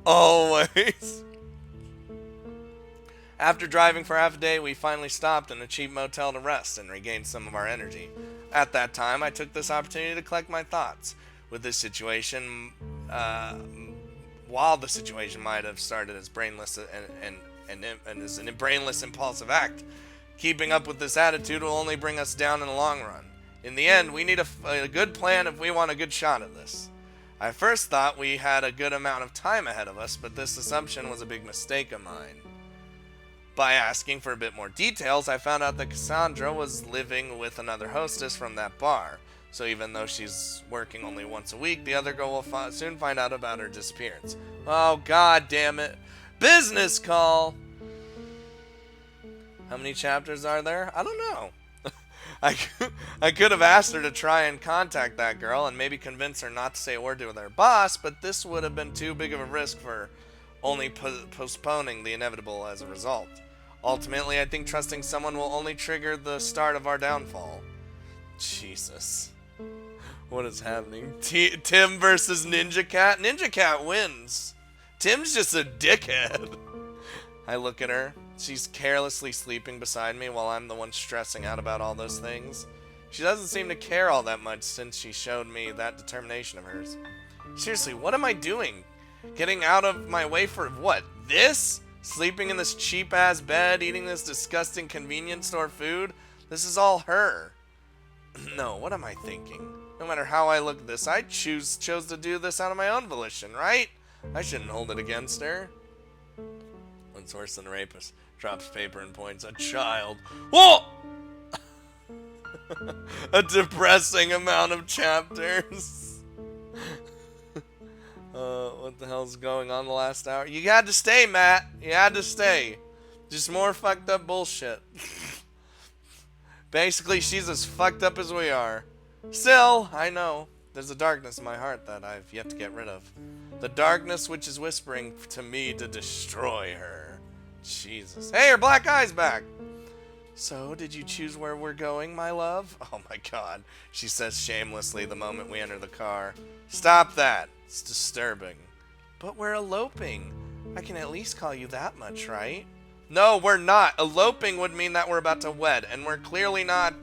Always. After driving for half a day, we finally stopped in a cheap motel to rest and regain some of our energy. At that time, I took this opportunity to collect my thoughts. With this situation, while the situation might have started as brainless and as a brainless impulsive act, keeping up with this attitude will only bring us down in the long run. In the end, we need a good plan if we want a good shot at this. I first thought we had a good amount of time ahead of us, but this assumption was a big mistake of mine. By asking for a bit more details, I found out that Cassandra was living with another hostess from that bar. So even though she's working only once a week, the other girl will soon find out about her disappearance. Oh, god damn it. Business call! How many chapters are there? I don't know. I could have asked her to try and contact that girl and maybe convince her not to say a word to their boss, but this would have been too big of a risk for only postponing the inevitable as a result. Ultimately, I think trusting someone will only trigger the start of our downfall. Jesus. What is happening? Tim versus Ninja Cat? Ninja Cat wins. Tim's just a dickhead. I look at her. She's carelessly sleeping beside me while I'm the one stressing out about all those things. She doesn't seem to care all that much since she showed me that determination of hers. Seriously, what am I doing? Getting out of my way for what? This? Sleeping in this cheap-ass bed, eating this disgusting convenience store food? This is all her. No, what am I thinking? No matter how I look at this, I chose to do this out of my own volition, right? I shouldn't hold it against her. What's worse than a rapist? Drops paper and points. A child. Whoa! A depressing amount of chapters. What the hell's going on the last hour? You had to stay, Matt. You had to stay. Just more fucked up bullshit. Basically, she's as fucked up as we are. Still, I know, there's a darkness in my heart that I've yet to get rid of. The darkness which is whispering to me to destroy her. Jesus. Hey, her black eye's back! So, did you choose where we're going, my love? Oh my god, she says shamelessly the moment we enter the car. Stop that. It's disturbing. But we're eloping. I can at least call you that much, right? No, we're not. Eloping would mean that we're about to wed, and we're clearly not.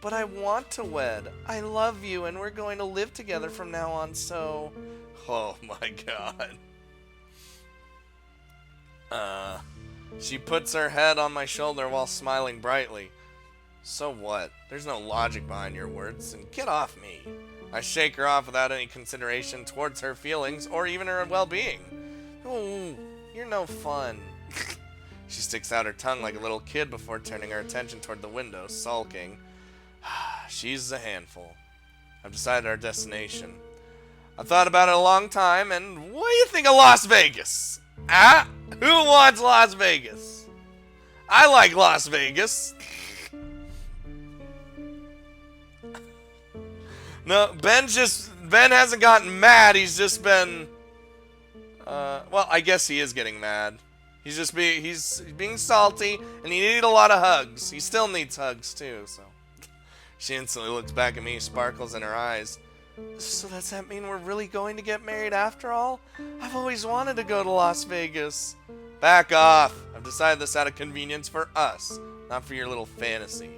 But I want to wed. I love you, and we're going to live together from now on, so... Oh my god. She puts her head on my shoulder while smiling brightly. So what? There's no logic behind your words, and get off me. I shake her off without any consideration towards her feelings or even her well-being. Oh, you're no fun. She sticks out her tongue like a little kid before turning her attention toward the window, sulking. She's a handful. I've decided our destination. I've thought about it a long time, and what do you think of Las Vegas? Ah? Who wants Las Vegas? I like Las Vegas. No, Ben hasn't gotten mad, he's just been... well, I guess he is getting mad. He's being salty, and he needed a lot of hugs. He still needs hugs, too, so... She instantly looks back at me, sparkles in her eyes. So does that mean we're really going to get married after all? I've always wanted to go to Las Vegas. Back off. I've decided this out of convenience for us, not for your little fantasy.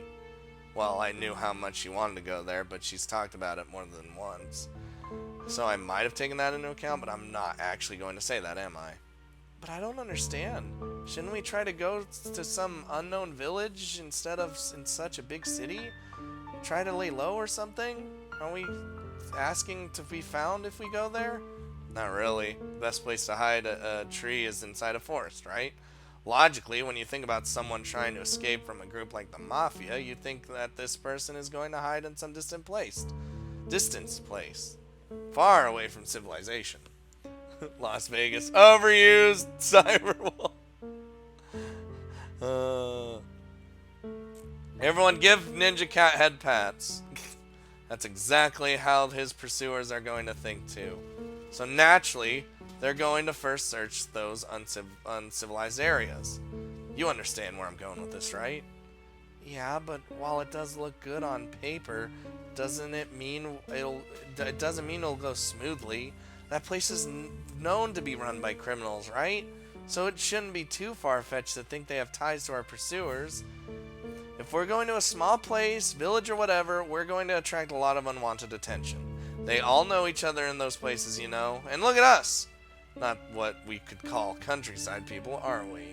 Well, I knew how much she wanted to go there, but she's talked about it more than once. So I might have taken that into account, but I'm not actually going to say that, am I? But I don't understand. Shouldn't we try to go to some unknown village instead of in such a big city? Try to lay low or something? Aren't we asking to be found if we go there? Not really. The best place to hide a tree is inside a forest, right? Logically, when you think about someone trying to escape from a group like the Mafia, you think that this person is going to hide in some distant place. Far away from civilization. Las Vegas. Overused. Cyberwolf. Everyone give Ninja Cat head pats. That's exactly how his pursuers are going to think too. So naturally, they're going to first search those uncivilized areas. You understand where I'm going with this, right? Yeah, but while it does look good on paper, doesn't mean it'll go smoothly. That place is known to be run by criminals, right? So it shouldn't be too far-fetched to think they have ties to our pursuers. If we're going to a small place, village or whatever, we're going to attract a lot of unwanted attention. They all know each other in those places, you know. And look at us! Not what we could call countryside people, are we?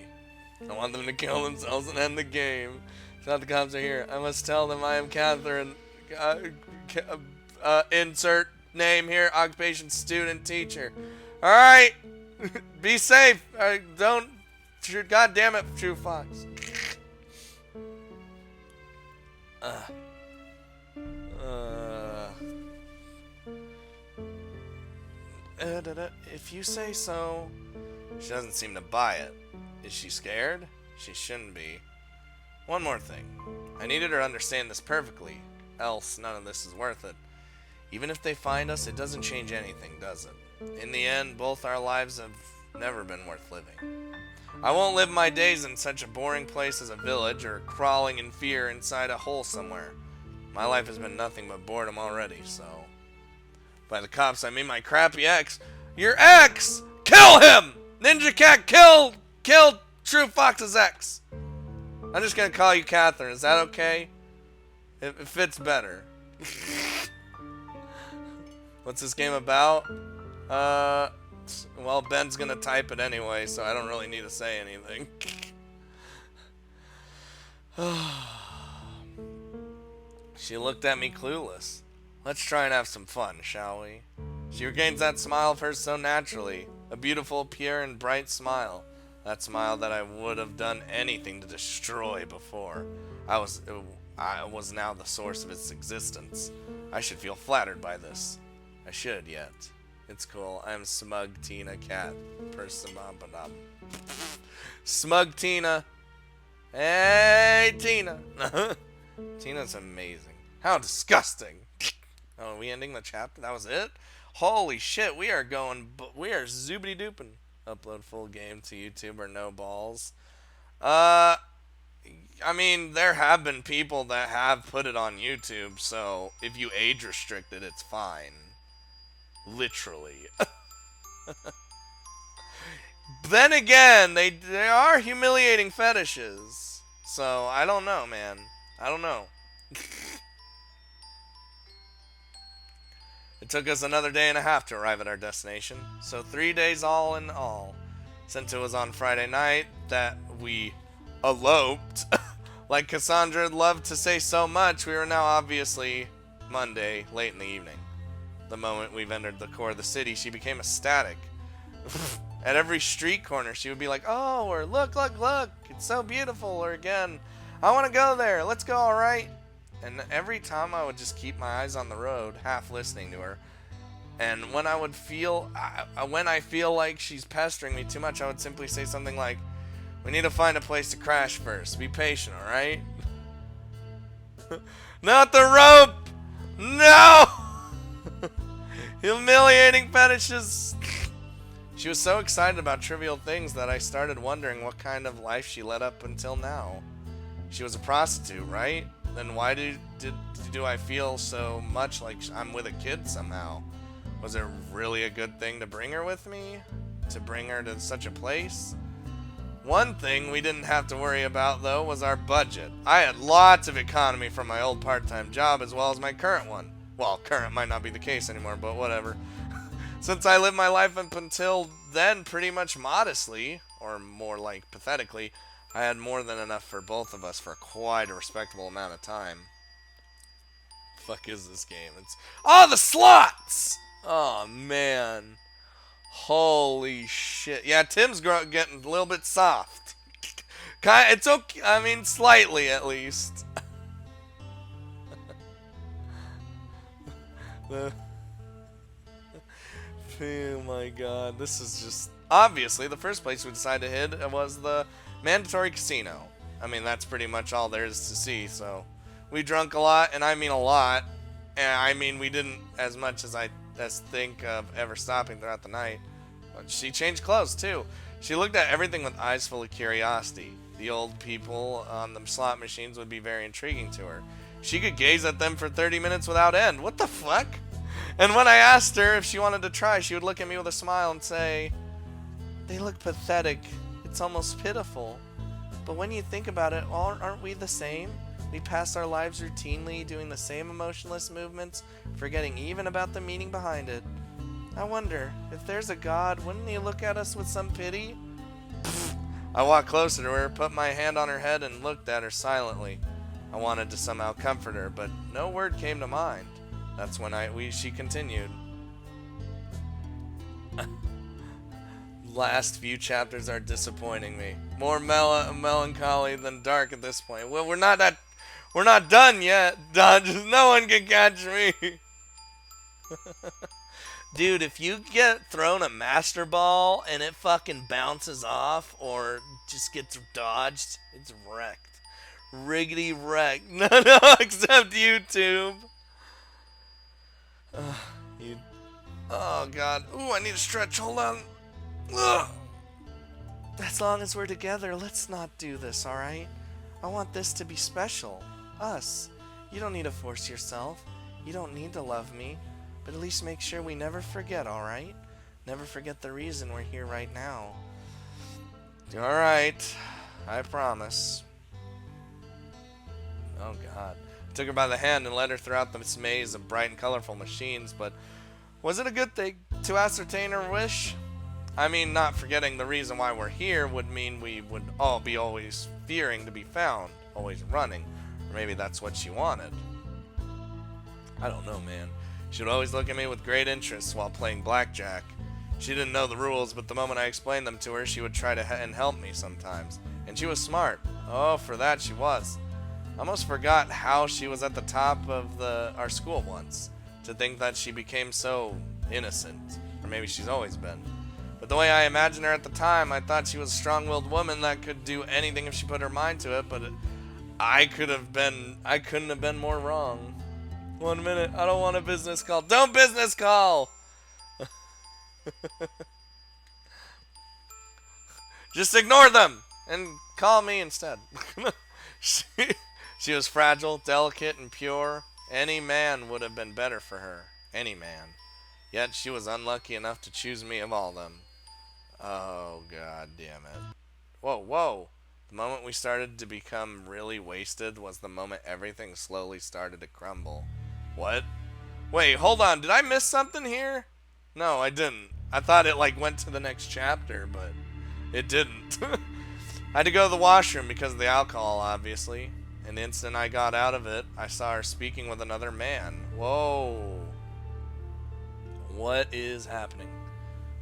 I want them to kill themselves and end the game. It's not the cops are here. I must tell them I am Catherine. Insert name here, occupation, student, teacher. Alright! Be safe! Don't... God damn it, True Fox. If you say so. She doesn't seem to buy it. Is she scared? She shouldn't be. One more thing. I needed her to understand this perfectly, else none of this is worth it. Even if they find us, it doesn't change anything, does it? In the end, both our lives have never been worth living. I won't live my days in such a boring place as a village or crawling in fear inside a hole somewhere. My life has been nothing but boredom already, so... By the cops, I mean my crappy ex. Your ex! Kill him! Ninja Cat, kill True Fox's ex. I'm just gonna call you Catherine. Is that okay? It fits better. What's this game about? Well, Ben's gonna type it anyway, so I don't really need to say anything. She looked at me clueless. Let's try and have some fun, shall we? She regains that smile of hers so naturally. A beautiful, pure, and bright smile. That smile that I would have done anything to destroy before. I was now the source of its existence. I should feel flattered by this. I should, yet. It's cool. I'm Smug Tina Cat. Smug Tina. Hey, Tina. Tina's amazing. How disgusting. Oh, are we ending the chapter? That was it? Holy shit, we are zoobity dooping. Upload full game to YouTube or no balls. Uh, I mean, there have been people that have put it on YouTube, so if you age restrict it, it's fine. Literally. Then again, they are humiliating fetishes. So, I don't know, man. I don't know. It took us another day and a half to arrive at our destination, so 3 days all in all. Since it was on Friday night that we eloped, like Cassandra loved to say so much, we were now obviously Monday, late in the evening. The moment we've entered the core of the city, she became ecstatic. At every street corner, she would be like, oh, or look, look, look, it's so beautiful, or again, I want to go there, let's go, alright? And every time I would just keep my eyes on the road, half listening to her. And when I feel like she's pestering me too much, I would simply say something like, we need to find a place to crash first. Be patient, alright? Not the rope! No! Humiliating fetishes. She was so excited about trivial things that I started wondering what kind of life she led up until now. She was a prostitute, right? Then why do I feel so much like I'm with a kid somehow? Was it really a good thing to bring her with me? To bring her to such a place? One thing we didn't have to worry about, though, was our budget. I had lots of economy from my old part-time job as well as my current one. Well, current might not be the case anymore, but whatever. Since I lived my life up until then pretty much modestly, or more like pathetically, I had more than enough for both of us for quite a respectable amount of time. Fuck is this game? It's the slots! Oh man. Holy shit. Yeah, Tim's getting a little bit soft. It's okay. I mean, slightly at least. Oh my god. This is just... Obviously, the first place we decided to hit was the mandatory casino. I mean, that's pretty much all there is to see, so... We drank a lot, and I mean a lot. And I mean, we didn't as much as I think of ever stopping throughout the night. But she changed clothes, too. She looked at everything with eyes full of curiosity. The old people on the slot machines would be very intriguing to her. She could gaze at them for 30 minutes without end. What the fuck? And when I asked her if she wanted to try, she would look at me with a smile and say, they look pathetic. It's almost pitiful. But when you think about it, aren't we the same? We pass our lives routinely doing the same emotionless movements, forgetting even about the meaning behind it. I wonder, if there's a God, wouldn't he look at us with some pity? I walked closer to her, put my hand on her head, and looked at her silently. I wanted to somehow comfort her, but no word came to mind. That's when she continued. Last few chapters are disappointing me. More melancholy than dark at this point. Well, we're not done yet. No one can catch me. Dude, if you get thrown a master ball and it fucking bounces off or just gets dodged, it's wrecked. Riggedy wrecked. No, except YouTube. Oh, God. Ooh, I need to stretch. Hold on. Ugh. As long as we're together, let's not do this, alright? I want this to be special. Us. You don't need to force yourself. You don't need to love me. But at least make sure we never forget, alright? Never forget the reason we're here right now. Alright. I promise. Oh, God. I took her by the hand and led her throughout this maze of bright and colorful machines, but was it a good thing to ascertain her wish? I mean, not forgetting the reason why we're here would mean we would all be always fearing to be found, always running. Or maybe that's what she wanted. I don't know, man. She would always look at me with great interest while playing blackjack. She didn't know the rules, but the moment I explained them to her, she would try to help me sometimes. And she was smart. Oh, for that she was. I almost forgot how she was at the top of our school once. To think that she became so innocent. Or maybe she's always been. But the way I imagined her at the time, I thought she was a strong-willed woman that could do anything if she put her mind to it, but I couldn't have been more wrong. 1 minute, I don't want a business call. Don't business call! Just ignore them and call me instead. she, she was fragile, delicate, and pure. Any man would have been better for her. Any man. Yet she was unlucky enough to choose me of all them. Oh, god damn it. Whoa, whoa. The moment we started to become really wasted was the moment everything slowly started to crumble. What? Wait, hold on. Did I miss something here? No, I didn't. I thought it like went to the next chapter, but it didn't. I had to go to the washroom because of the alcohol, obviously. And the instant I got out of it, I saw her speaking with another man. Whoa. What is happening?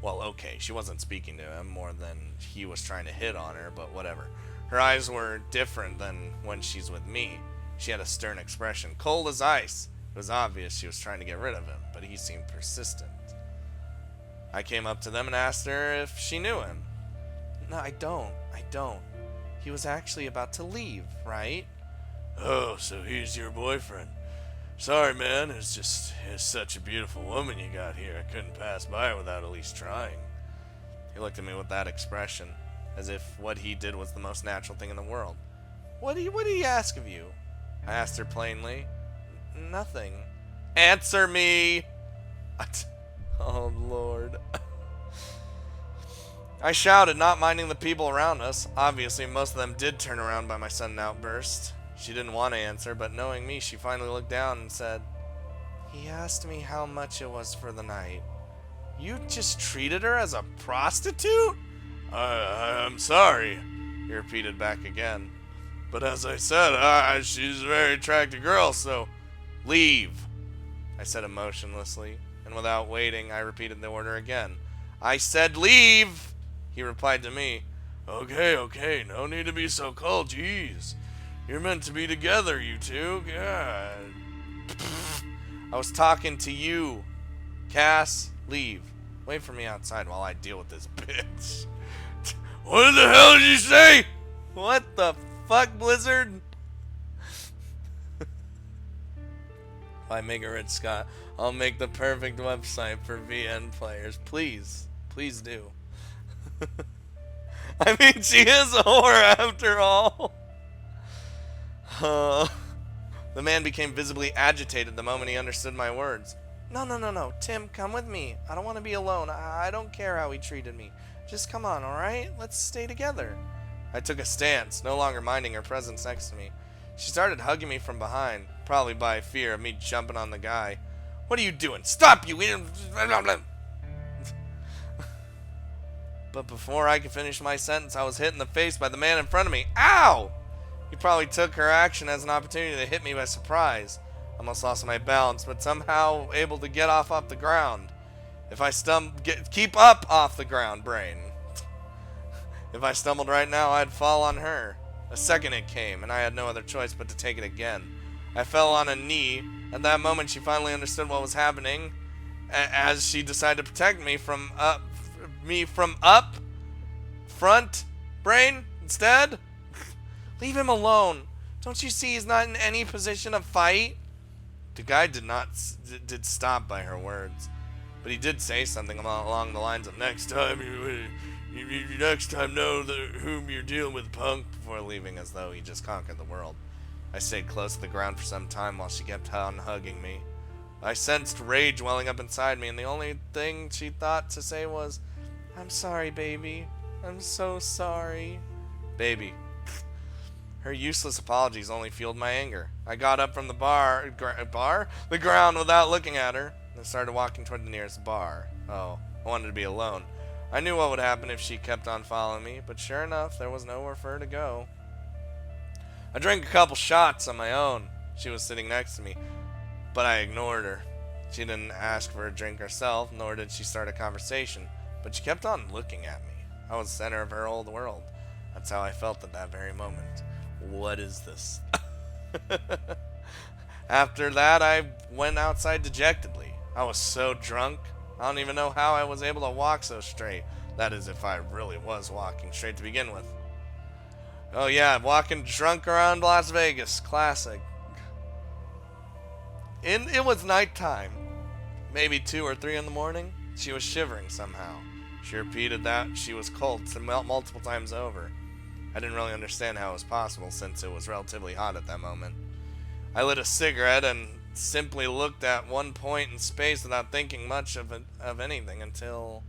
Well, okay, she wasn't speaking to him more than he was trying to hit on her, but whatever. Her eyes were different than when she's with me. She had a stern expression, cold as ice. It was obvious she was trying to get rid of him, but he seemed persistent. I came up to them and asked her if she knew him. No, I don't. He was actually about to leave, right? Oh, so he's your boyfriend. Sorry, man. It's such a beautiful woman you got here. I couldn't pass by without at least trying. He looked at me with that expression, as if what he did was the most natural thing in the world. What did he ask of you? I asked her plainly. Nothing. Answer me! Oh, Lord. I shouted, not minding the people around us. Obviously, most of them did turn around by my sudden outburst. She didn't want to answer, but knowing me, she finally looked down and said, He asked me how much it was for the night. You just treated her as a prostitute? I'm sorry, he repeated back again. But as I said, she's a very attractive girl, so leave, I said emotionlessly, and without waiting, I repeated the order again. I said leave! He replied to me, Okay, no need to be so cold, jeez. You're meant to be together, you two, God. I was talking to you. Cass, leave. Wait for me outside while I deal with this bitch. What the hell did you say? What the fuck, Blizzard? If I make a rich Scott, I'll make the perfect website for VN players. Please do. I mean, she is a whore after all. The man became visibly agitated the moment he understood my words. No. Tim, come with me. I don't want to be alone. I don't care how he treated me. Just come on, alright? Let's stay together. I took a stance, no longer minding her presence next to me. She started hugging me from behind, probably by fear of me jumping on the guy. What are you doing? Stop, you idiot! But before I could finish my sentence, I was hit in the face by the man in front of me. Ow! He probably took her action as an opportunity to hit me by surprise. I almost lost my balance, but somehow able to get off the ground. If I keep up off the ground, brain. If I stumbled right now, I'd fall on her. A second it came, and I had no other choice but to take it again. I fell on a knee. At that moment, she finally understood what was happening, as she decided to protect me from up front, brain, instead. Leave him alone. Don't you see he's not in any position of fight? The guy did stop by her words, but he did say something along the lines of next time know whom you're dealing with, punk, before leaving as though he just conquered the world. I stayed close to the ground for some time while she kept on hugging me. I sensed rage welling up inside me, and the only thing she thought to say was, I'm sorry, baby. I'm so sorry. Baby. Her useless apologies only fueled my anger. I got up from the the ground without looking at her, and started walking toward the nearest bar. Oh, I wanted to be alone. I knew what would happen if she kept on following me, but sure enough, there was nowhere for her to go. I drank a couple shots on my own. She was sitting next to me, but I ignored her. She didn't ask for a drink herself, nor did she start a conversation, but she kept on looking at me. I was the center of her old world. That's how I felt at that very moment. What is this? After that, I went outside dejectedly. I was so drunk, I don't even know how I was able to walk so straight. That is, if I really was walking straight to begin with. Oh yeah, walking drunk around Las Vegas. Classic. It was nighttime. Maybe 2 or 3 in the morning. She was shivering somehow. She repeated that she was cold multiple times over. I didn't really understand how it was possible since it was relatively hot at that moment. I lit a cigarette and simply looked at one point in space without thinking much of anything until...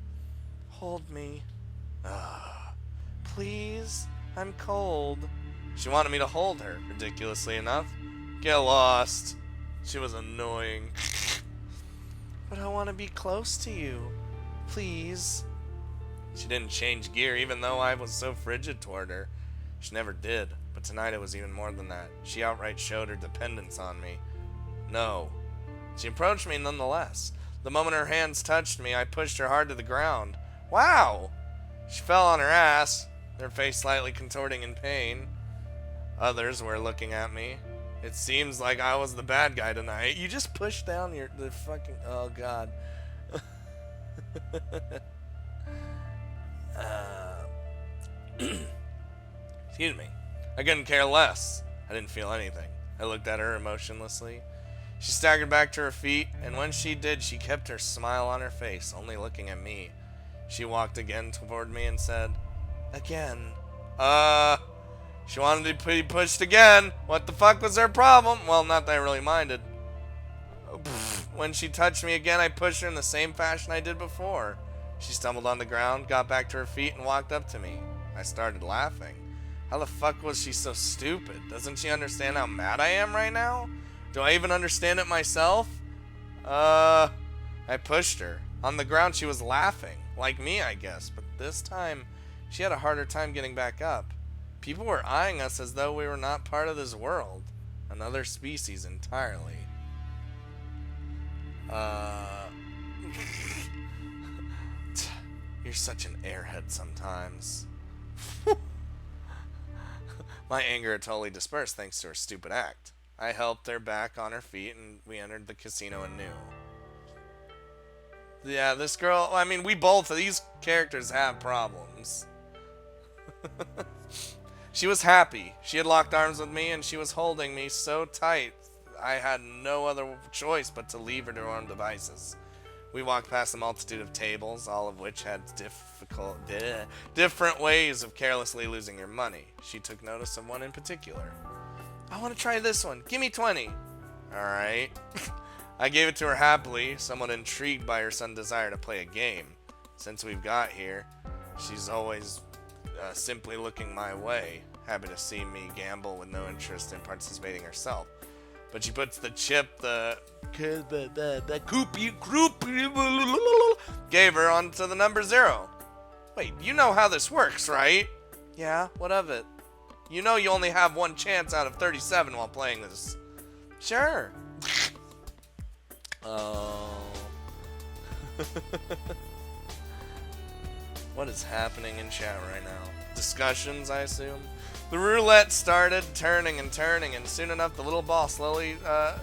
Hold me. Please? I'm cold. She wanted me to hold her, ridiculously enough. Get lost. She was annoying. But I want to be close to you. Please. She didn't change gear even though I was so frigid toward her. She never did, but tonight it was even more than that. She outright showed her dependence on me. No. She approached me nonetheless. The moment her hands touched me, I pushed her hard to the ground. Wow! She fell on her ass, her face slightly contorting in pain. Others were looking at me. It seems like I was the bad guy tonight. You just pushed down the fucking... Oh, God. Excuse me. I couldn't care less. I didn't feel anything. I looked at her emotionlessly. She staggered back to her feet, and when she did, she kept her smile on her face, only looking at me. She walked again toward me and said, Again. She wanted to be pushed again. What the fuck was her problem? Well, not that I really minded. When she touched me again, I pushed her in the same fashion I did before. She stumbled on the ground, got back to her feet, and walked up to me. I started laughing. How the fuck was she so stupid? Doesn't she understand how mad I am right now? Do I even understand it myself? I pushed her. On the ground, she was laughing. Like me, I guess. But this time, she had a harder time getting back up. People were eyeing us as though we were not part of this world. Another species entirely. You're such an airhead sometimes. My anger had totally dispersed thanks to her stupid act. I helped her back on her feet and we entered the casino anew. Yeah, this girl, I mean, both of these characters have problems. She was happy. She had locked arms with me and she was holding me so tight I had no other choice but to leave her to her own devices. We walked past a multitude of tables, all of which had different ways of carelessly losing your money. She took notice of one in particular. I want to try this one. Give me 20. Alright. I gave it to her happily, somewhat intrigued by her sudden desire to play a game. Since we've got here, she's always simply looking my way, happy to see me gamble with no interest in participating herself. But she puts the chip, the gave her onto the number 0. Wait, you know how this works, right? Yeah, what of it? You know you only have one chance out of 37 while playing this. Sure. Oh. What is happening in chat right now? Discussions, I assume? The roulette started turning and turning, and soon enough the little ball slowly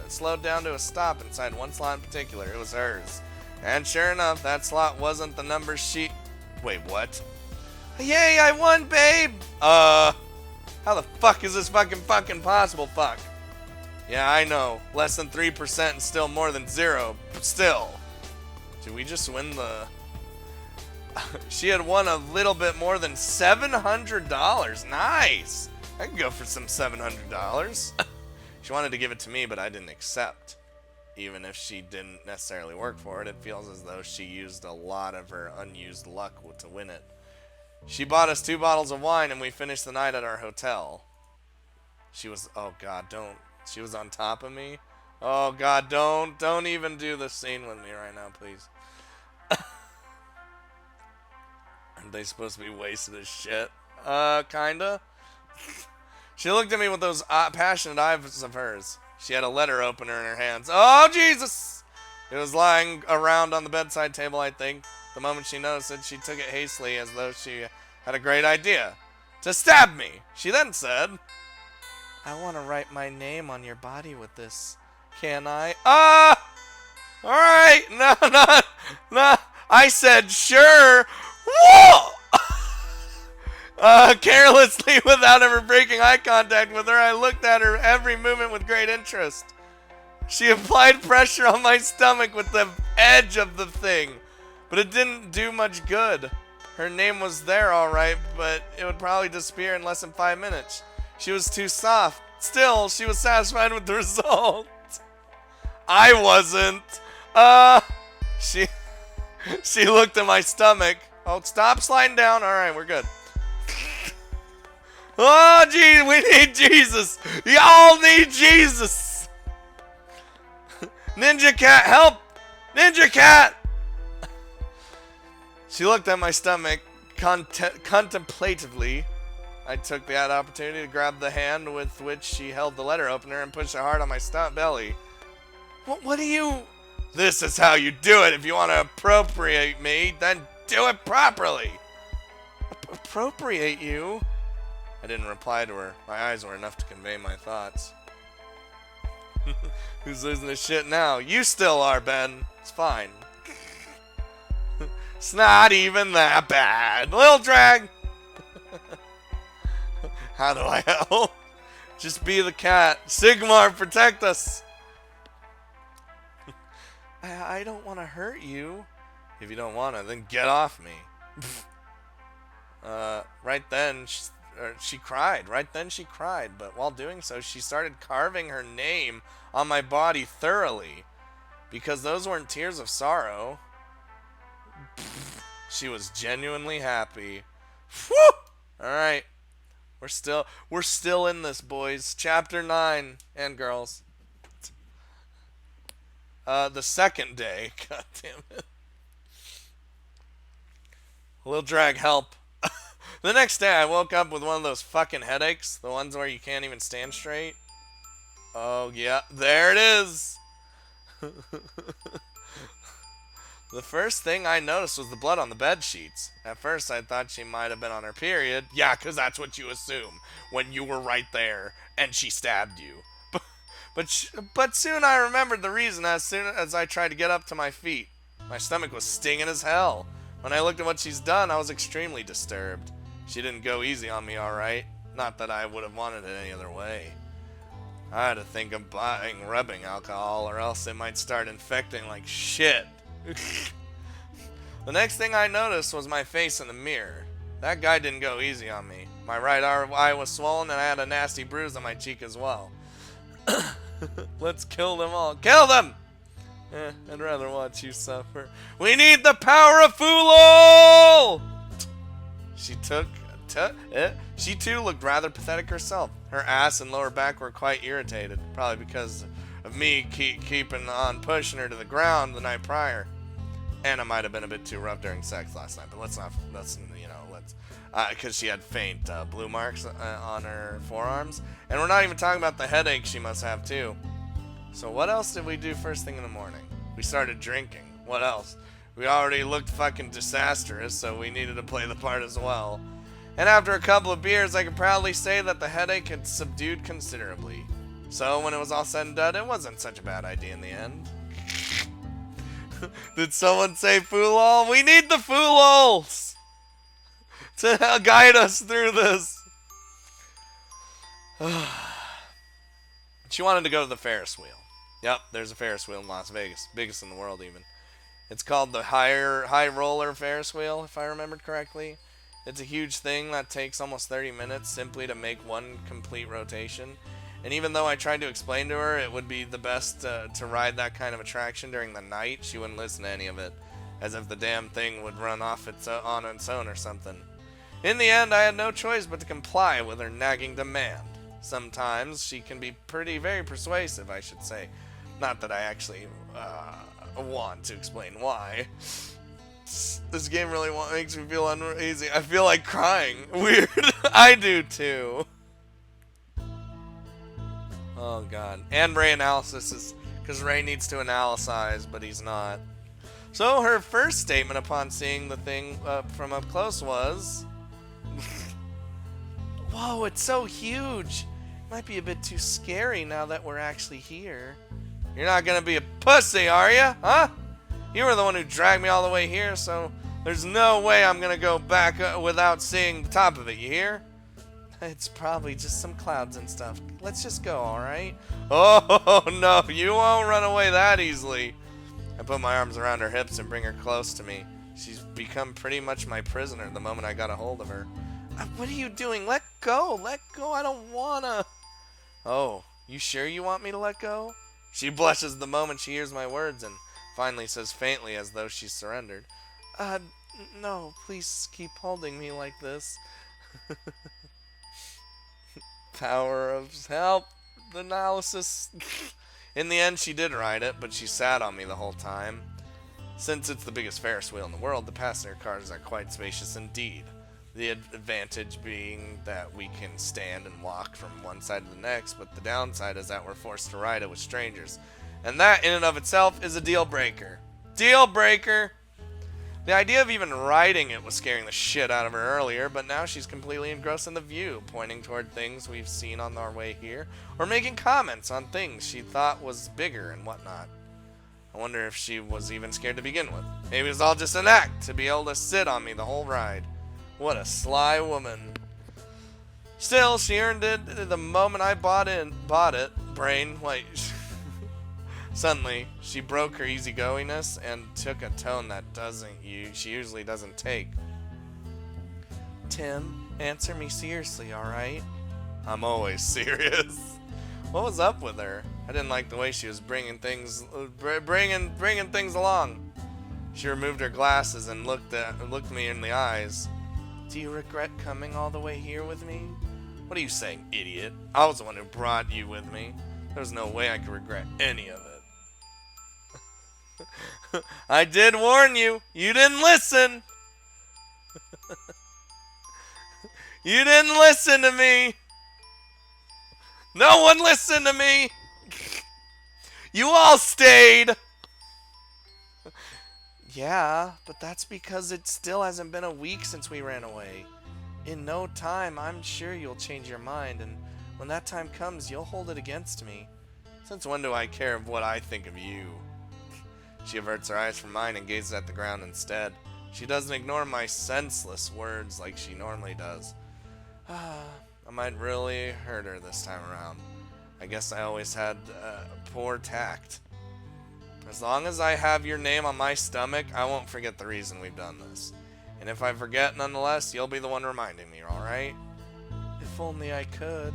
slowed down to a stop inside one slot in particular. It was hers. And sure enough, that slot wasn't the number she... Wait, what? Yay, I won, babe! How the fuck is this fucking possible, fuck? Yeah, I know. Less than 3% and still more than 0. But still. Did we just win the... She had won a little bit more than $700. Nice! I could go for some $700. She wanted to give it to me, but I didn't accept. Even if she didn't necessarily work for it, it feels as though she used a lot of her unused luck to win it. She bought us 2 bottles of wine and we finished the night at our hotel. She was... Oh god, don't... She was on top of me? Oh god, don't even do this scene with me right now, please. Aren't they supposed to be wasted as shit? Kinda. She looked at me with those passionate eyes of hers. She had a letter opener in her hands. Oh, Jesus! It was lying around on the bedside table, I think. The moment she noticed it, she took it hastily as though she had a great idea. To stab me! She then said, I want to write my name on your body with this. Can I? Alright! No. I said, sure! Whoa! Carelessly, without ever breaking eye contact with her, I looked at her every movement with great interest. She applied pressure on my stomach with the edge of the thing, but it didn't do much good. Her name was there all right, but it would probably disappear in less than 5 minutes. She was too soft. Still, she was satisfied with the result. I wasn't. She looked at my stomach. Oh, stop sliding down. All right, we're good. Oh, gee, we need Jesus. Y'all need Jesus. Ninja cat, help! Ninja cat! She looked at my stomach contemplatively. I took that opportunity to grab the hand with which she held the letter opener and push it hard on my belly. What do you... This is how you do it. If you want to appropriate me, then do it properly. Appropriate you? I didn't reply to her. My eyes were enough to convey my thoughts. Who's losing his shit now? You still are, Ben. It's fine. It's not even that bad. Lil Drag! How do I help? Just be the cat. Sigmar, protect us! I don't want to hurt you. If you don't want to, then get off me. Right then, she cried. Right then she cried, but while doing so, she started carving her name on my body thoroughly. Because those weren't tears of sorrow. She was genuinely happy. Whew! Alright. We're still in this, boys. Chapter 9. And girls. The second day. God damn it. Lil Drag, help. The next day, I woke up with one of those fucking headaches. The ones where you can't even stand straight. Oh, yeah. There it is. The first thing I noticed was the blood on the bed sheets. At first, I thought she might have been on her period. Yeah, because that's what you assume when you were right there and she stabbed you. But soon I remembered the reason as soon as I tried to get up to my feet. My stomach was stinging as hell. When I looked at what she's done, I was extremely disturbed. She didn't go easy on me, alright. Not that I would have wanted it any other way. I had to think of buying rubbing alcohol or else it might start infecting like shit. The next thing I noticed was my face in the mirror. That guy didn't go easy on me. My right eye was swollen and I had a nasty bruise on my cheek as well. Let's kill them all. Kill them! I'd rather watch you suffer. We need the power of Fulol! She too looked rather pathetic herself. Her ass and lower back were quite irritated, probably because of me keeping on pushing her to the ground the night prior. Anna might have been a bit too rough during sex last night, but let's because she had faint blue marks on her forearms, and we're not even talking about the headache she must have too. So what else did we do first thing in the morning? We started drinking. What else? We already looked fucking disastrous, so we needed to play the part as well. And after a couple of beers, I could proudly say that the headache had subdued considerably. So when it was all said and done, it wasn't such a bad idea in the end. Did someone say Fulol? We need the Fulols to guide us through this. She wanted to go to the Ferris wheel. Yep, there's a Ferris wheel in Las Vegas. Biggest in the world, even. It's called the High Roller Ferris wheel, if I remembered correctly. It's a huge thing that takes almost 30 minutes simply to make one complete rotation. And even though I tried to explain to her it would be the best to ride that kind of attraction during the night, she wouldn't listen to any of it. As if the damn thing would run off on its own or something. In the end, I had no choice but to comply with her nagging demand. Sometimes she can be very persuasive, I should say. Not that I actually want to explain why. This game really makes me feel uneasy. I feel like crying. Weird. I do too. Oh god. And Ray analysis is because Ray needs to analyze, but he's not. So her first statement upon seeing the thing from up close was, "Whoa, it's so huge. Might be a bit too scary now that we're actually here. You're not gonna be a pussy, are you? Huh? You were the one who dragged me all the way here, so There's no way I'm gonna go back without seeing the top of it, you hear? It's probably just some clouds and stuff. Let's just go, alright? Oh, no, you won't run away that easily. I put my arms around her hips and bring her close to me. She's become pretty much my prisoner the moment I got a hold of her. What are you doing? Let go! Let go! I don't wanna! Oh, you sure you want me to let go? She blushes the moment she hears my words and finally says faintly as though she's surrendered. No, please keep holding me like this. Power of help analysis. In the end, she did ride it, but she sat on me the whole time. Since it's the biggest Ferris wheel in the world, the passenger cars are quite spacious indeed. The advantage being that we can stand and walk from one side to the next, but the downside is that we're forced to ride it with strangers. And that, in and of itself, is a deal breaker. Deal breaker! The idea of even riding it was scaring the shit out of her earlier, but now she's completely engrossed in the view, pointing toward things we've seen on our way here, or making comments on things she thought was bigger and whatnot. I wonder if she was even scared to begin with. Maybe it was all just an act to be able to sit on me the whole ride. What a sly woman. Still, she earned it the moment I bought it. Brain, wait. Suddenly, she broke her easygoingness and took a tone that she usually doesn't take. Tim, answer me seriously, alright? I'm always serious. What was up with her? I didn't like the way she was bringing things along. She removed her glasses and looked me in the eyes. Do you regret coming all the way here with me? What are you saying, idiot? I was the one who brought you with me. There was no way I could regret any of it. I did warn you. You didn't listen. You didn't listen to me. No one listened to me. You all stayed. Yeah, but that's because it still hasn't been a week since we ran away. In no time, I'm sure you'll change your mind, and when that time comes, you'll hold it against me. Since when do I care of what I think of you? She averts her eyes from mine and gazes at the ground instead. She doesn't ignore my senseless words like she normally does. I might really hurt her this time around. I guess I always had poor tact. As long as I have your name on my stomach, I won't forget the reason we've done this. And if I forget nonetheless, you'll be the one reminding me, alright? If only I could.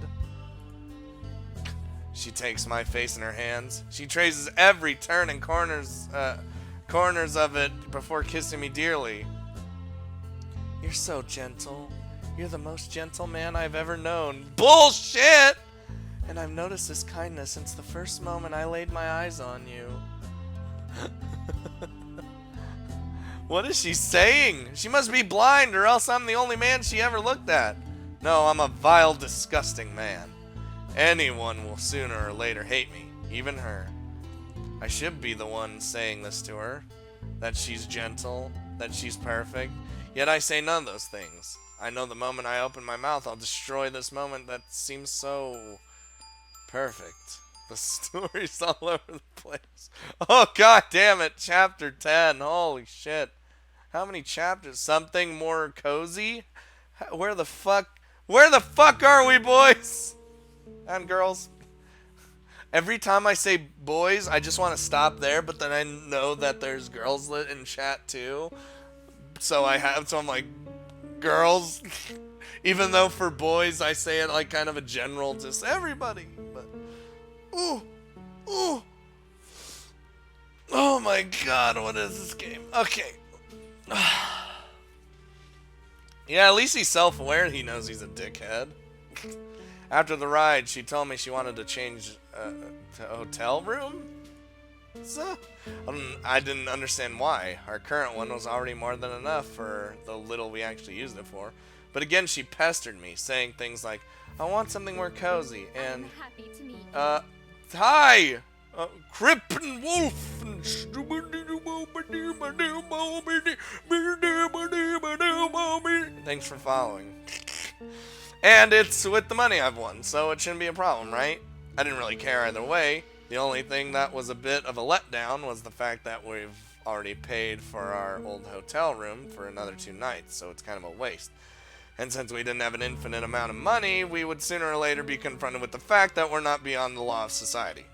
She takes my face in her hands. She traces every turn and corners of it before kissing me dearly. You're so gentle. You're the most gentle man I've ever known. Bullshit! And I've noticed this kindness since the first moment I laid my eyes on you. What is she saying? She must be blind, or else I'm the only man she ever looked at. No, I'm a vile, disgusting man. Anyone will sooner or later hate me, even her. I should be the one saying this to her, that she's gentle, that she's perfect, yet I say none of those things. I know the moment I open my mouth, I'll destroy this moment that seems so perfect. The story's all over the place. Oh, god damn it, chapter 10, holy shit. How many chapters? Something more cozy? Where the fuck are we, boys? And girls. Every time I say boys, I just want to stop there, but then I know that there's girls lit in chat too. So I'm like, girls. Even though for boys, I say it like kind of a general, just everybody. But, ooh. Oh my god, what is this game? Okay. Yeah, at least he's self-aware. He knows he's a dickhead. After the ride, she told me she wanted to change to a hotel room. So, I didn't understand why. Our current one was already more than enough for the little we actually used it for. But again, she pestered me, saying things like, I want something more cozy, and, I'm happy to meet you. hi! Crip and Wolf! Thanks for following. And it's with the money I've won, so it shouldn't be a problem, right? I didn't really care either way. The only thing that was a bit of a letdown was the fact that we've already paid for our old hotel room for another 2 nights, so it's kind of a waste. And since we didn't have an infinite amount of money, we would sooner or later be confronted with the fact that we're not beyond the law of society.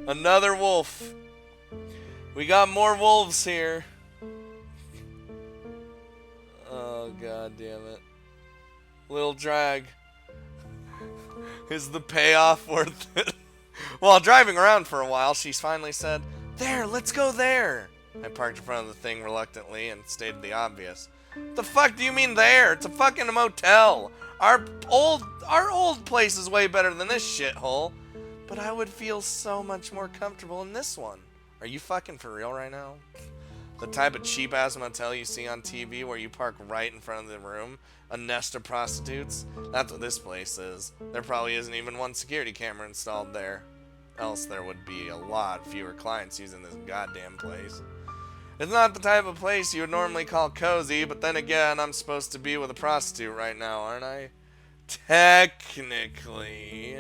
Another wolf. We got more wolves here. Oh, god damn it. Little drag. Is the payoff worth it? While driving around for a while, she finally said, "There, let's go there." I parked in front of the thing reluctantly and stated the obvious. The fuck do you mean there? It's a fucking motel. Our old place is way better than this shithole. But I would feel so much more comfortable in this one. Are you fucking for real right now? The type of cheap ass motel you see on TV where you park right in front of the room, a nest of prostitutes. That's what this place is. There probably isn't even one security camera installed there. Else there would be a lot fewer clients using this goddamn place. It's not the type of place you would normally call cozy, but then again, I'm supposed to be with a prostitute right now, aren't I? Technically.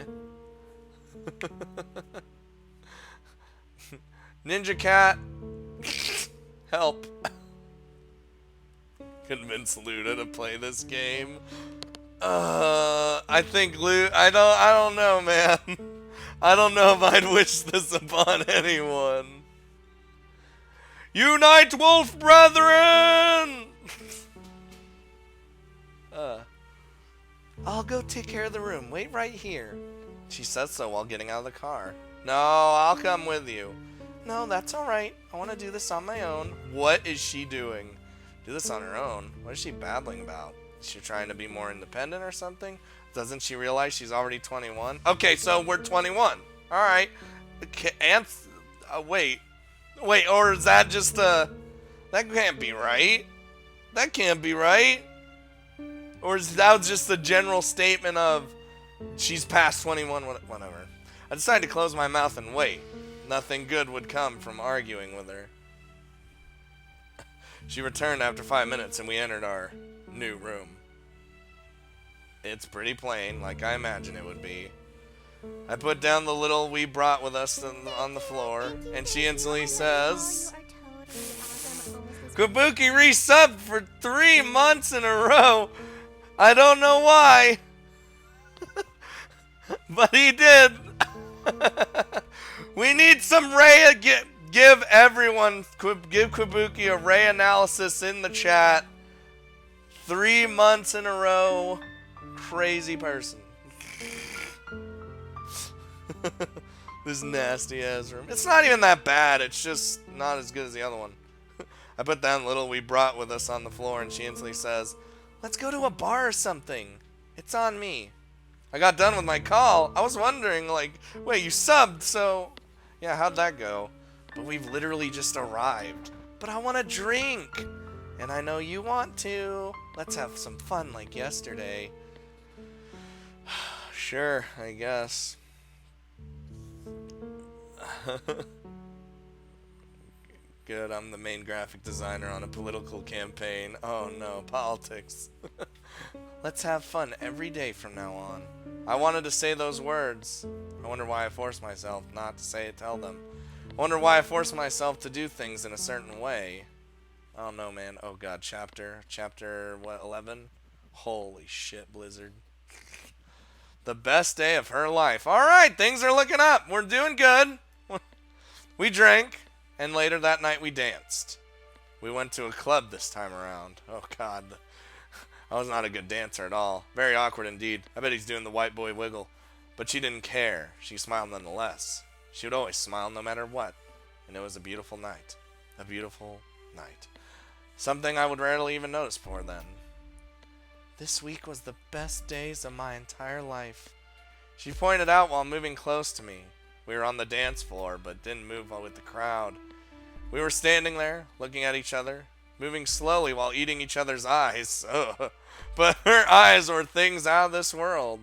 Ninja Cat. Help. Convince Luda to play this game. I think I don't know, man. I don't know if I'd wish this upon anyone. Unite, wolf brethren! I'll go take care of the room. Wait right here. She says so while getting out of the car. No, I'll come with you. No, that's alright. I want to do this on my own. What is she doing? Do this on her own? What is she babbling about? Is she trying to be more independent or something? Doesn't she realize she's already 21? Okay, so we're 21. Alright. Wait. Wait, or is that just that can't be right? That can't be right. Or is that just a general statement of she's past 21, whatever. I decided to close my mouth and wait. Nothing good would come from arguing with her. She returned after 5 minutes and we entered our new room. It's pretty plain, like I imagine it would be. I put down the little we brought with us on the floor, and she instantly says, Kabuki resubbed for 3 months in a row. I don't know why, but he did. We need some Ray. Give Kabuki a Ray analysis in the chat. 3 months in a row. Crazy person. This nasty ass room. It's not even that bad. It's just not as good as the other one. I put down little we brought with us on the floor, and she instantly says, let's go to a bar or something. It's on me. I got done with my call. I was wondering, like, wait, you subbed, so... Yeah, how'd that go? But we've literally just arrived. But I want a drink. And I know you want to. Let's have some fun like yesterday. Sure, I guess. Good, I'm the main graphic designer on a political campaign. Oh no, politics. Let's have fun every day from now on. I wanted to say those words. I wonder why I forced myself not to tell them. I wonder why I forced myself to do things in a certain way. I don't know, man. Oh god, chapter what, 11? Holy shit, Blizzard. The best day of her life. Alright, things are looking up. We're doing good. We drank, and later that night we danced. We went to a club this time around. Oh god. I was not a good dancer at all. Very awkward indeed. I bet he's doing the white boy wiggle. But she didn't care. She smiled nonetheless. She would always smile no matter what. And it was a beautiful night. A beautiful night. Something I would rarely even notice before then. This week was the best days of my entire life. She pointed out while moving close to me. We were on the dance floor, but didn't move with the crowd. We were standing there, looking at each other, moving slowly while eating each other's eyes. But her eyes were things out of this world.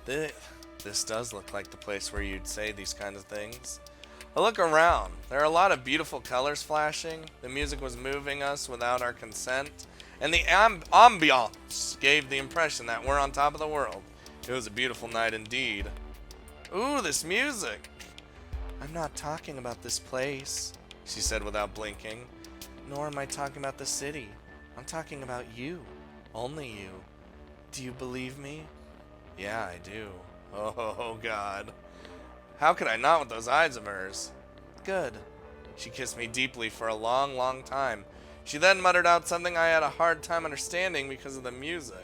This does look like the place where you'd say these kinds of things. I look around. There are a lot of beautiful colors flashing. The music was moving us without our consent, and the ambiance gave the impression that we're on top of the world. It was a beautiful night indeed. Ooh, this music! I'm not talking about this place, she said without blinking. Nor am I talking about the city. I'm talking about you. Only you. Do you believe me? Yeah, I do. Oh, God. How could I not with those eyes of hers? Good. She kissed me deeply for a long, long time. She then muttered out something I had a hard time understanding because of the music.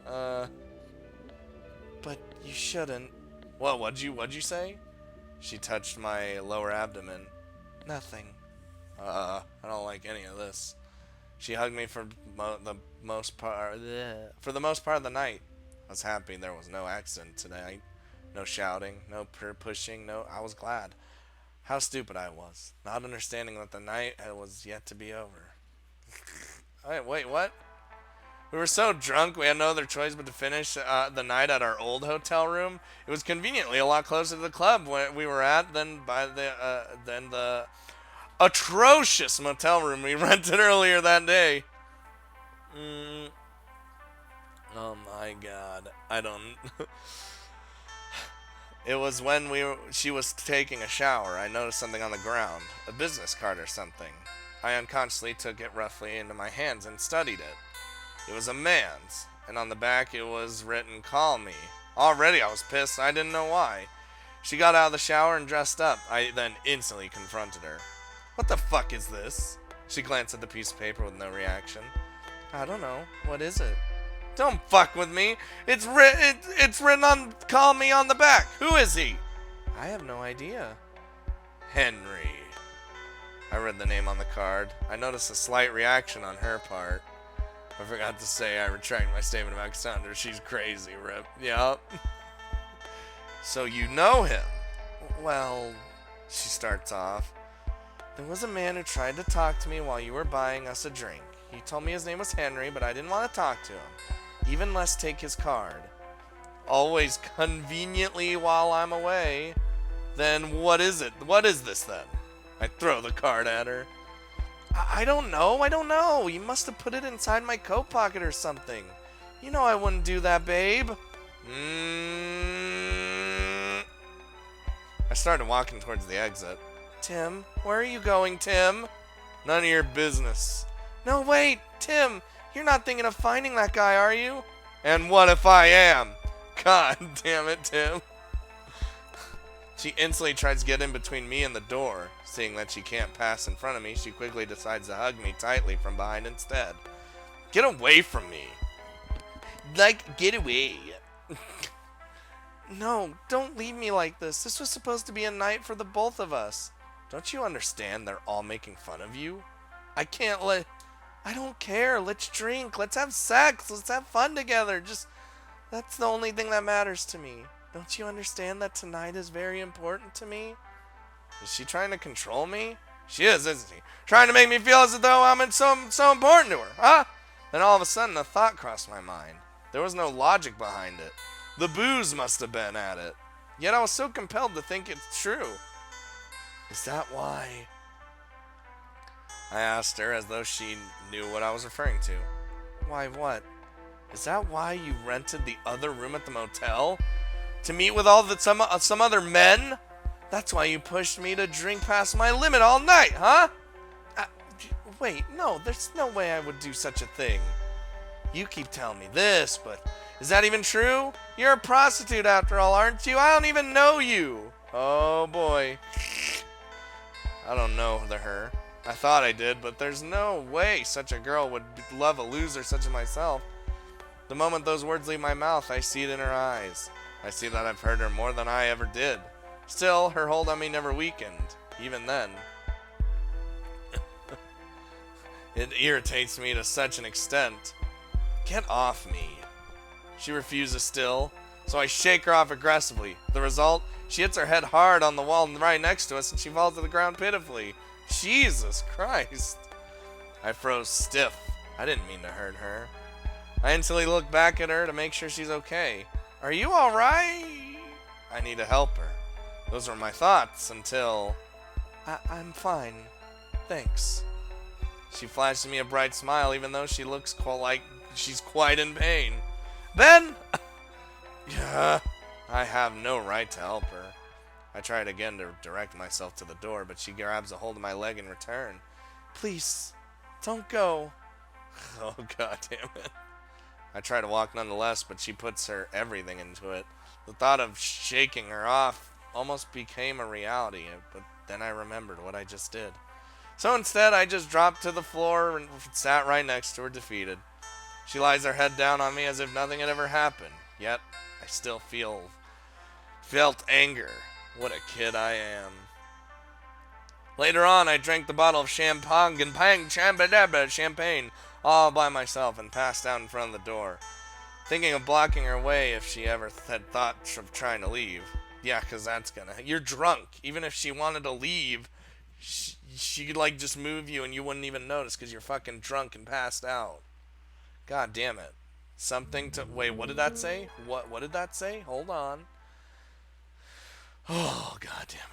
But you shouldn't. Well, what'd you say? She touched my lower abdomen. Nothing. I don't like any of this. She hugged me for the most part of the night. I was happy there was no accident tonight. No shouting, no pushing, I was glad. How stupid I was, not understanding that the night was yet to be over. Wait, what? We were so drunk we had no other choice but to finish the night at our old hotel room. It was conveniently a lot closer to the club we were at than the atrocious motel room we rented earlier that day. Oh my God, I don't. It was when she was taking a shower. I noticed something on the ground, a business card or something. I unconsciously took it roughly into my hands and studied it. It was a man's, and on the back it was written, "Call me." Already I was pissed. I didn't know why. She got out of the shower and dressed up. I then instantly confronted her. What the fuck is this? She glanced at the piece of paper with no reaction. I don't know. What is it? Don't fuck with me. It's written on "Call me" on the back. Who is he? I have no idea. Henry. I read the name on the card. I noticed a slight reaction on her part. I forgot to say I retract my statement about Cassandra. She's crazy, Rip. Yup. So you know him? Well, she starts off. There was a man who tried to talk to me while you were buying us a drink. He told me his name was Henry, but I didn't want to talk to him. Even less take his card. Always conveniently while I'm away. Then what is it? What is this then? I throw the card at her. I don't know. You must have put it inside my coat pocket or something. You know I wouldn't do that, babe. I started walking towards the exit. Tim, where are you going, Tim? None of your business. No, wait, Tim, you're not thinking of finding that guy, are you? And what if I am? God damn it, Tim. She instantly tries to get in between me and the door. Seeing that she can't pass in front of me, she quickly decides to hug me tightly from behind instead. Get away from me. Like, get away. No, don't leave me like this. This was supposed to be a night for the both of us. Don't you understand they're all making fun of you? I don't care. Let's drink. Let's have sex. Let's have fun together. That's the only thing that matters to me. Don't you understand that tonight is very important to me? Is she trying to control me? She is, isn't she? Trying to make me feel as though I'm so important to her, huh? Then all of a sudden a thought crossed my mind. There was no logic behind it. The booze must have been at it. Yet I was so compelled to think it's true. Is that why? I asked her as though she knew what I was referring to. Why what? Is that why you rented the other room at the motel? To meet with some other men? That's why you pushed me to drink past my limit all night, huh? Wait, no, there's no way I would do such a thing. You keep telling me this, but is that even true? You're a prostitute after all, aren't you? I don't even know you. Oh boy. I don't know her. I thought I did, but there's no way such a girl would love a loser such as myself. The moment those words leave my mouth, I see it in her eyes. I see that I've hurt her more than I ever did. Still, her hold on me never weakened, even then. It irritates me to such an extent. Get off me. She refuses still, so I shake her off aggressively. The result? She hits her head hard on the wall right next to us and she falls to the ground pitifully. Jesus Christ. I froze stiff. I didn't mean to hurt her. I instantly look back at her to make sure she's okay. Are you alright? I need to help her. Those were my thoughts until... I'm fine. Thanks. She flashes me a bright smile, even though she looks like she's quite in pain. Ben! Yeah, I have no right to help her. I tried again to direct myself to the door, but she grabs a hold of my leg in return. Please, don't go. Oh, god damn it. I try to walk nonetheless, but she puts her everything into it. The thought of shaking her off almost became a reality, but then I remembered what I just did. So instead, I just dropped to the floor and sat right next to her, defeated. She lies her head down on me as if nothing had ever happened. Yet, I still felt anger. What a kid I am. Later on, I drank the bottle of champagne all by myself and passed out in front of the door, thinking of blocking her way if she ever had thought of trying to leave. Yeah, because you're drunk. Even if she wanted to leave, she could like just move you and you wouldn't even notice because you're fucking drunk and passed out. God damn it. Wait, what did that say? What did that say? Hold on. Oh, god damn it.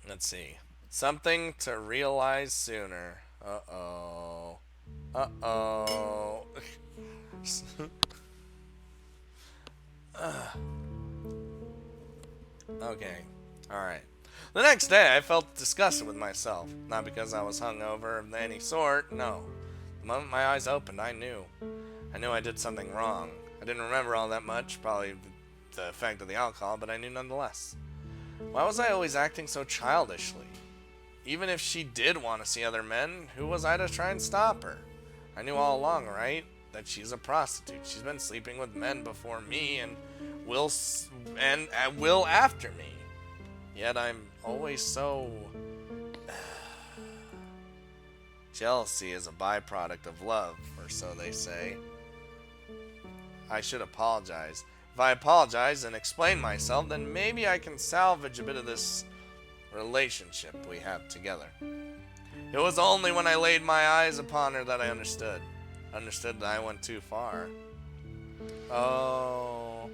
Let's see. Something to realize sooner. Uh-oh. Uh-oh. Okay. Alright. The next day, I felt disgusted with myself. Not because I was hungover of any sort, no. The moment my eyes opened, I knew. I knew I did something wrong. I didn't remember all that much, probably the effect of the alcohol, but I knew nonetheless. Why was I always acting so childishly? Even if she did want to see other men, who was I to try and stop her? I knew all along, right? That she's a prostitute. She's been sleeping with men before me and will after me. Yet I'm always so... Jealousy is a byproduct of love, or so they say. I should apologize. If I apologize and explain myself, then maybe I can salvage a bit of this relationship we have together. It was only when I laid my eyes upon her that I understood. Understood that I went too far. Oh,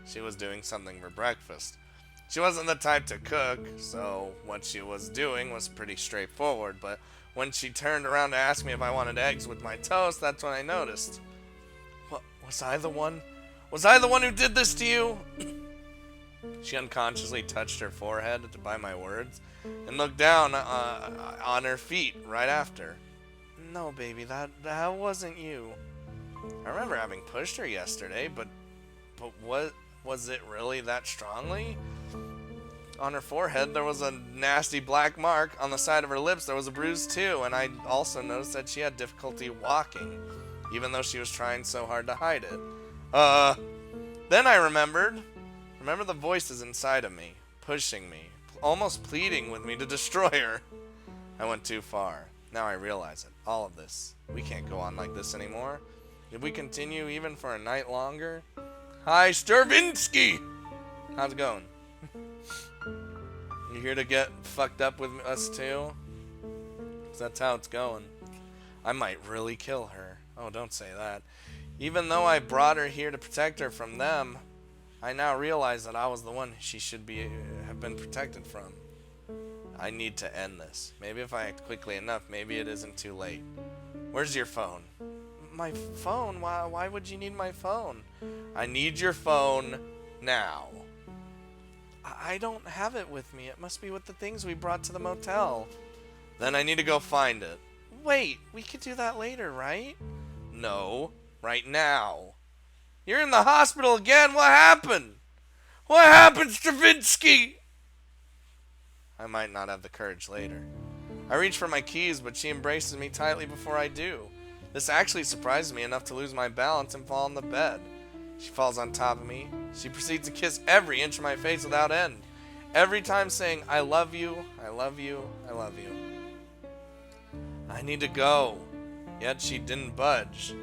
she was doing something for breakfast. She wasn't the type to cook, so what she was doing was pretty straightforward, but when she turned around to ask me if I wanted eggs with my toast, that's when I noticed. What, was I the one? Was I the one who did this to you? She unconsciously touched her forehead by my words and looked down on her feet right after. No, baby, that wasn't you. I remember having pushed her yesterday, but what was it really that strongly? On her forehead, there was a nasty black mark. On the side of her lips, there was a bruise too, and I also noticed that she had difficulty walking, even though she was trying so hard to hide it. Then I remembered the voices inside of me, pushing me, almost pleading with me to destroy her. I went too far. Now I realize it. All of this. We can't go on like this anymore. If we continue even for a night longer... Hi, Stravinsky! How's it going? You here to get fucked up with us too? 'Cause that's how it's going. I might really kill her. Oh, don't say that. Even though I brought her here to protect her from them, I now realize that I was the one she should have been protected from. I need to end this. Maybe if I act quickly enough, maybe it isn't too late. Where's your phone? My phone? Why would you need my phone? I need your phone now. I don't have it with me. It must be with the things we brought to the motel. Then I need to go find it. Wait, we could do that later, right? No, right now. You're in the hospital again? What happened? What happened, Stravinsky? I might not have the courage later. I reach for my keys, but she embraces me tightly before I do. This actually surprises me enough to lose my balance and fall on the bed. She falls on top of me. She proceeds to kiss every inch of my face without end. Every time saying, I love you, I love you, I love you. I need to go. Yet she didn't budge.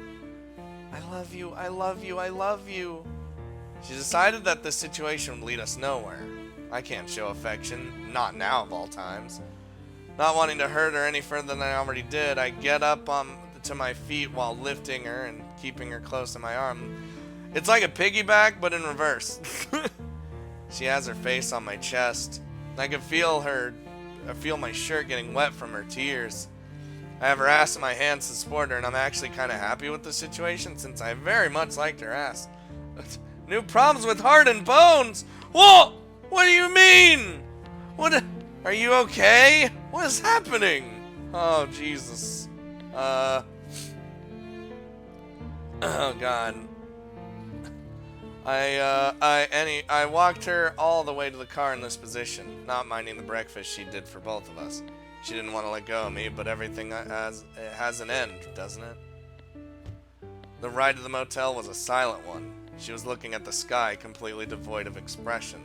I love you, I love you, I love you. She decided that this situation would lead us nowhere. I can't show affection, not now of all times. Not wanting to hurt her any further than I already did, I get up to my feet while lifting her and keeping her close to my arm. It's like a piggyback, but in reverse. She has her face on my chest. I can feel her I feel my shirt getting wet from her tears. I have her ass in my hands to support her, and I'm actually kind of happy with the situation since I very much liked her ass. New problems with heart and bones? Whoa! What do you mean? What? Are you okay? What is happening? Oh, Jesus. Oh, God. I walked her all the way to the car in this position, not minding the breakfast she did for both of us. She didn't want to let go of me, but everything has an end, doesn't it? The ride to the motel was a silent one. She was looking at the sky, completely devoid of expression.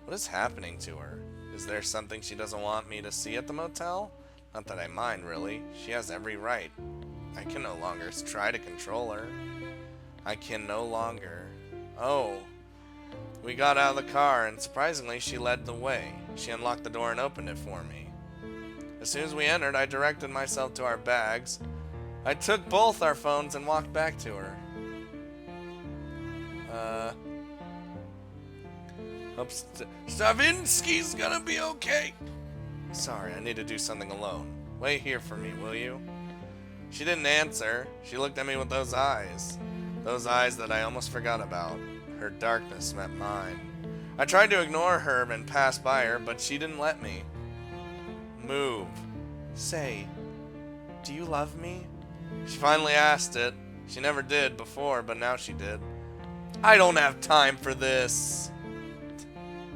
What is happening to her? Is there something she doesn't want me to see at the motel? Not that I mind, really. She has every right. I can no longer try to control her. I can no longer. Oh. We got out of the car, and surprisingly, she led the way. She unlocked the door and opened it for me. As soon as we entered, I directed myself to our bags. I took both our phones and walked back to her. Hope Stravinsky's gonna be okay. Sorry, I need to do something alone. Wait here for me, will you? She didn't answer. She looked at me with those eyes. Those eyes that I almost forgot about. Her darkness met mine. I tried to ignore her and pass by her, but she didn't let me. Move. Say, do you love me? She finally asked it. She never did before, but now she did. I don't have time for this.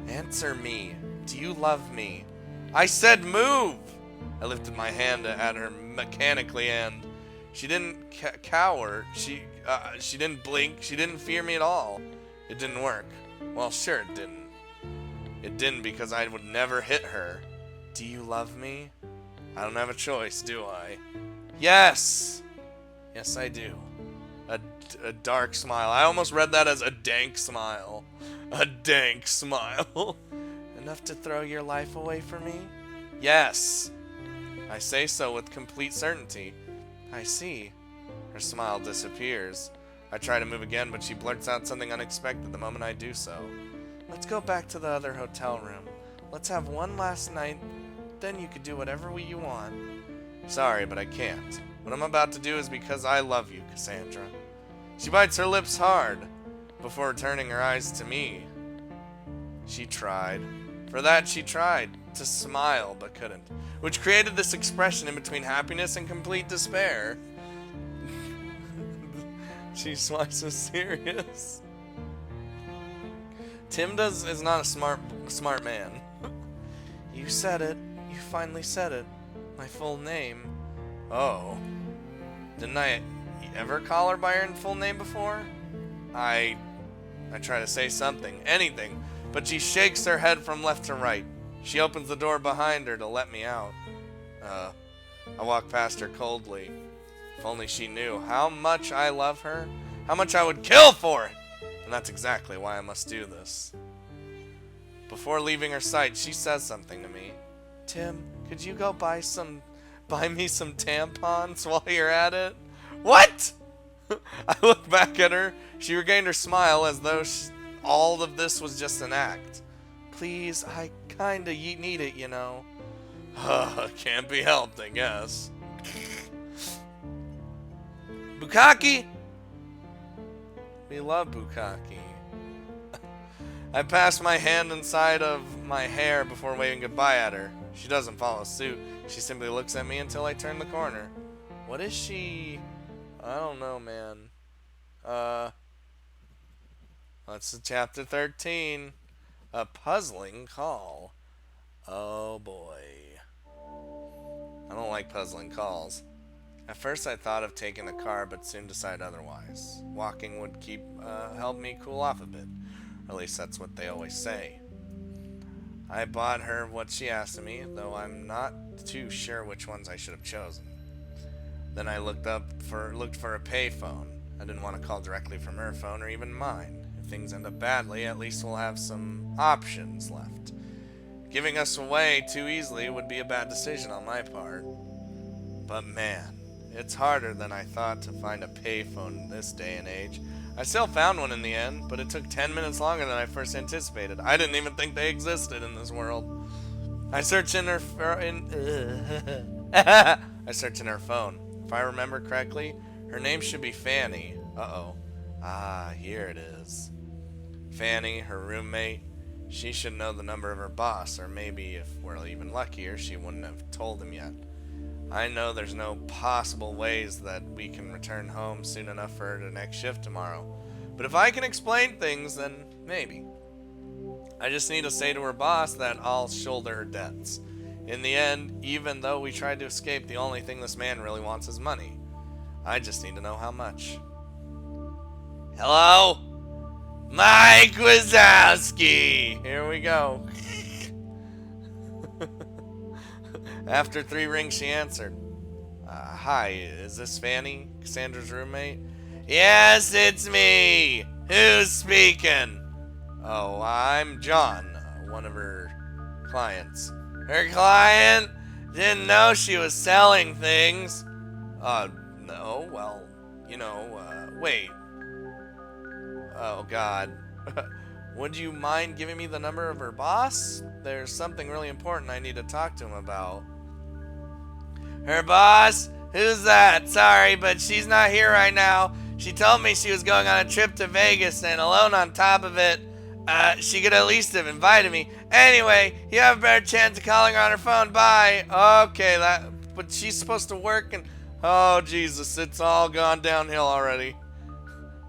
Answer me. Do you love me? I said move! I lifted my hand at her mechanically, and she didn't cower. She didn't blink. She didn't fear me at all. It didn't work. Well, sure it didn't. It didn't because I would never hit her. Do you love me? I don't have a choice, do I? Yes! Yes, I do. A dark smile. I almost read that as a dank smile. A dank smile. Enough to throw your life away for me? Yes. I say so with complete certainty. I see. Her smile disappears. I try to move again, but she blurts out something unexpected the moment I do so. Let's go back to the other hotel room. Let's have one last night, then you could do whatever you want. Sorry, but I can't. What I'm about to do is because I love you, Cassandra. She bites her lips hard before turning her eyes to me. She tried. For that, she tried to smile, but couldn't, which created this expression in between happiness and complete despair. She's why so serious. Tim is not a smart man. You said it. You finally said it. My full name. Oh. Didn't I ever call her by her full name before? I try to say something, anything, but she shakes her head from left to right. She opens the door behind her to let me out. I walk past her coldly. If only she knew how much I love her, how much I would kill for it. And that's exactly why I must do this. Before leaving her sight, she says something to me. Tim, could you go buy me some tampons while you're at it? What? I look back at her. She regained her smile as though all of this was just an act. Please, I kinda need it, you know. Can't be helped, I guess. Bukkake? We love bukkake. I pass my hand inside of my hair before waving goodbye at her. She doesn't follow suit. She simply looks at me until I turn the corner. What is she? I don't know, man. That's chapter 13. A puzzling call. Oh boy. I don't like puzzling calls. At first I thought of taking the car, but soon decided otherwise. Walking would help me cool off a bit. Or at least that's what they always say. I bought her what she asked of me, though I'm not too sure which ones I should have chosen. Then I looked for a payphone. I didn't want to call directly from her phone or even mine. If things end up badly, at least we'll have some options left. Giving us away too easily would be a bad decision on my part. But man, it's harder than I thought to find a payphone in this day and age. I still found one in the end, but it took 10 minutes longer than I first anticipated. I didn't even think they existed in this world. I search in her I search in her phone. If I remember correctly, her name should be Fanny. Uh-oh. Ah, here it is. Fanny, her roommate. She should know the number of her boss, or maybe if we're even luckier, she wouldn't have told him yet. I know there's no possible ways that we can return home soon enough for her to next shift tomorrow. But if I can explain things, then maybe. I just need to say to her boss that I'll shoulder her debts. In the end, even though we tried to escape, the only thing this man really wants is money. I just need to know how much. Hello? Mike Wazowski! Here we go. After 3 rings, she answered. Hi, is this Fanny, Cassandra's roommate? Yes, it's me! Who's speaking? Oh, I'm John, one of her clients. Her client? Didn't know she was selling things. No, well, wait. Oh, God. Would you mind giving me the number of her boss? There's something really important I need to talk to him about. Her boss? Who's that? Sorry, but she's not here right now. She told me she was going on a trip to Vegas, and alone on top of it, she could at least have invited me. Anyway, you have a better chance of calling her on her phone. Bye. Okay, but she's supposed to work and... Oh, Jesus, it's all gone downhill already.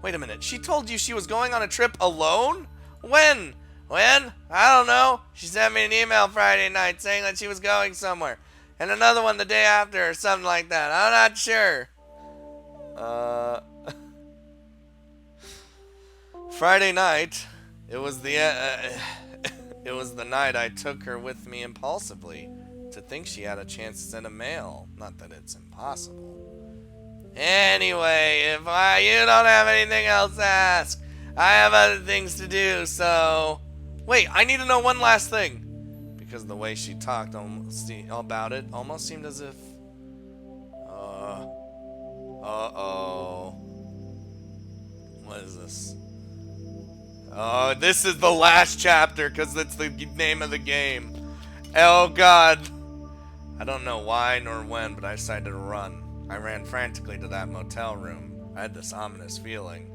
Wait a minute, she told you she was going on a trip alone? When? When? I don't know. She sent me an email Friday night saying that she was going somewhere. And another one the day after or something like that. I'm not sure. Friday night, it was the night I took her with me impulsively. To think she had a chance to send a mail. Not that it's impossible. Anyway, if you don't have anything else to ask, I have other things to do, so... Wait, I need to know one last thing. Because the way she talked about it almost seemed as if... Uh-oh. What is this? Oh, this is the last chapter, because it's the name of the game. Oh, God. I don't know why nor when, but I decided to run. I ran frantically to that motel room. I had this ominous feeling.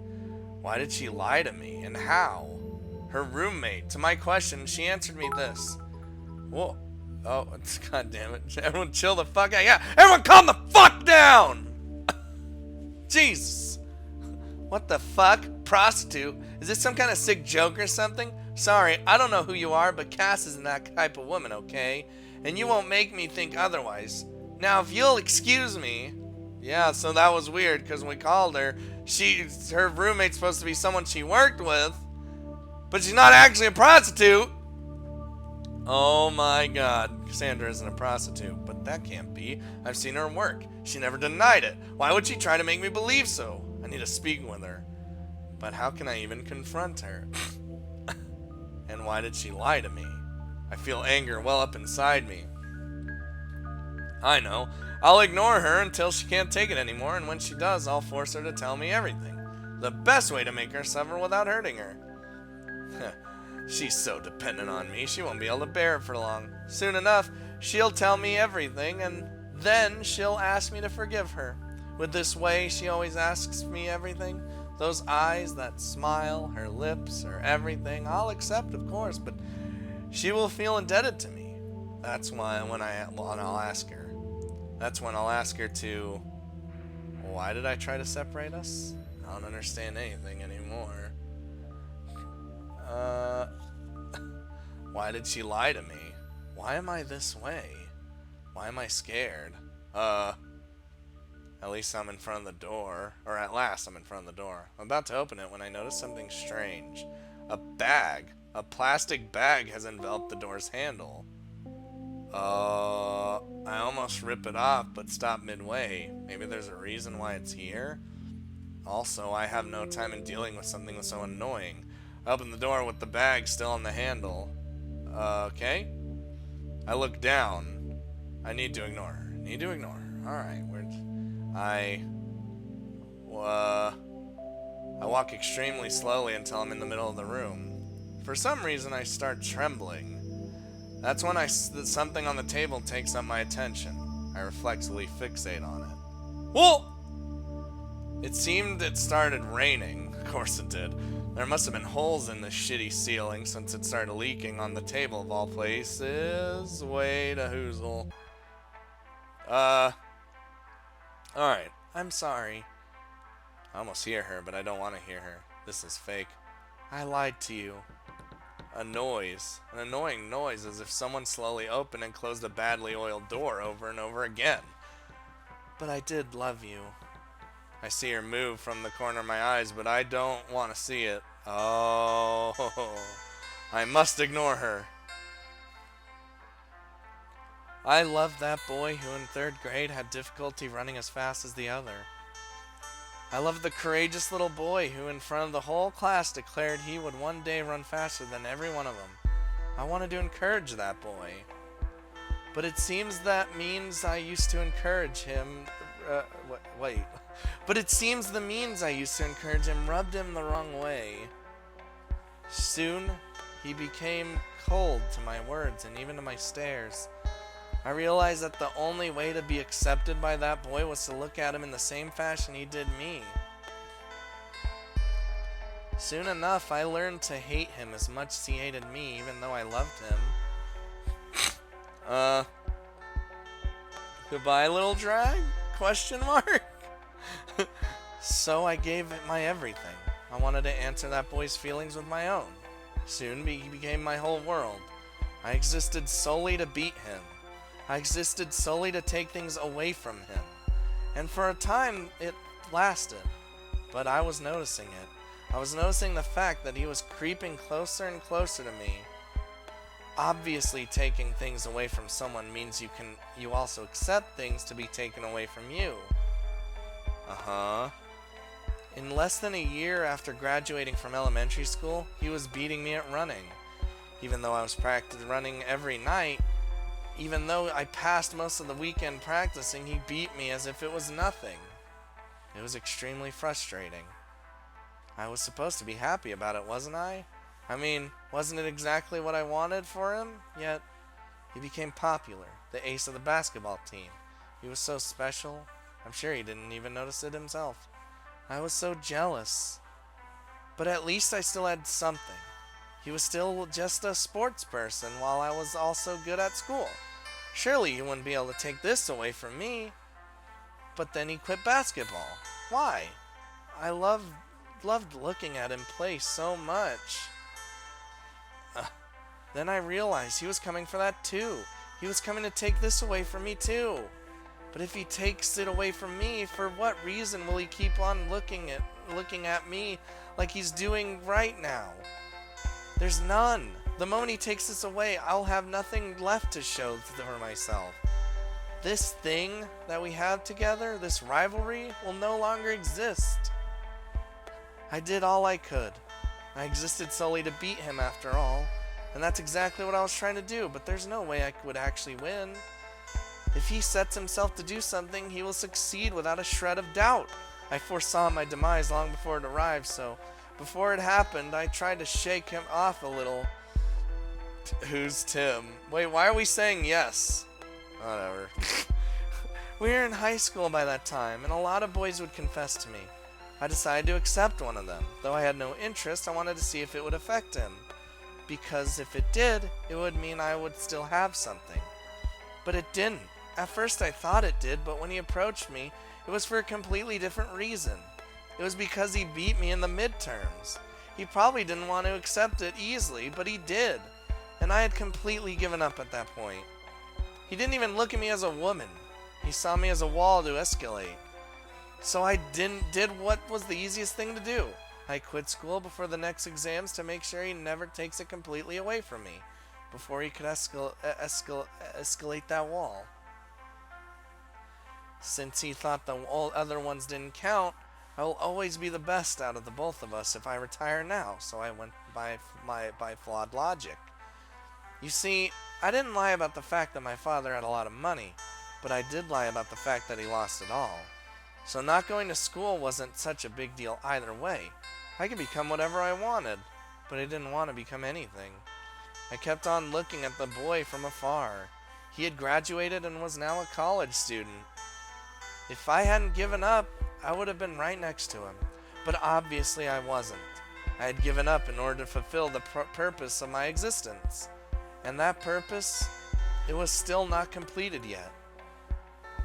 Why did she lie to me, and how? Her roommate. To my question, she answered me this. Whoa. Oh, God damn it. Everyone chill the fuck out. Yeah, everyone calm the fuck down! Jesus. What the fuck? Prostitute? Is this some kind of sick joke or something? Sorry, I don't know who you are, but Cass isn't that type of woman, okay? And you won't make me think otherwise. Now, if you'll excuse me... Yeah, so that was weird, because when we called her, her roommate's supposed to be someone she worked with, but she's not actually a prostitute. Oh my God, Cassandra isn't a prostitute, but that can't be. I've seen her work. She never denied it. Why would she try to make me believe so? I need to speak with her. But how can I even confront her? And why did she lie to me? I feel anger well up inside me. I know. I'll ignore her until she can't take it anymore, and when she does, I'll force her to tell me everything. The best way to make her suffer without hurting her. She's so dependent on me, she won't be able to bear it for long. Soon enough, she'll tell me everything, and then she'll ask me to forgive her. With this way, she always asks me everything. Those eyes, that smile, her lips, her everything, I'll accept, of course, but she will feel indebted to me. That's why I'll ask her. That's when I'll ask her to... Why did I try to separate us? I don't understand anything anymore. Why did she lie to me? Why am I this way? Why am I scared? At least I'm in front of the door. Or at last I'm in front of the door. I'm about to open it when I notice something strange. A bag. A plastic bag has enveloped the door's handle. I almost rip it off, but stop midway. Maybe there's a reason why it's here? Also, I have no time in dealing with something so annoying. I open the door with the bag still on the handle. Okay? I look down. I need to ignore her. Need to ignore her. Alright, I walk extremely slowly until I'm in the middle of the room. For some reason, I start trembling. That's when something on the table takes up my attention. I reflexively fixate on it. Whoa! It seemed it started raining. Of course it did. There must have been holes in the shitty ceiling since it started leaking on the table of all places. Wait a hoozle. Alright. I'm sorry. I almost hear her, but I don't want to hear her. This is fake. I lied to you. A noise. An annoying noise, as if someone slowly opened and closed a badly oiled door over and over again. But I did love you. I see her move from the corner of my eyes, but I don't want to see it. Oh, I must ignore her. I loved that boy who in 3rd grade had difficulty running as fast as the other. I loved the courageous little boy who in front of the whole class declared he would one day run faster than every one of them. I wanted to encourage that boy. But it seems that means I used to encourage him... wait. But it seems the means I used to encourage him rubbed him the wrong way. Soon, he became cold to my words and even to my stares. I realized that the only way to be accepted by that boy was to look at him in the same fashion he did me. Soon enough, I learned to hate him as much as he hated me, even though I loved him. Goodbye, little drag? Question mark? So I gave it my everything. I wanted to answer that boy's feelings with my own. Soon he became my whole world. I existed solely to beat him. I existed solely to take things away from him. And for a time, it lasted. But I was noticing it. I was noticing the fact that he was creeping closer and closer to me. Obviously, taking things away from someone means you also accept things to be taken away from you. Uh-huh. In less than a year after graduating from elementary school, he was beating me at running. Even though I was practicing running every night, even though I passed most of the weekend practicing, he beat me as if it was nothing. It was extremely frustrating. I was supposed to be happy about it, wasn't I? I mean, wasn't it exactly what I wanted for him? Yet, he became popular, the ace of the basketball team. He was so special, I'm sure he didn't even notice it himself. I was so jealous. But at least I still had something. He was still just a sports person while I was also good at school. Surely he wouldn't be able to take this away from me. But then he quit basketball. Why? I loved looking at him play so much. Then I realized he was coming for that too. He was coming to take this away from me too. But if he takes it away from me, for what reason will he keep on looking at me like he's doing right now? There's none. The moment he takes this away, I'll have nothing left to show for myself. This thing that we have together, this rivalry, will no longer exist. I did all I could. I existed solely to beat him after all. And that's exactly what I was trying to do, but there's no way I would actually win. If he sets himself to do something, he will succeed without a shred of doubt. I foresaw my demise long before it arrived, so before it happened, I tried to shake him off a little. Who's Tim? Wait, why are we saying yes? Whatever. We were in high school by that time, and a lot of boys would confess to me. I decided to accept one of them. Though I had no interest, I wanted to see if it would affect him. Because if it did, it would mean I would still have something. But it didn't. At first I thought it did, but when he approached me, it was for a completely different reason. It was because he beat me in the midterms. He probably didn't want to accept it easily, but he did. And I had completely given up at that point. He didn't even look at me as a woman. He saw me as a wall to escalate. So I did what was the easiest thing to do. I quit school before the next exams to make sure he never takes it completely away from me, before he could escalate that wall. Since he thought the other ones didn't count, I will always be the best out of the both of us if I retire now, so I went by flawed logic. You see, I didn't lie about the fact that my father had a lot of money, but I did lie about the fact that he lost it all. So not going to school wasn't such a big deal either way. I could become whatever I wanted, but I didn't want to become anything. I kept on looking at the boy from afar. He had graduated and was now a college student. If I hadn't given up, I would have been right next to him. But obviously I wasn't. I had given up in order to fulfill the purpose of my existence. And that purpose, it was still not completed yet.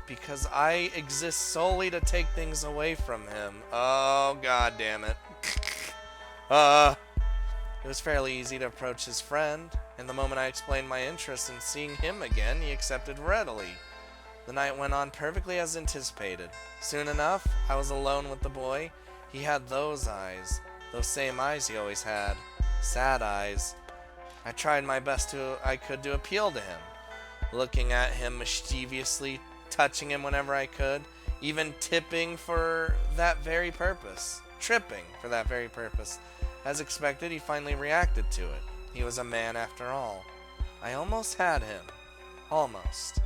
Because I exist solely to take things away from him. Oh, god damn it. It was fairly easy to approach his friend, and the moment I explained my interest in seeing him again, he accepted readily. The night went on perfectly as anticipated. Soon enough, I was alone with the boy. He had those eyes. Those same eyes he always had. Sad eyes. I tried my best I could to appeal to him. Looking at him mischievously, touching him whenever I could, even tripping for that very purpose. As expected, he finally reacted to it. He was a man after all. I almost had him. Almost.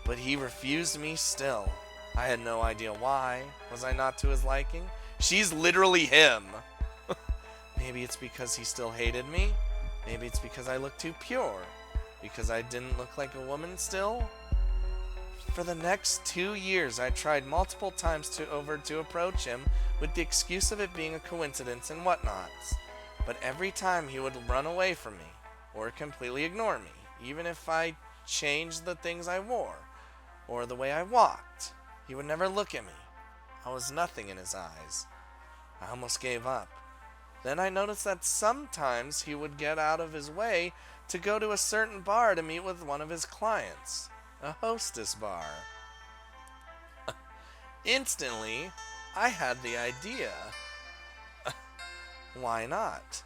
But he refused me still. I had no idea why. Was I not to his liking? She's literally him. Maybe it's because he still hated me. Maybe it's because I looked too pure. Because I didn't look like a woman still. For the next 2 years, I tried multiple times to approach him with the excuse of it being a coincidence and whatnots. But every time he would run away from me, or completely ignore me, even if I changed the things I wore, or the way I walked. He would never look at me. I was nothing in his eyes. I almost gave up. Then I noticed that sometimes he would get out of his way to go to a certain bar to meet with one of his clients. A hostess bar. Instantly, I had the idea. Why not?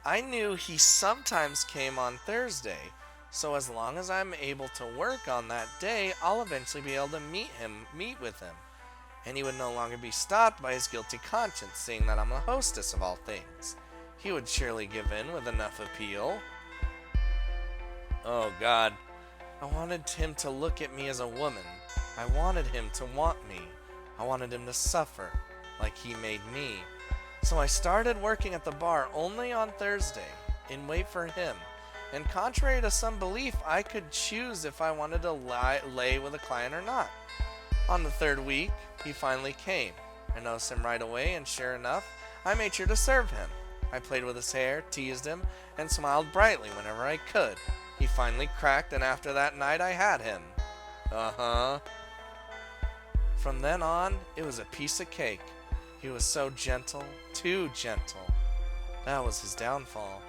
I knew he sometimes came on Thursday, so as long as I'm able to work on that day, I'll eventually be able to meet with him. And he would no longer be stopped by his guilty conscience, seeing that I'm a hostess of all things. He would surely give in with enough appeal. Oh God. I wanted him to look at me as a woman. I wanted him to want me. I wanted him to suffer, like he made me. So I started working at the bar only on Thursday, in wait for him. And contrary to some belief, I could choose if I wanted to lay with a client or not. On the third week, he finally came. I noticed him right away, and sure enough, I made sure to serve him. I played with his hair, teased him, and smiled brightly whenever I could. He finally cracked, and after that night, I had him. From then on, it was a piece of cake. He was so gentle, too gentle. That was his downfall.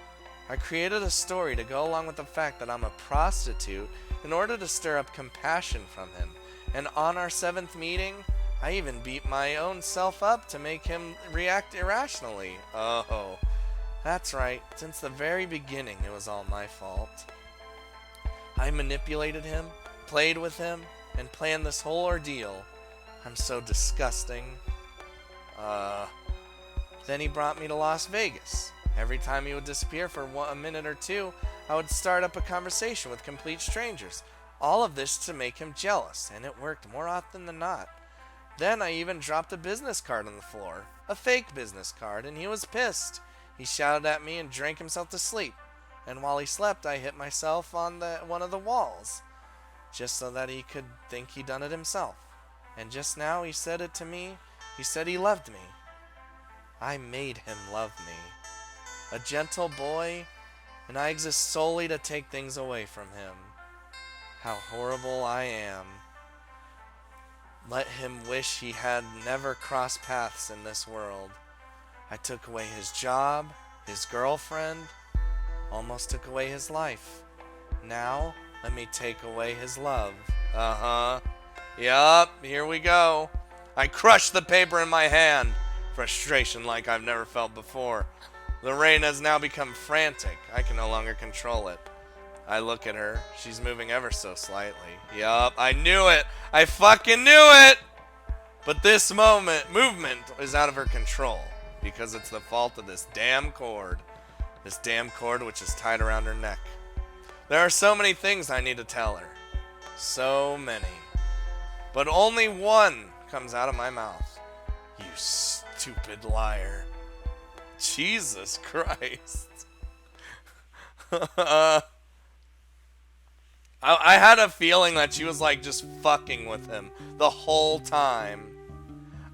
I created a story to go along with the fact that I'm a prostitute in order to stir up compassion from him. And on our 7th meeting, I even beat my own self up to make him react irrationally. Oh, that's right. Since the very beginning, it was all my fault. I manipulated him, played with him, and planned this whole ordeal. I'm so disgusting. Then he brought me to Las Vegas. Every time he would disappear for a minute or two, I would start up a conversation with complete strangers. All of this to make him jealous, and it worked more often than not. Then I even dropped a business card on the floor. A fake business card, and he was pissed. He shouted at me and drank himself to sleep. And while he slept, I hit myself on one of the walls, just so that he could think he'd done it himself. And just now he said it to me. He said he loved me. I made him love me. A gentle boy, and I exist solely to take things away from him. How horrible I am. Let him wish he had never crossed paths in this world. I took away his job, his girlfriend, almost took away his life. Now, let me take away his love. Yup, here we go. I crushed the paper in my hand. Frustration like I've never felt before. The rain has now become frantic. I can no longer control it. I look at her. She's moving ever so slightly. Yup, I knew it. I fucking knew it. But this movement is out of her control because it's the fault of this damn cord. This damn cord which is tied around her neck. There are so many things I need to tell her. So many. But only one comes out of my mouth. You stupid liar. Jesus Christ. I had a feeling that she was like just fucking with him the whole time.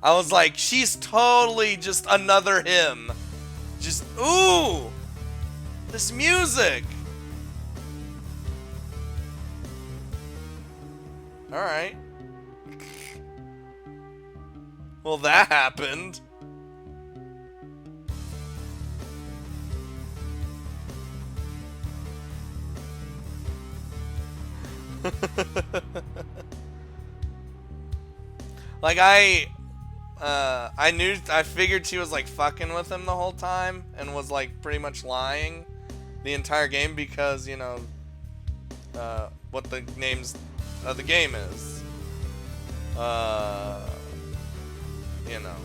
I was like, she's totally just another him. Just, ooh! This music! Alright. Well, that happened. Like, I figured she was like fucking with him the whole time and was like pretty much lying the entire game because, you know, what the names of the game is. You know.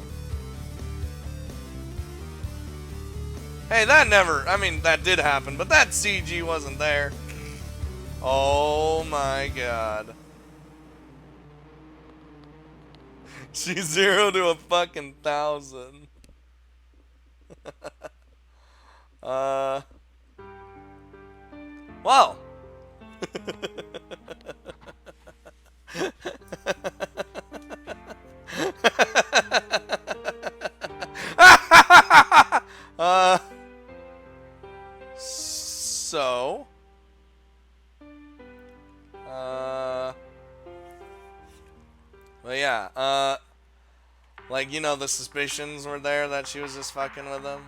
Hey, that never, I mean, that did happen, but that CG wasn't there. Oh my god. She's 0 to a fucking 1,000. Wow. So. Well, yeah, like, you know, the suspicions were there that she was just fucking with him.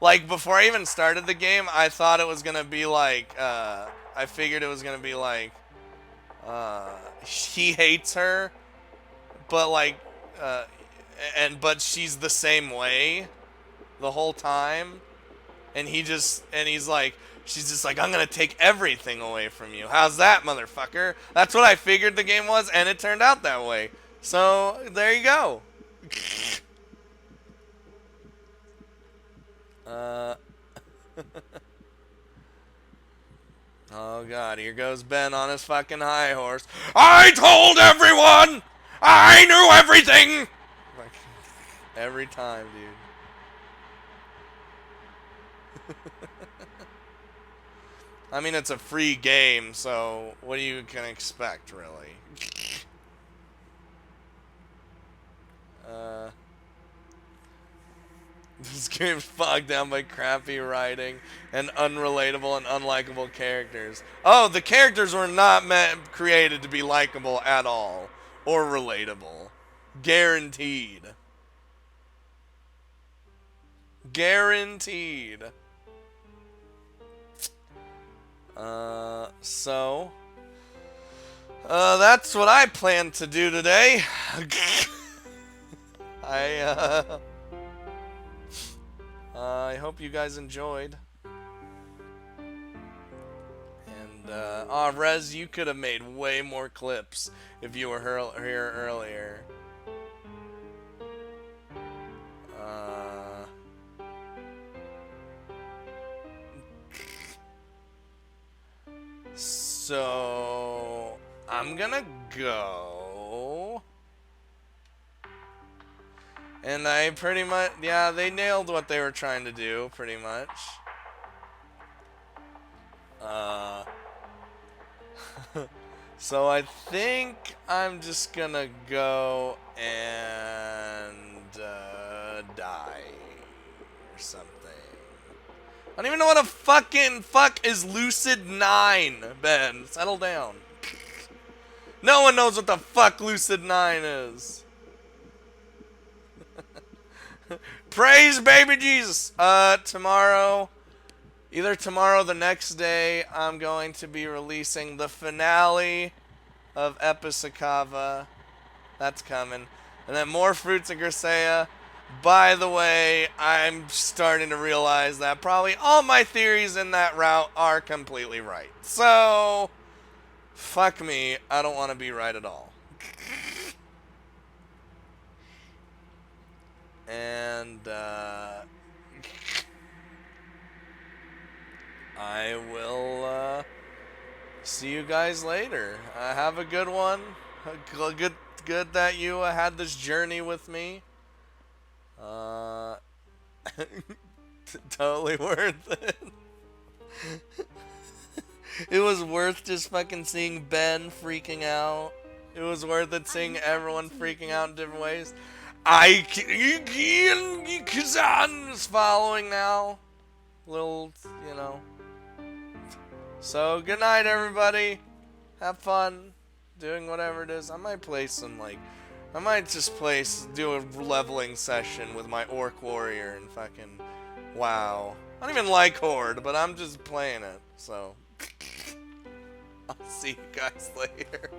Like, before I even started the game, I thought it was gonna be like, I figured it was gonna be like, he hates her, but like, but she's the same way the whole time. And he's like, she's just like, I'm gonna take everything away from you. How's that, motherfucker? That's what I figured the game was, and it turned out that way. So, there you go. Oh god, here goes Ben on his fucking high horse. I told everyone! I knew everything! Like, every time, dude. I mean, it's a free game, so what do you can expect, really? This game's bogged down by crappy writing and unrelatable and unlikable characters. Oh, the characters were not created to be likable at all. Or relatable. Guaranteed. Guaranteed. That's what I plan to do today. I hope you guys enjoyed. And, Rez, you could have made way more clips if you were here earlier. So, I'm gonna go. And I pretty much, yeah, they nailed what they were trying to do, pretty much. So I think I'm just gonna go and die or something. I don't even know what a fucking fuck is Lucid 9, Ben. Settle down. No one knows what the fuck Lucid 9 is. Praise baby Jesus. Tomorrow, either tomorrow or the next day, I'm going to be releasing the finale of Episacava. That's coming. And then more Fruits of Grisea. By the way, I'm starting to realize that probably all my theories in that route are completely right. So, fuck me. I don't want to be right at all. And, I will, see you guys later. Have a good one. Good that you had this journey with me. Totally worth it. It was worth just fucking seeing Ben freaking out. It was worth it seeing everyone freaking out in different ways. Kazan is following now. Little, you know. So, good night, everybody. Have fun doing whatever it is. I might play some, like, I might just do a leveling session with my Orc Warrior and fucking WoW. I don't even like Horde, but I'm just playing it, so. I'll see you guys later.